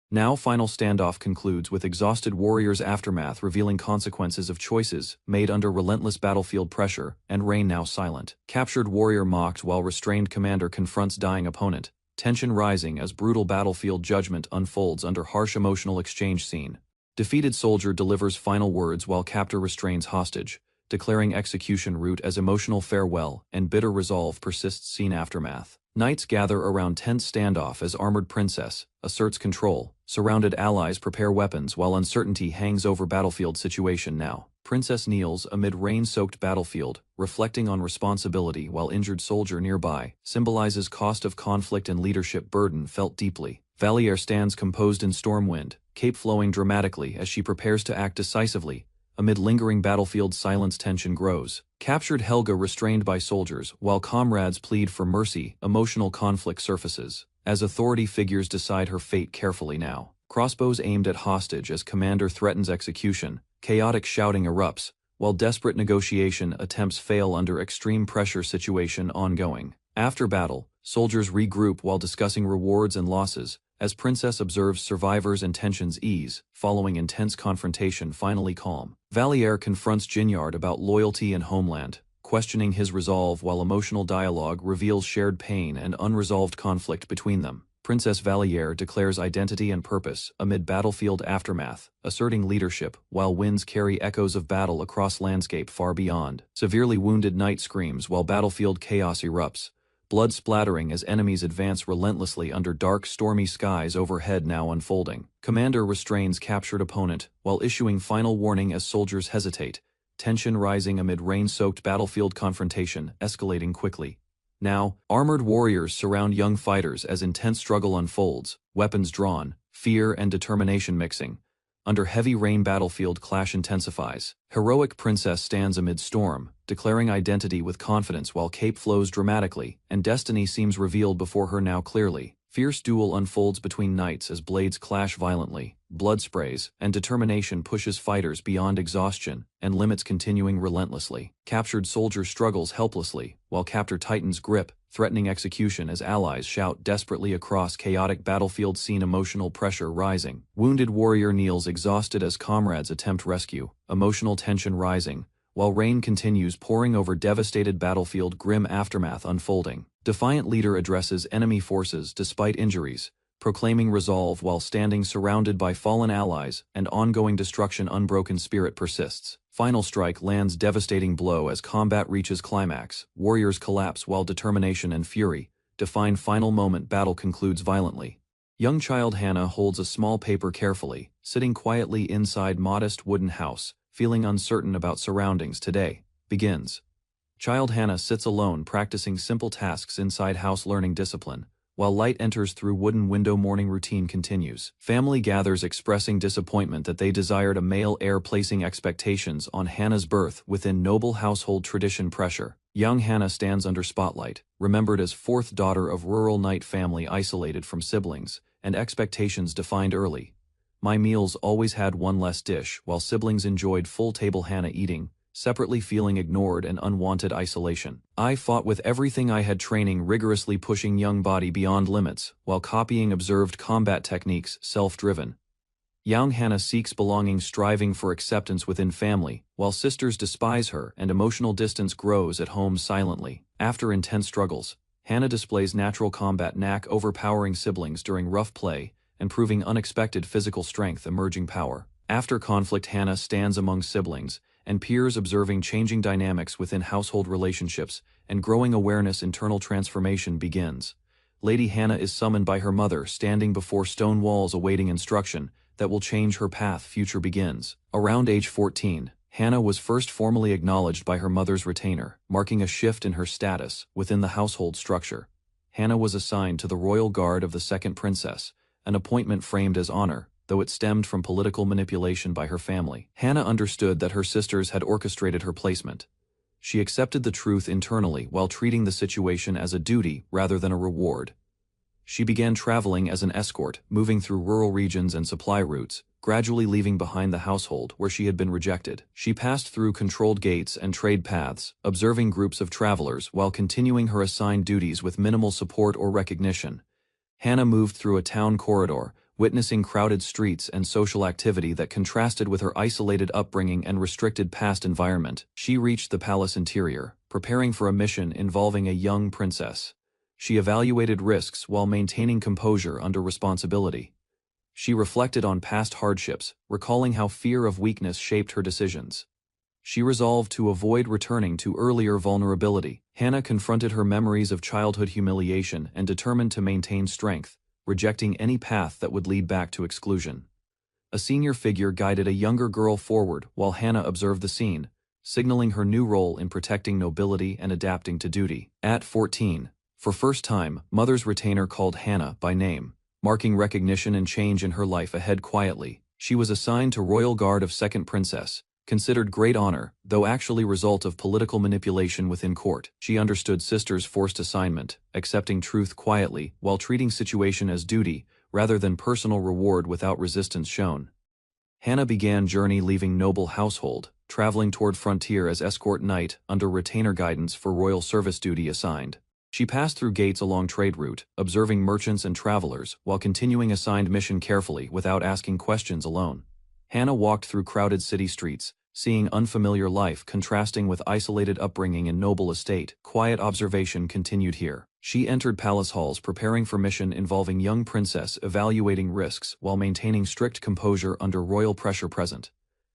Now final standoff concludes with exhausted warriors' aftermath revealing consequences of choices made under relentless battlefield pressure, and reign now silent. Captured warrior mocked while restrained commander confronts dying opponent, tension rising as brutal battlefield judgment unfolds under harsh emotional exchange scene. Defeated soldier delivers final words while captor restrains hostage, declaring execution route as emotional farewell, and bitter resolve persists scene aftermath. Knights gather around tense standoff as armored princess asserts control, surrounded allies prepare weapons while uncertainty hangs over battlefield situation now. Princess kneels amid rain-soaked battlefield, reflecting on responsibility while injured soldier nearby, symbolizes cost of conflict and leadership burden felt deeply. Valier stands composed in stormwind, cape flowing dramatically as she prepares to act decisively. Amid lingering battlefield silence, tension grows. Captured Helga restrained by soldiers while comrades plead for mercy, emotional conflict surfaces as authority figures decide her fate carefully now. Crossbows aimed at hostage as commander threatens execution, chaotic shouting erupts, while desperate negotiation attempts fail under extreme pressure situation ongoing. After battle, soldiers regroup while discussing rewards and losses, as Princess observes survivors and tensions ease, following intense confrontation finally calm. Valier confronts Ginyard about loyalty and homeland, questioning his resolve while emotional dialogue reveals shared pain and unresolved conflict between them. Princess Valier declares identity and purpose amid battlefield aftermath, asserting leadership while winds carry echoes of battle across landscape far beyond. Severely wounded knight screams while battlefield chaos erupts, blood splattering as enemies advance relentlessly under dark, stormy skies overhead now unfolding. Commander restrains captured opponent while issuing final warning as soldiers hesitate, tension rising amid rain-soaked battlefield confrontation escalating quickly. Now, armored warriors surround young fighters as intense struggle unfolds, weapons drawn, fear and determination mixing. Under heavy rain battlefield clash intensifies. Heroic princess stands amid storm, declaring identity with confidence while cape flows dramatically, and destiny seems revealed before her now clearly. Fierce duel unfolds between knights as blades clash violently, blood sprays, and determination pushes fighters beyond exhaustion, and limits continuing relentlessly. Captured soldier struggles helplessly, while captor titans grip, threatening execution as allies shout desperately across chaotic battlefield scene, emotional pressure rising. Wounded warrior kneels exhausted as comrades attempt rescue, emotional tension rising, while rain continues pouring over devastated battlefield, grim aftermath unfolding. Defiant leader addresses enemy forces despite injuries, proclaiming resolve while standing surrounded by fallen allies and ongoing destruction. Unbroken spirit persists. Final strike lands devastating blow as combat reaches climax. Warriors collapse while determination and fury define final moment. Battle concludes violently. Young child Hannah holds a small paper carefully, sitting quietly inside modest wooden house, feeling uncertain about surroundings today, begins. Child Hannah sits alone practicing simple tasks inside house learning discipline, while light enters through wooden window. Morning routine continues. Family gathers expressing disappointment that they desired a male heir, placing expectations on Hannah's birth within noble household tradition. Pressure. Young Hannah stands under spotlight, remembered as fourth daughter of rural knight family, isolated from siblings, and expectations defined early. My meals always had one less dish, while siblings enjoyed full table. Hannah eating separately, feeling ignored and unwanted. Isolation. I fought with everything I had, training rigorously, pushing young body beyond limits, while copying observed combat techniques. Self-driven. Young Hannah seeks belonging, striving for acceptance within family, while sisters despise her and emotional distance grows at home silently. After intense struggles, Hannah displays natural combat knack, overpowering siblings during rough play and proving unexpected physical strength. Emerging power. After conflict, Hannah stands among siblings and peers, observing changing dynamics within household relationships and growing awareness. Internal transformation begins. Lady Hannah is summoned by her mother, standing before stone walls awaiting instruction that will change her path. Future begins. Around age 14, Hannah was first formally acknowledged by her mother's retainer, marking a shift in her status within the household structure. Hannah was assigned to the royal guard of the second princess, an appointment framed as honor, though it stemmed from political manipulation by her family. Hannah understood that her sisters had orchestrated her placement. She accepted the truth internally while treating the situation as a duty rather than a reward. She began traveling as an escort, moving through rural regions and supply routes, gradually leaving behind the household where she had been rejected. She passed through controlled gates and trade paths, observing groups of travelers while continuing her assigned duties with minimal support or recognition. Hannah moved through a town corridor, witnessing crowded streets and social activity that contrasted with her isolated upbringing and restricted past environment. She reached the palace interior, preparing for a mission involving a young princess. She evaluated risks while maintaining composure under responsibility. She reflected on past hardships, recalling how fear of weakness shaped her decisions. She resolved to avoid returning to earlier vulnerability. Hannah confronted her memories of childhood humiliation and determined to maintain strength, rejecting any path that would lead back to exclusion. A senior figure guided a younger girl forward while Hannah observed the scene, signaling her new role in protecting nobility and adapting to duty. At 14, for first time, mother's retainer called Hannah by name, marking recognition and change in her life ahead. Quietly, she was assigned to royal guard of second princess, considered great honor, though actually result of political manipulation within court. She understood sisters' forced assignment, accepting truth quietly while treating situation as duty rather than personal reward without resistance shown. Hannah began journey leaving noble household, traveling toward frontier as escort knight under retainer guidance for royal service duty assigned. She passed through gates along trade route, observing merchants and travelers while continuing assigned mission carefully without asking questions alone. Hannah walked through crowded city streets, seeing unfamiliar life contrasting with isolated upbringing and noble estate. Quiet observation continued here. She entered palace halls preparing for mission involving young princess, evaluating risks while maintaining strict composure under royal pressure present.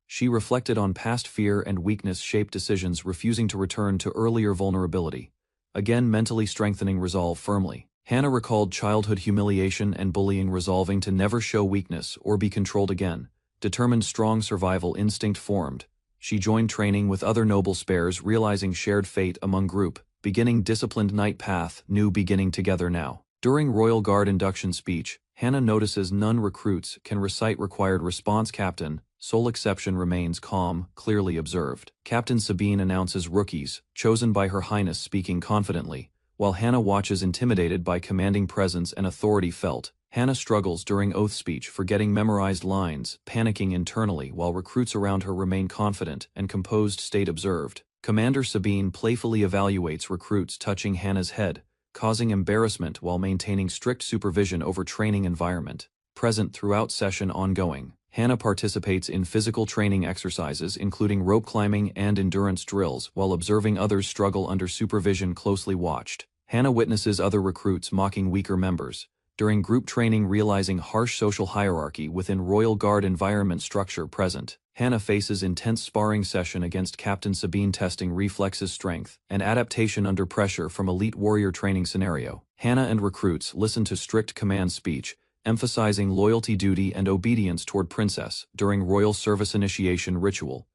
She reflected on past fear and weakness shaped decisions, refusing to return to earlier vulnerability. Again, mentally strengthening resolve firmly. Hannah recalled childhood humiliation and bullying, resolving to never show weakness or be controlled again. Determined strong survival instinct formed. She joined training with other noble spares, realizing shared fate among group, beginning disciplined knight path, new beginning together now. During Royal Guard induction speech, Hannah notices none recruits can recite required response. Captain, sole exception remains calm, clearly observed. Captain Sabine announces rookies, chosen by Her Highness, speaking confidently, while Hannah watches intimidated by commanding presence and authority felt. Hannah struggles during oath speech, forgetting memorized lines, panicking internally while recruits around her remain confident and composed state observed. Commander Sabine playfully evaluates recruits, touching Hannah's head, causing embarrassment while maintaining strict supervision over training environment. Present throughout session ongoing. Hannah participates in physical training exercises including rope climbing and endurance drills while observing others struggle under supervision closely watched. Hannah witnesses other recruits mocking weaker members. During group training, realizing harsh social hierarchy within Royal Guard environment structure present. Hannah faces intense sparring session against Captain Sabine, testing reflexes, strength, and adaptation under pressure from elite warrior training scenario. Hannah and recruits listen to strict command speech, emphasizing loyalty, duty, and obedience toward princess during royal service initiation ritual.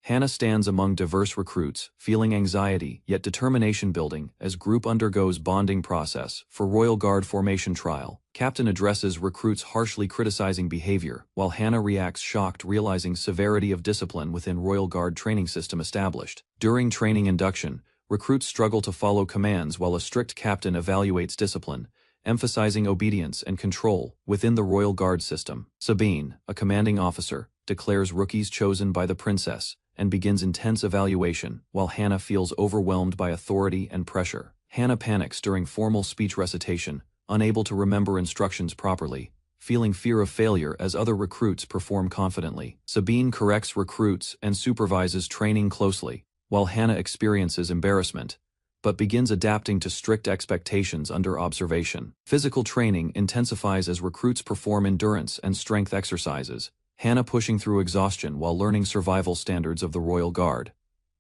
Hannah stands among diverse recruits, feeling anxiety yet determination building as group undergoes bonding process for Royal Guard formation trial. Captain addresses recruits harshly criticizing behavior, while Hannah reacts shocked realizing severity of discipline within Royal Guard training system established. During training induction, recruits struggle to follow commands while a strict captain evaluates discipline, emphasizing obedience and control within the Royal Guard system. Sabine, a commanding officer, declares rookies chosen by the princess and begins intense evaluation, while Hannah feels overwhelmed by authority and pressure. Hannah panics during formal speech recitation, unable to remember instructions properly, feeling fear of failure as other recruits perform confidently. Sabine corrects recruits and supervises training closely, while Hannah experiences embarrassment, but begins adapting to strict expectations under observation. Physical training intensifies as recruits perform endurance and strength exercises, Hannah pushing through exhaustion while learning survival standards of the Royal Guard.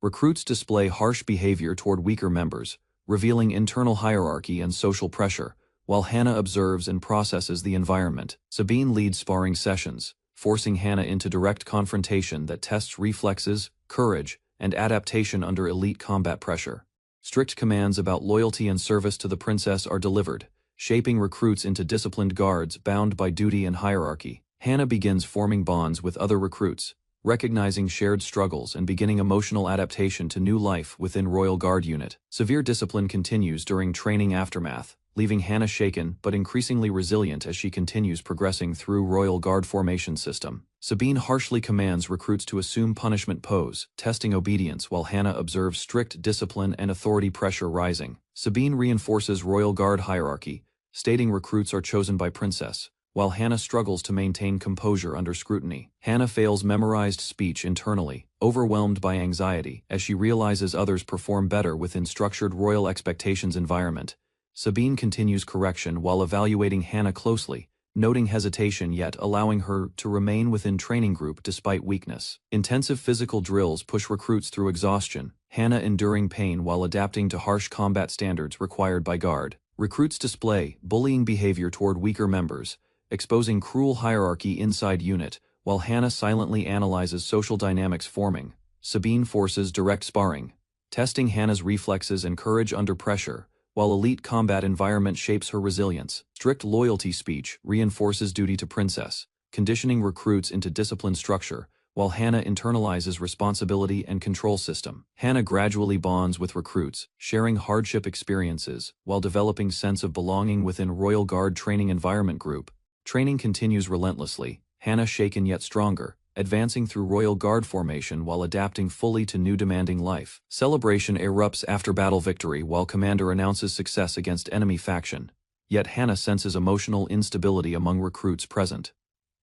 Recruits display harsh behavior toward weaker members, revealing internal hierarchy and social pressure, while Hannah observes and processes the environment. Sabine leads sparring sessions, forcing Hannah into direct confrontation that tests reflexes, courage, and adaptation under elite combat pressure. Strict commands about loyalty and service to the princess are delivered, shaping recruits into disciplined guards bound by duty and hierarchy. Hannah begins forming bonds with other recruits, recognizing shared struggles and beginning emotional adaptation to new life within Royal Guard unit. Severe discipline continues during training aftermath, leaving Hannah shaken but increasingly resilient as she continues progressing through Royal Guard formation system. Sabine harshly commands recruits to assume punishment pose, testing obedience while Hannah observes strict discipline and authority pressure rising. Sabine reinforces Royal Guard hierarchy, stating recruits are chosen by princess, while Hannah struggles to maintain composure under scrutiny. Hannah fails memorized speech internally, overwhelmed by anxiety as she realizes others perform better within structured royal expectations environment. Sabine continues correction while evaluating Hannah closely, noting hesitation yet allowing her to remain within training group despite weakness. Intensive physical drills push recruits through exhaustion, Hannah enduring pain while adapting to harsh combat standards required by Guard. Recruits display bullying behavior toward weaker members, exposing cruel hierarchy inside unit, while Hannah silently analyzes social dynamics forming. Sabine forces direct sparring, testing Hannah's reflexes and courage under pressure, while elite combat environment shapes her resilience. Strict loyalty speech reinforces duty to princess, conditioning recruits into disciplined structure, while Hannah internalizes responsibility and control system. Hannah gradually bonds with recruits, sharing hardship experiences, while developing sense of belonging within Royal Guard training environment group. Training continues relentlessly, Hannah shaken yet stronger, advancing through Royal Guard formation while adapting fully to new demanding life. Celebration erupts after battle victory while commander announces success against enemy faction, yet Hannah senses emotional instability among recruits present.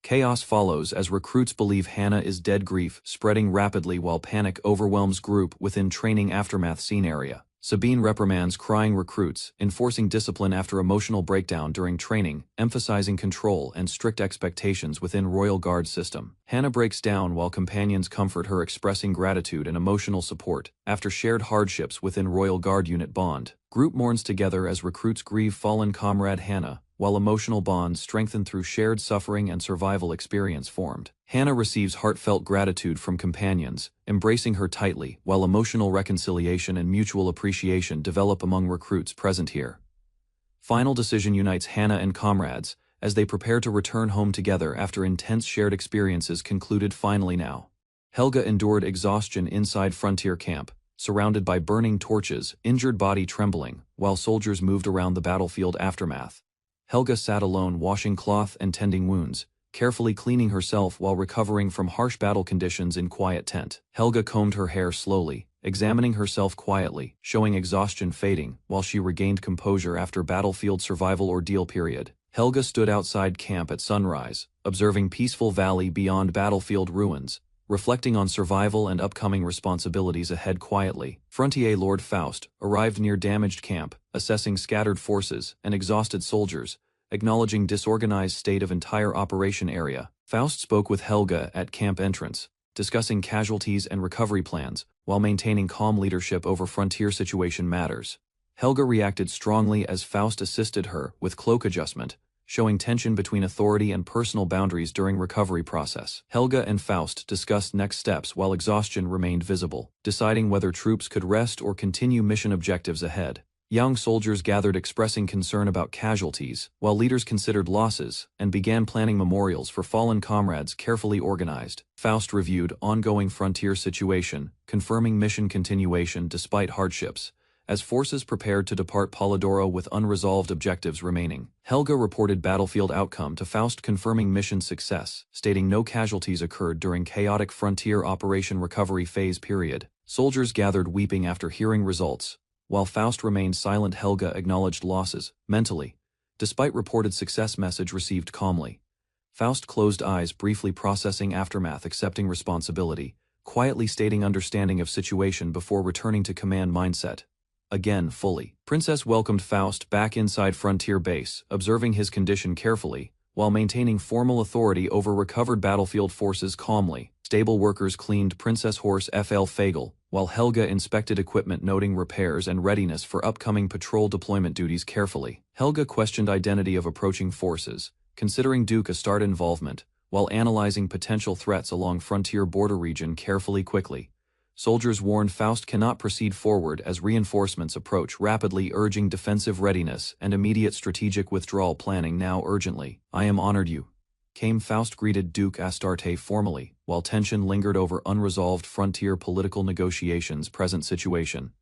Chaos follows as recruits believe Hannah is dead, grief spreading rapidly while panic overwhelms group within training aftermath scene area. Sabine reprimands crying recruits, enforcing discipline after emotional breakdown during training, emphasizing control and strict expectations within Royal Guard system. Hannah breaks down while companions comfort her, expressing gratitude and emotional support after shared hardships within Royal Guard unit bond. Group mourns together as recruits grieve fallen comrade Hannah, while emotional bonds strengthen through shared suffering and survival experience formed. Hannah receives heartfelt gratitude from companions, embracing her tightly, while emotional reconciliation and mutual appreciation develop among recruits present here. Final decision unites Hannah and comrades, as they prepare to return home together after intense shared experiences concluded finally now. Helga endured exhaustion inside frontier camp, surrounded by burning torches, injured body trembling, while soldiers moved around the battlefield aftermath. Helga sat alone washing cloth and tending wounds, carefully cleaning herself while recovering from harsh battle conditions in quiet tent. Helga combed her hair slowly, examining herself quietly, showing exhaustion fading while she regained composure after battlefield survival ordeal period. Helga stood outside camp at sunrise, observing peaceful valley beyond battlefield ruins, reflecting on survival and upcoming responsibilities ahead quietly. Frontier Lord Faust arrived near damaged camp, assessing scattered forces and exhausted soldiers, acknowledging disorganized state of entire operation area. Faust spoke with Helga at camp entrance, discussing casualties and recovery plans, while maintaining calm leadership over frontier situation matters. Helga reacted strongly as Faust assisted her with cloak adjustment, showing tension between authority and personal boundaries during recovery process. Helga and Faust discussed next steps while exhaustion remained visible, deciding whether troops could rest or continue mission objectives ahead. Young soldiers gathered expressing concern about casualties, while leaders considered losses and began planning memorials for fallen comrades carefully organized. Faust reviewed ongoing frontier situation, confirming mission continuation despite hardships, as forces prepared to depart Polidoro with unresolved objectives remaining. Helga reported battlefield outcome to Faust confirming mission success, stating no casualties occurred during chaotic frontier operation recovery phase period. Soldiers gathered weeping after hearing results. While Faust remained silent, Helga acknowledged losses, mentally, despite reported success message received calmly. Faust closed eyes, briefly processing aftermath, accepting responsibility, quietly stating understanding of situation before returning to command mindset. Again, fully. Princess welcomed Faust back inside Frontier Base, observing his condition carefully, while maintaining formal authority over recovered battlefield forces calmly. Stable workers cleaned Princess Horse FL Fagel, while Helga inspected equipment, noting repairs and readiness for upcoming patrol deployment duties carefully. Helga questioned identity of approaching forces, considering Duke Astarte involvement, while analyzing potential threats along frontier border region carefully quickly. Soldiers warned Faust cannot proceed forward as reinforcements approach rapidly, urging defensive readiness and immediate strategic withdrawal planning now urgently. I am honored you came. Faust greeted Duke Astarte formally, while tension lingered over unresolved frontier political negotiations. Present situation.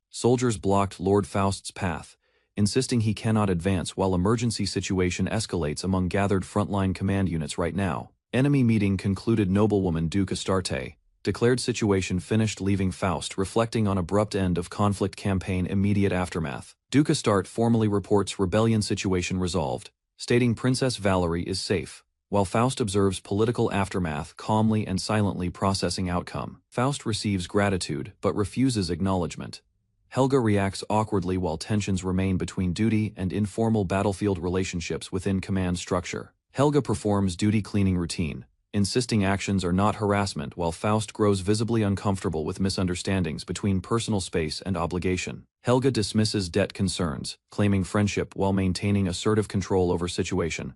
Soldiers blocked Lord Faust's path, insisting he cannot advance while emergency situation escalates among gathered frontline command units right now. Enemy meeting concluded. Noblewoman Duke Astarte declared situation finished, leaving Faust reflecting on abrupt end of conflict campaign. Immediate aftermath. Duke Astarte formally reports rebellion situation resolved, stating Princess Valerie is safe, while Faust observes political aftermath calmly and silently processing outcome. Faust receives gratitude but refuses acknowledgement. Helga reacts awkwardly while tensions remain between duty and informal battlefield relationships within command structure. Helga performs duty cleaning routine, insisting actions are not harassment, while Faust grows visibly uncomfortable with misunderstandings between personal space and obligation. Helga dismisses debt concerns, claiming friendship while maintaining assertive control over situation.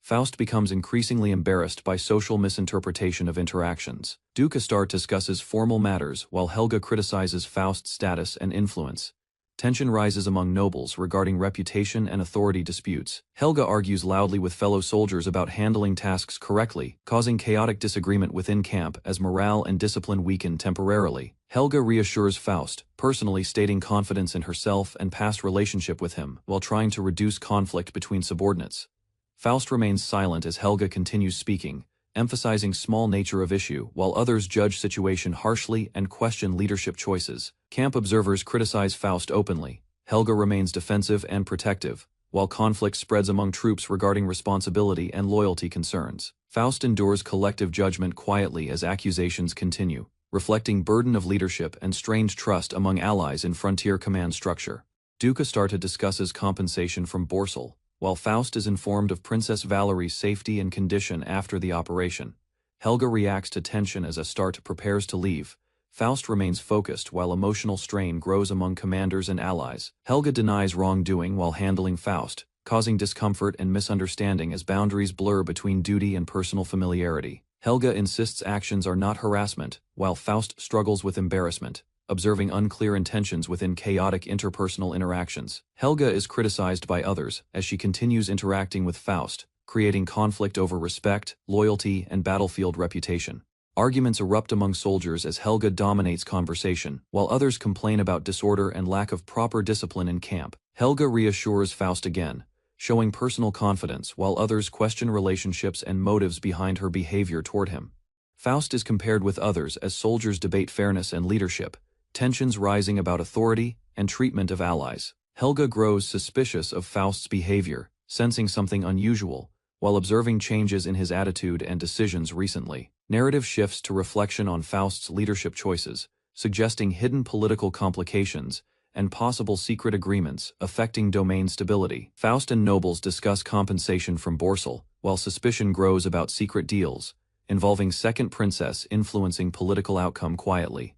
Faust becomes increasingly embarrassed by social misinterpretation of interactions. Duke Astarte discusses formal matters while Helga criticizes Faust's status and influence. Tension rises among nobles regarding reputation and authority disputes. Helga argues loudly with fellow soldiers about handling tasks correctly, causing chaotic disagreement within camp as morale and discipline weaken temporarily. Helga reassures Faust, personally stating confidence in herself and past relationship with him, while trying to reduce conflict between subordinates. Faust remains silent as Helga continues speaking, emphasizing small nature of issue, while others judge situation harshly and question leadership choices. Camp observers criticize Faust openly. Helga remains defensive and protective, while conflict spreads among troops regarding responsibility and loyalty concerns. Faust endures collective judgment quietly as accusations continue, reflecting burden of leadership and strained trust among allies in frontier command structure. Duke Astarte discusses compensation from Borsal, while Faust is informed of Princess Valerie's safety and condition after the operation. Helga reacts to tension as Astarte prepares to leave. Faust remains focused while emotional strain grows among commanders and allies. Helga denies wrongdoing while handling Faust, causing discomfort and misunderstanding as boundaries blur between duty and personal familiarity. Helga insists actions are not harassment, while Faust struggles with embarrassment, observing unclear intentions within chaotic interpersonal interactions. Helga is criticized by others as she continues interacting with Faust, creating conflict over respect, loyalty, and battlefield reputation. Arguments erupt among soldiers as Helga dominates conversation, while others complain about disorder and lack of proper discipline in camp. Helga reassures Faust again, showing personal confidence, while others question relationships and motives behind her behavior toward him. Faust is compared with others as soldiers debate fairness and leadership, tensions rising about authority and treatment of allies. Helga grows suspicious of Faust's behavior, sensing something unusual, while observing changes in his attitude and decisions recently. Narrative shifts to reflection on Faust's leadership choices, suggesting hidden political complications and possible secret agreements affecting domain stability. Faust and nobles discuss compensation from Borsal, while suspicion grows about secret deals, involving second princess influencing political outcome quietly.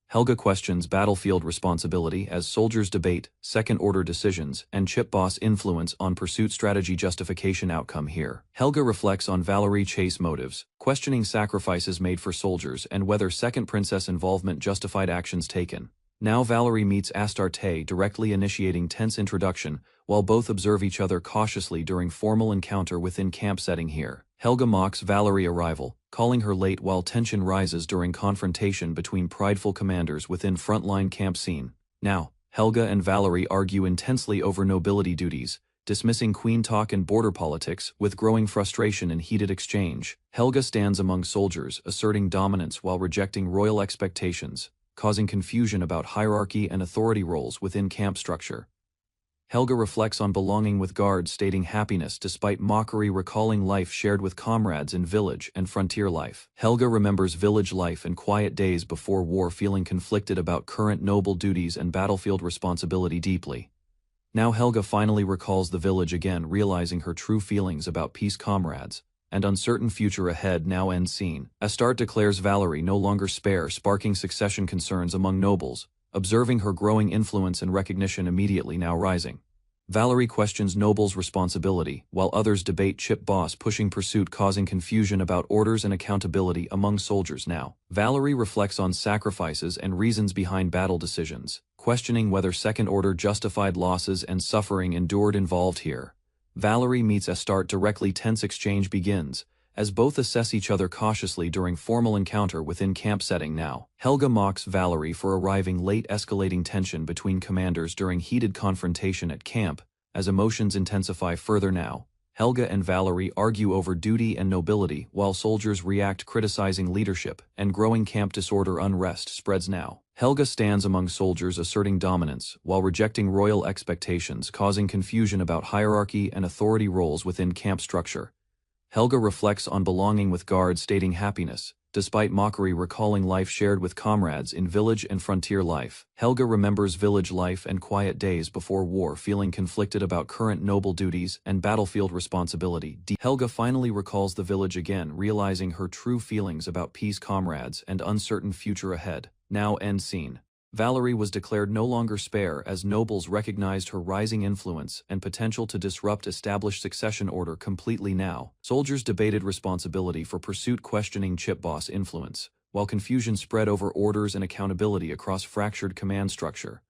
Helga questions battlefield responsibility as soldiers debate second-order decisions and chip boss influence on pursuit strategy justification outcome here. Helga reflects on Valerie chase motives, questioning sacrifices made for soldiers and whether second princess involvement justified actions taken. Now Valerie meets Astarte, directly initiating tense introduction, while both observe each other cautiously during formal encounter within camp setting here. Helga mocks Valerie arrival, calling her late while tension rises during confrontation between prideful commanders within frontline camp scene. Now, Helga and Valerie argue intensely over nobility duties, dismissing queen talk and border politics with growing frustration and heated exchange. Helga stands among soldiers, asserting dominance while rejecting royal expectations, causing confusion about hierarchy and authority roles within camp structure. Helga reflects on belonging with guards, stating happiness despite mockery, recalling life shared with comrades in village and frontier life. Helga remembers village life and quiet days before war, feeling conflicted about current noble duties and battlefield responsibility deeply. Now Helga finally recalls the village again, realizing her true feelings about peace, comrades, and uncertain future ahead. Now end scene. Astarte declares Valerie no longer spare, sparking succession concerns among nobles, observing her growing influence and recognition immediately now rising. Valerie questions nobles' responsibility, while others debate chip boss pushing pursuit, causing confusion about orders and accountability among soldiers now. Valerie reflects on sacrifices and reasons behind battle decisions, questioning whether second order justified losses and suffering endured involved here. Valerie meets Astarte directly. Tense exchange begins, as both assess each other cautiously during formal encounter within camp setting now. Helga mocks Valerie for arriving late, escalating tension between commanders during heated confrontation at camp. As emotions intensify further now, Helga and Valerie argue over duty and nobility while soldiers react, criticizing leadership, and growing camp disorder. Unrest spreads now. Helga stands among soldiers, asserting dominance while rejecting royal expectations, causing confusion about hierarchy and authority roles within camp structure. Helga reflects on belonging with guards, stating happiness despite mockery, recalling life shared with comrades in village and frontier life. Helga remembers village life and quiet days before war, feeling conflicted about current noble duties and battlefield responsibility. Helga finally recalls the village again, realizing her true feelings about peace, comrades, and uncertain future ahead. Now end scene. Valerie was declared no longer spare as nobles recognized her rising influence and potential to disrupt established succession order completely now. Soldiers debated responsibility for pursuit, questioning chip boss influence, while confusion spread over orders and accountability across fractured command structure.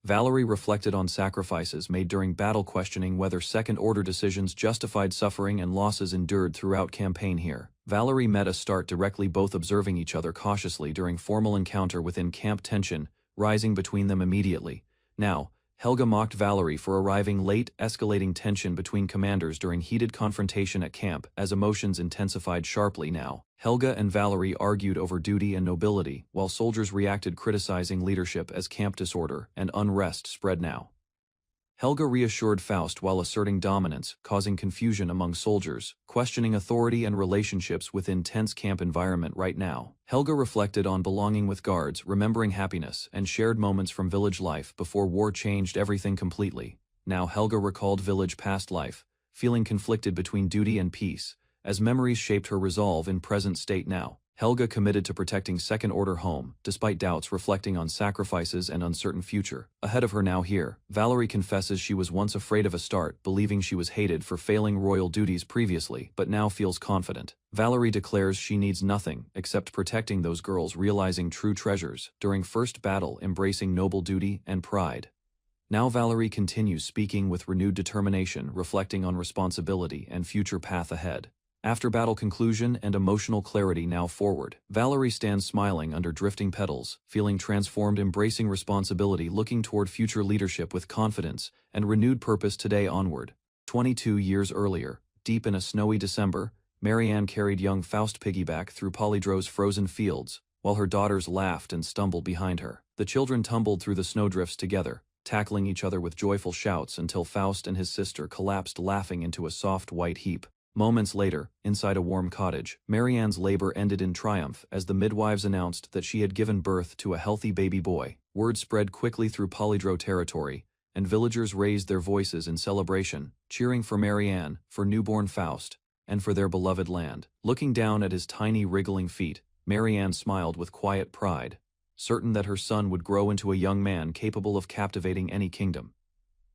Valerie reflected on sacrifices made during battle, questioning whether second-order decisions justified suffering and losses endured throughout campaign here. Valerie met Astarte directly, both observing each other cautiously during formal encounter within camp, tension rising between them immediately. Now, Helga mocked Valerie for arriving late, escalating tension between commanders during heated confrontation at camp as emotions intensified sharply now. Helga and Valerie argued over duty and nobility, while soldiers reacted, criticizing leadership as camp disorder and unrest spread now. Helga reassured Faust while asserting dominance, causing confusion among soldiers, questioning authority and relationships within tense camp environment right now. Helga reflected on belonging with guards, remembering happiness and shared moments from village life before war changed everything completely. Now Helga recalled village past life, feeling conflicted between duty and peace, as memories shaped her resolve in present state now. Helga committed to protecting second-order home, despite doubts, reflecting on sacrifices and uncertain future. Ahead of her now here, Valerie confesses she was once afraid of Astarte, believing she was hated for failing royal duties previously, but now feels confident. Valerie declares she needs nothing except protecting those girls, realizing true treasures during first battle, embracing noble duty and pride. Now Valerie continues, speaking with renewed determination, reflecting on responsibility and future path ahead. After battle conclusion and emotional clarity now forward, Valerie stands smiling under drifting petals, feeling transformed, embracing responsibility, looking toward future leadership with confidence and renewed purpose. Today onward. 22 years earlier, deep in a snowy December, Marianne carried young Faust piggyback through Polydro's frozen fields, while her daughters laughed and stumbled behind her. The children tumbled through the snowdrifts together, tackling each other with joyful shouts until Faust and his sister collapsed laughing into a soft white heap. Moments later, inside a warm cottage, Marianne's labor ended in triumph as the midwives announced that she had given birth to a healthy baby boy. Word spread quickly through Polydro territory, and villagers raised their voices in celebration, cheering for Marianne, for newborn Faust, and for their beloved land. Looking down at his tiny wriggling feet, Marianne smiled with quiet pride. certain that her son would grow into a young man capable of captivating any kingdom.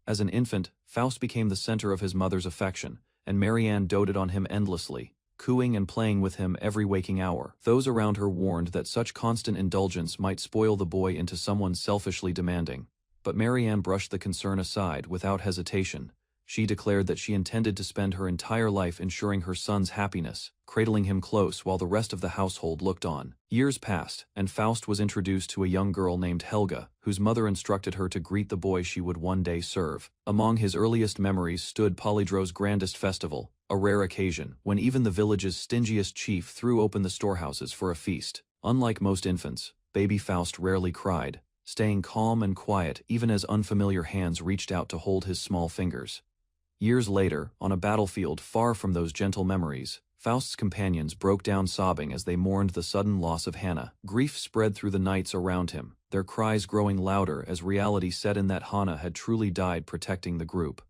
As an infant, Faust became the center of his mother's affection, and Marianne doted on him endlessly, cooing and playing with him every waking hour. Those around her warned that such constant indulgence might spoil the boy into someone selfishly demanding. But Marianne brushed the concern aside without hesitation. She declared that she intended to spend her entire life ensuring her son's happiness, cradling him close while the rest of the household looked on. Years passed, and Faust was introduced to a young girl named Helga, whose mother instructed her to greet the boy she would one day serve. Among his earliest memories stood Polydro's grandest festival, a rare occasion when even the village's stingiest chief threw open the storehouses for a feast. Unlike most infants, baby Faust rarely cried, staying calm and quiet even as unfamiliar hands reached out to hold his small fingers. Years later, on a battlefield far from those gentle memories, Faust's companions broke down sobbing as they mourned the sudden loss of Hannah. Grief spread through the knights around him, their cries growing louder as reality set in that Hannah had truly died protecting the group.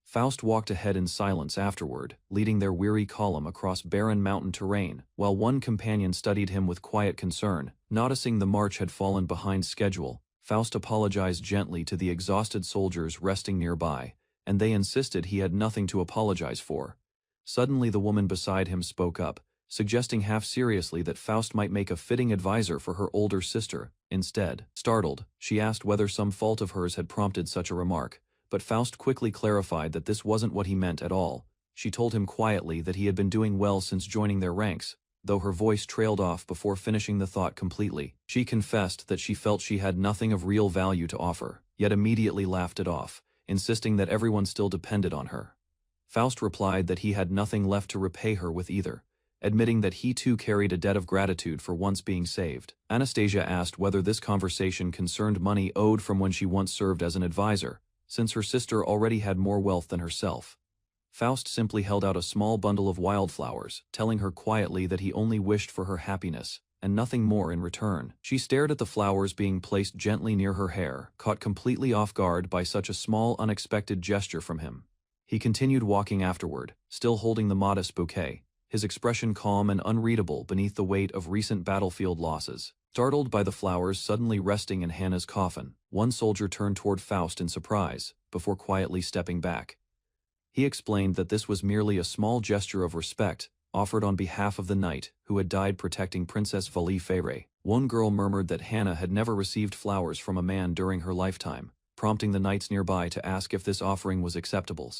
Faust walked ahead in silence afterward, leading their weary column across barren mountain terrain, while one companion studied him with quiet concern. Noticing the march had fallen behind schedule, Faust apologized gently to the exhausted soldiers resting nearby, and they insisted he had nothing to apologize for. Suddenly the woman beside him spoke up, suggesting half-seriously that Faust might make a fitting advisor for her older sister. Instead, startled, she asked whether some fault of hers had prompted such a remark, but Faust quickly clarified that this wasn't what he meant at all. She told him quietly that he had been doing well since joining their ranks, though her voice trailed off before finishing the thought completely. She confessed that she felt she had nothing of real value to offer, yet immediately laughed it off, insisting that everyone still depended on her. Faust replied that he had nothing left to repay her with either, admitting that he too carried a debt of gratitude for once being saved. Anastasia asked whether this conversation concerned money owed from when she once served as an advisor, since her sister already had more wealth than herself. Faust simply held out a small bundle of wildflowers, telling her quietly that he only wished for her happiness, and nothing more in return. She stared at the flowers being placed gently near her hair, caught completely off guard by such a small unexpected gesture from him. He continued walking afterward, still holding the modest bouquet, his expression calm and unreadable beneath the weight of recent battlefield losses. Startled by the flowers suddenly resting in Hannah's coffin, one soldier turned toward Faust in surprise, before quietly stepping back. He explained that this was merely a small gesture of respect, offered on behalf of the knight who had died protecting Princess Vali-Fere. One girl murmured that Hannah had never received flowers from a man during her lifetime, prompting the knights nearby to ask if this offering was acceptable.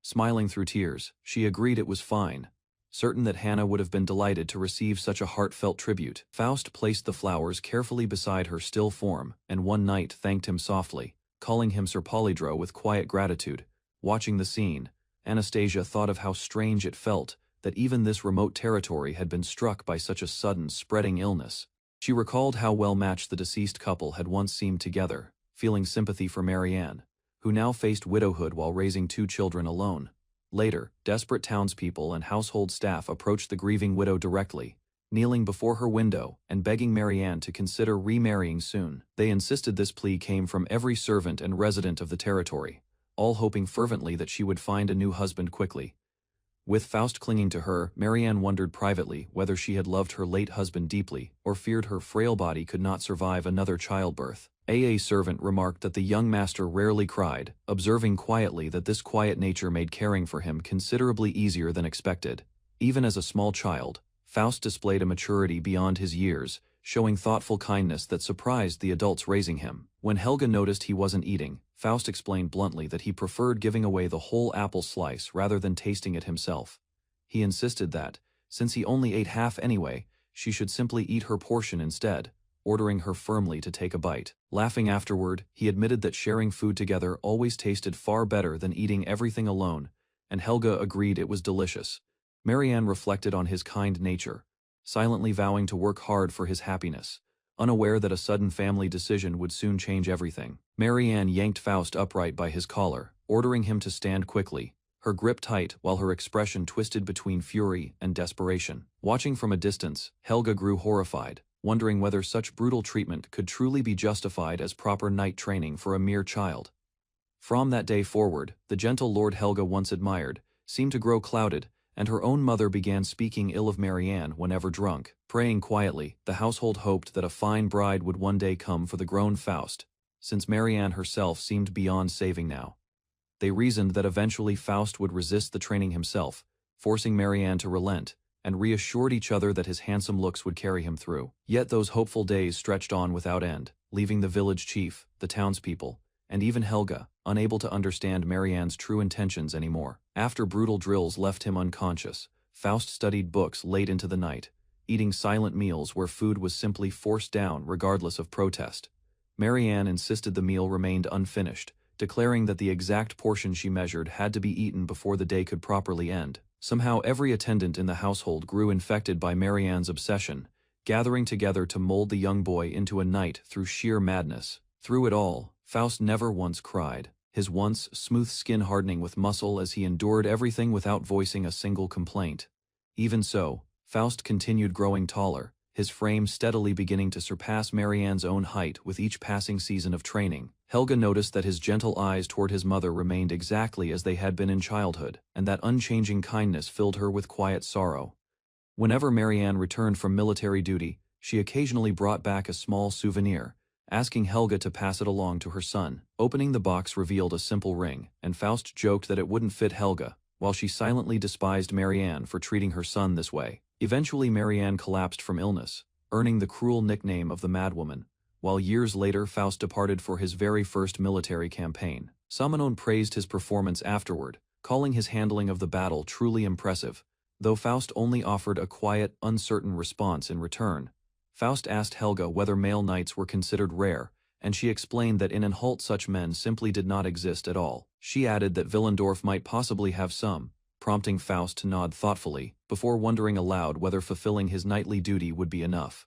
Smiling through tears, she agreed it was fine, certain that Hannah would have been delighted to receive such a heartfelt tribute. Faust placed the flowers carefully beside her still form, and one knight thanked him softly, calling him Sir Polydro with quiet gratitude. Watching the scene, Anastasia thought of how strange it felt that even this remote territory had been struck by such a sudden, spreading illness. She recalled how well matched the deceased couple had once seemed together, feeling sympathy for Marianne, who now faced widowhood while raising 2 children alone. Later, desperate townspeople and household staff approached the grieving widow directly, kneeling before her window and begging Marianne to consider remarrying soon. They insisted this plea came from every servant and resident of the territory, all hoping fervently that she would find a new husband quickly. With Faust clinging to her, Marianne wondered privately whether she had loved her late husband deeply or feared her frail body could not survive another childbirth. A servant remarked that the young master rarely cried, observing quietly that this quiet nature made caring for him considerably easier than expected. Even as a small child, Faust displayed a maturity beyond his years, showing thoughtful kindness that surprised the adults raising him. When Helga noticed he wasn't eating, Faust explained bluntly that he preferred giving away the whole apple slice rather than tasting it himself. He insisted that, since he only ate half anyway, she should simply eat her portion instead, ordering her firmly to take a bite. Laughing afterward, he admitted that sharing food together always tasted far better than eating everything alone, and Helga agreed it was delicious. Marianne reflected on his kind nature, silently vowing to work hard for his happiness, unaware that a sudden family decision would soon change everything. Marianne yanked Faust upright by his collar, ordering him to stand quickly, her grip tight while her expression twisted between fury and desperation. Watching from a distance, Helga grew horrified, wondering whether such brutal treatment could truly be justified as proper knight training for a mere child. From that day forward, the gentle Lord Helga once admired seemed to grow clouded and her own mother began speaking ill of Marianne whenever drunk. Praying quietly, the household hoped that a fine bride would one day come for the grown Faust, since Marianne herself seemed beyond saving now. They reasoned that eventually Faust would resist the training himself, forcing Marianne to relent, and reassured each other that his handsome looks would carry him through. Yet those hopeful days stretched on without end, leaving the village chief, the townspeople, and even Helga, unable to understand Marianne's true intentions anymore. After brutal drills left him unconscious, Faust studied books late into the night, eating silent meals where food was simply forced down regardless of protest. Marianne insisted the meal remained unfinished, declaring that the exact portion she measured had to be eaten before the day could properly end. Somehow every attendant in the household grew infected by Marianne's obsession, gathering together to mold the young boy into a knight through sheer madness. Through it all, Faust never once cried, his once smooth skin hardening with muscle as he endured everything without voicing a single complaint. Even so, Faust continued growing taller, his frame steadily beginning to surpass Marianne's own height with each passing season of training. Helga noticed that his gentle eyes toward his mother remained exactly as they had been in childhood, and that unchanging kindness filled her with quiet sorrow. Whenever Marianne returned from military duty, she occasionally brought back a small souvenir, asking Helga to pass it along to her son. Opening the box revealed a simple ring, and Faust joked that it wouldn't fit Helga, while she silently despised Marianne for treating her son this way. Eventually Marianne collapsed from illness, earning the cruel nickname of the Madwoman, while years later Faust departed for his very first military campaign. Samanon praised his performance afterward, calling his handling of the battle truly impressive, though Faust only offered a quiet, uncertain response in return. Faust asked Helga whether male knights were considered rare, and she explained that in Anhalt such men simply did not exist at all. She added that Willendorf might possibly have some, prompting Faust to nod thoughtfully, before wondering aloud whether fulfilling his knightly duty would be enough.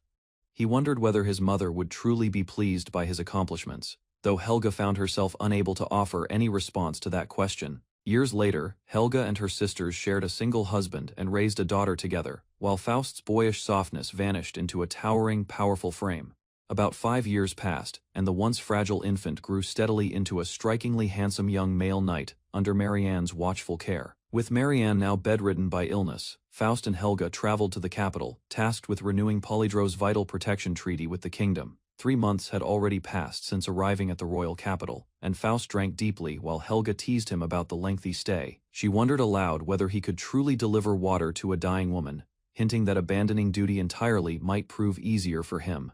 He wondered whether his mother would truly be pleased by his accomplishments, though Helga found herself unable to offer any response to that question. Years later, Helga and her sisters shared a single husband and raised a daughter together, while Faust's boyish softness vanished into a towering, powerful frame. About 5 years passed, and the once fragile infant grew steadily into a strikingly handsome young male knight, under Marianne's watchful care. With Marianne now bedridden by illness, Faust and Helga traveled to the capital, tasked with renewing Polydro's vital protection treaty with the kingdom. 3 months had already passed since arriving at the royal capital, and Faust drank deeply while Helga teased him about the lengthy stay. She wondered aloud whether he could truly deliver water to a dying woman, hinting that abandoning duty entirely might prove easier for him.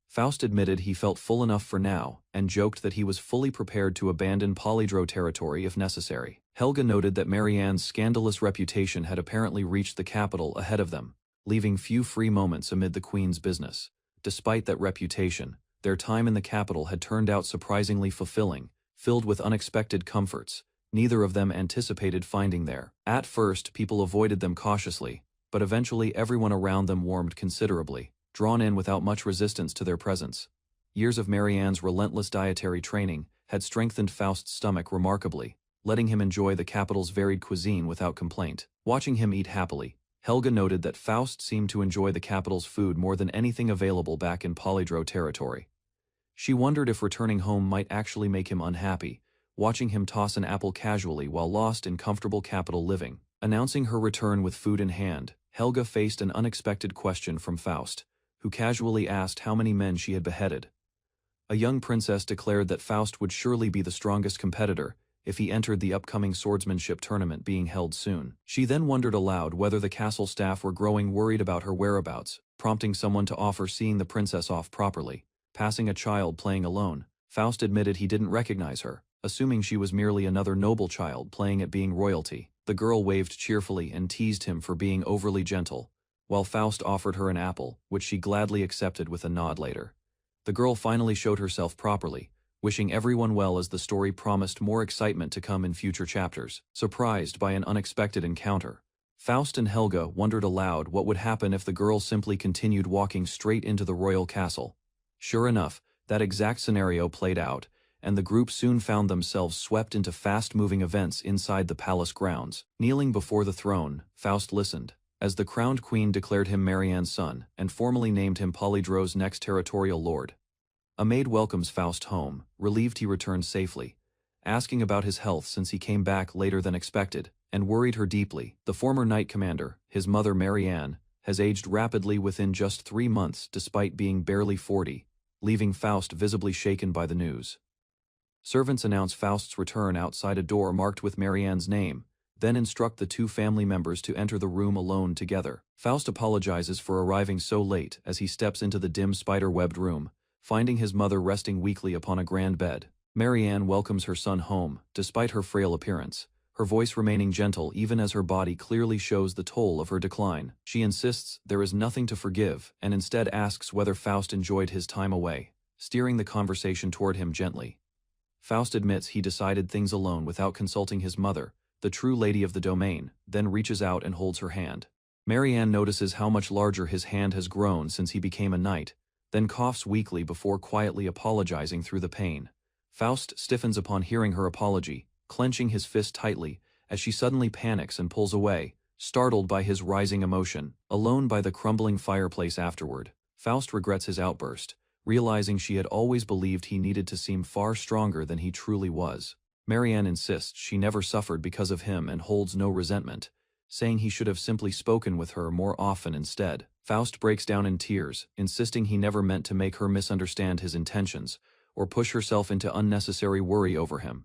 Faust admitted he felt full enough for now, and joked that he was fully prepared to abandon Polydro territory if necessary. Helga noted that Marianne's scandalous reputation had apparently reached the capital ahead of them, leaving few free moments amid the queen's business. Despite that reputation, their time in the capital had turned out surprisingly fulfilling, filled with unexpected comforts neither of them anticipated finding there. At first, people avoided them cautiously, but eventually everyone around them warmed considerably, drawn in without much resistance to their presence. Years of Marianne's relentless dietary training had strengthened Faust's stomach remarkably, letting him enjoy the capital's varied cuisine without complaint. Watching him eat happily, Helga noted that Faust seemed to enjoy the capital's food more than anything available back in Polydro territory. She wondered if returning home might actually make him unhappy, watching him toss an apple casually while lost in comfortable capital living. Announcing her return with food in hand, Helga faced an unexpected question from Faust, who casually asked how many men she had beheaded. A young princess declared that Faust would surely be the strongest competitor if he entered the upcoming swordsmanship tournament being held soon. She then wondered aloud whether the castle staff were growing worried about her whereabouts, prompting someone to offer seeing the princess off properly. Passing a child playing alone, Faust admitted he didn't recognize her, assuming she was merely another noble child playing at being royalty. The girl waved cheerfully and teased him for being overly gentle, while Faust offered her an apple, which she gladly accepted with a nod later. The girl finally showed herself properly, wishing everyone well as the story promised more excitement to come in future chapters. Surprised by an unexpected encounter, Faust and Helga wondered aloud what would happen if the girl simply continued walking straight into the royal castle. Sure enough, that exact scenario played out, and the group soon found themselves swept into fast-moving events inside the palace grounds. Kneeling before the throne, Faust listened, as the crowned queen declared him Marianne's son and formally named him Polydro's next territorial lord. A maid welcomes Faust home, relieved he returned safely, asking about his health since he came back later than expected. and worried her deeply. The former knight commander, his mother Marianne, has aged rapidly within just 3 months despite being barely 40, leaving Faust visibly shaken by the news. Servants announce Faust's return outside a door marked with Marianne's name, then instruct the 2 family members to enter the room alone together. Faust apologizes for arriving so late as he steps into the dim spider-webbed room, finding his mother resting weakly upon a grand bed. Marianne welcomes her son home, despite her frail appearance, her voice remaining gentle even as her body clearly shows the toll of her decline. She insists there is nothing to forgive and instead asks whether Faust enjoyed his time away, steering the conversation toward him gently. Faust admits he decided things alone without consulting his mother, the true lady of the domain, then reaches out and holds her hand. Marianne notices how much larger his hand has grown since he became a knight, then coughs weakly before quietly apologizing through the pain. Faust stiffens upon hearing her apology, clenching his fist tightly, as she suddenly panics and pulls away, startled by his rising emotion. Alone by the crumbling fireplace afterward, Faust regrets his outburst, realizing she had always believed he needed to seem far stronger than he truly was. Marianne insists she never suffered because of him and holds no resentment, saying he should have simply spoken with her more often instead. Faust breaks down in tears, insisting he never meant to make her misunderstand his intentions, or push herself into unnecessary worry over him.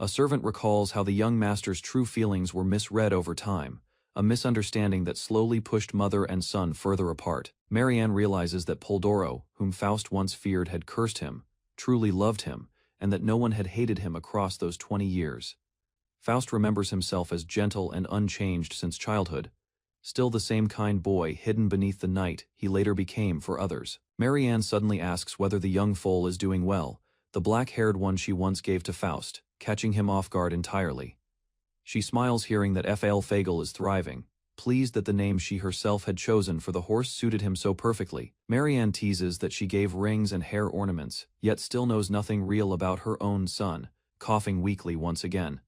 A servant recalls how the young master's true feelings were misread over time, a misunderstanding that slowly pushed mother and son further apart. Marianne realizes that Poldoro, whom Faust once feared had cursed him, truly loved him, and that no one had hated him across those 20 years. Faust remembers himself as gentle and unchanged since childhood, still the same kind boy hidden beneath the knight he later became for others. Marianne suddenly asks whether the young foal is doing well, the black-haired one she once gave to Faust, catching him off guard entirely. She smiles hearing that Fagel is thriving, pleased that the name she herself had chosen for the horse suited him so perfectly. Marianne teases that she gave rings and hair ornaments, yet still knows nothing real about her own son, coughing weakly once again.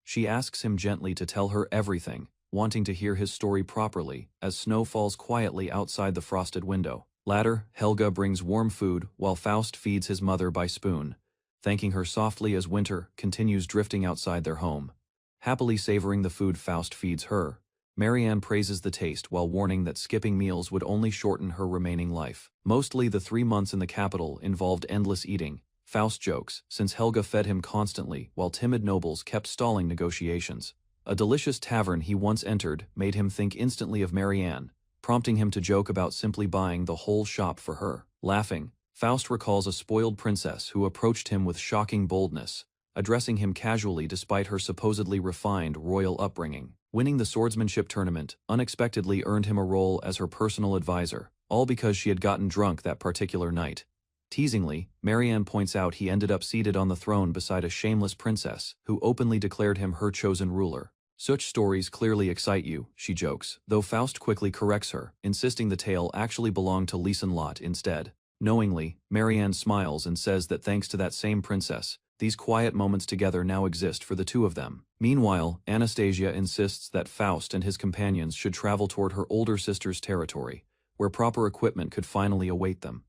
She asks him gently to tell her everything, wanting to hear his story properly, as snow falls quietly outside the frosted window. Later, Helga brings warm food while Faust feeds his mother by spoon, thanking her softly as winter continues drifting outside their home. Happily savoring the food Faust feeds her, Marianne praises the taste while warning that skipping meals would only shorten her remaining life. Mostly the 3 months in the capital involved endless eating, Faust jokes, since Helga fed him constantly while timid nobles kept stalling negotiations. A delicious tavern he once entered made him think instantly of Marianne, prompting him to joke about simply buying the whole shop for her. Laughing, Faust recalls a spoiled princess who approached him with shocking boldness, addressing him casually despite her supposedly refined royal upbringing. Winning the swordsmanship tournament unexpectedly earned him a role as her personal advisor, all because she had gotten drunk that particular night. Teasingly, Marianne points out he ended up seated on the throne beside a shameless princess who openly declared him her chosen ruler. Such stories clearly excite you, she jokes, though Faust quickly corrects her, insisting the tale actually belonged to Liesenlot instead. Knowingly, Marianne smiles and says that thanks to that same princess, these quiet moments together now exist for the 2 of them. Meanwhile, Anastasia insists that Faust and his companions should travel toward her older sister's territory, where proper equipment could finally await them.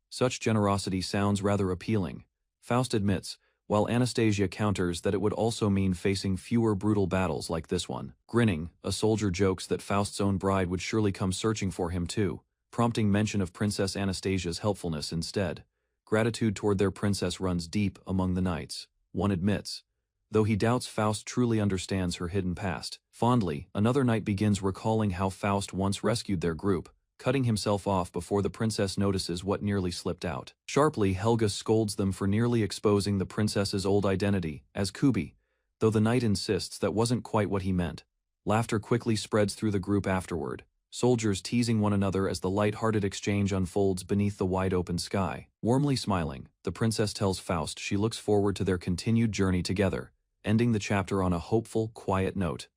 Such generosity sounds rather appealing, Faust admits, while Anastasia counters that it would also mean facing fewer brutal battles like this one. Grinning, a soldier jokes that Faust's own bride would surely come searching for him too, prompting mention of Princess Anastasia's helpfulness instead. Gratitude toward their princess runs deep among the knights, one admits, though he doubts Faust truly understands her hidden past. Fondly, another knight begins recalling how Faust once rescued their group, cutting himself off before the princess notices what nearly slipped out. Sharply, Helga scolds them for nearly exposing the princess's old identity as Kubi, though the knight insists that wasn't quite what he meant. Laughter quickly spreads through the group afterward, soldiers teasing one another as the light-hearted exchange unfolds beneath the wide-open sky. Warmly smiling, the princess tells Faust she looks forward to their continued journey together, ending the chapter on a hopeful, quiet note.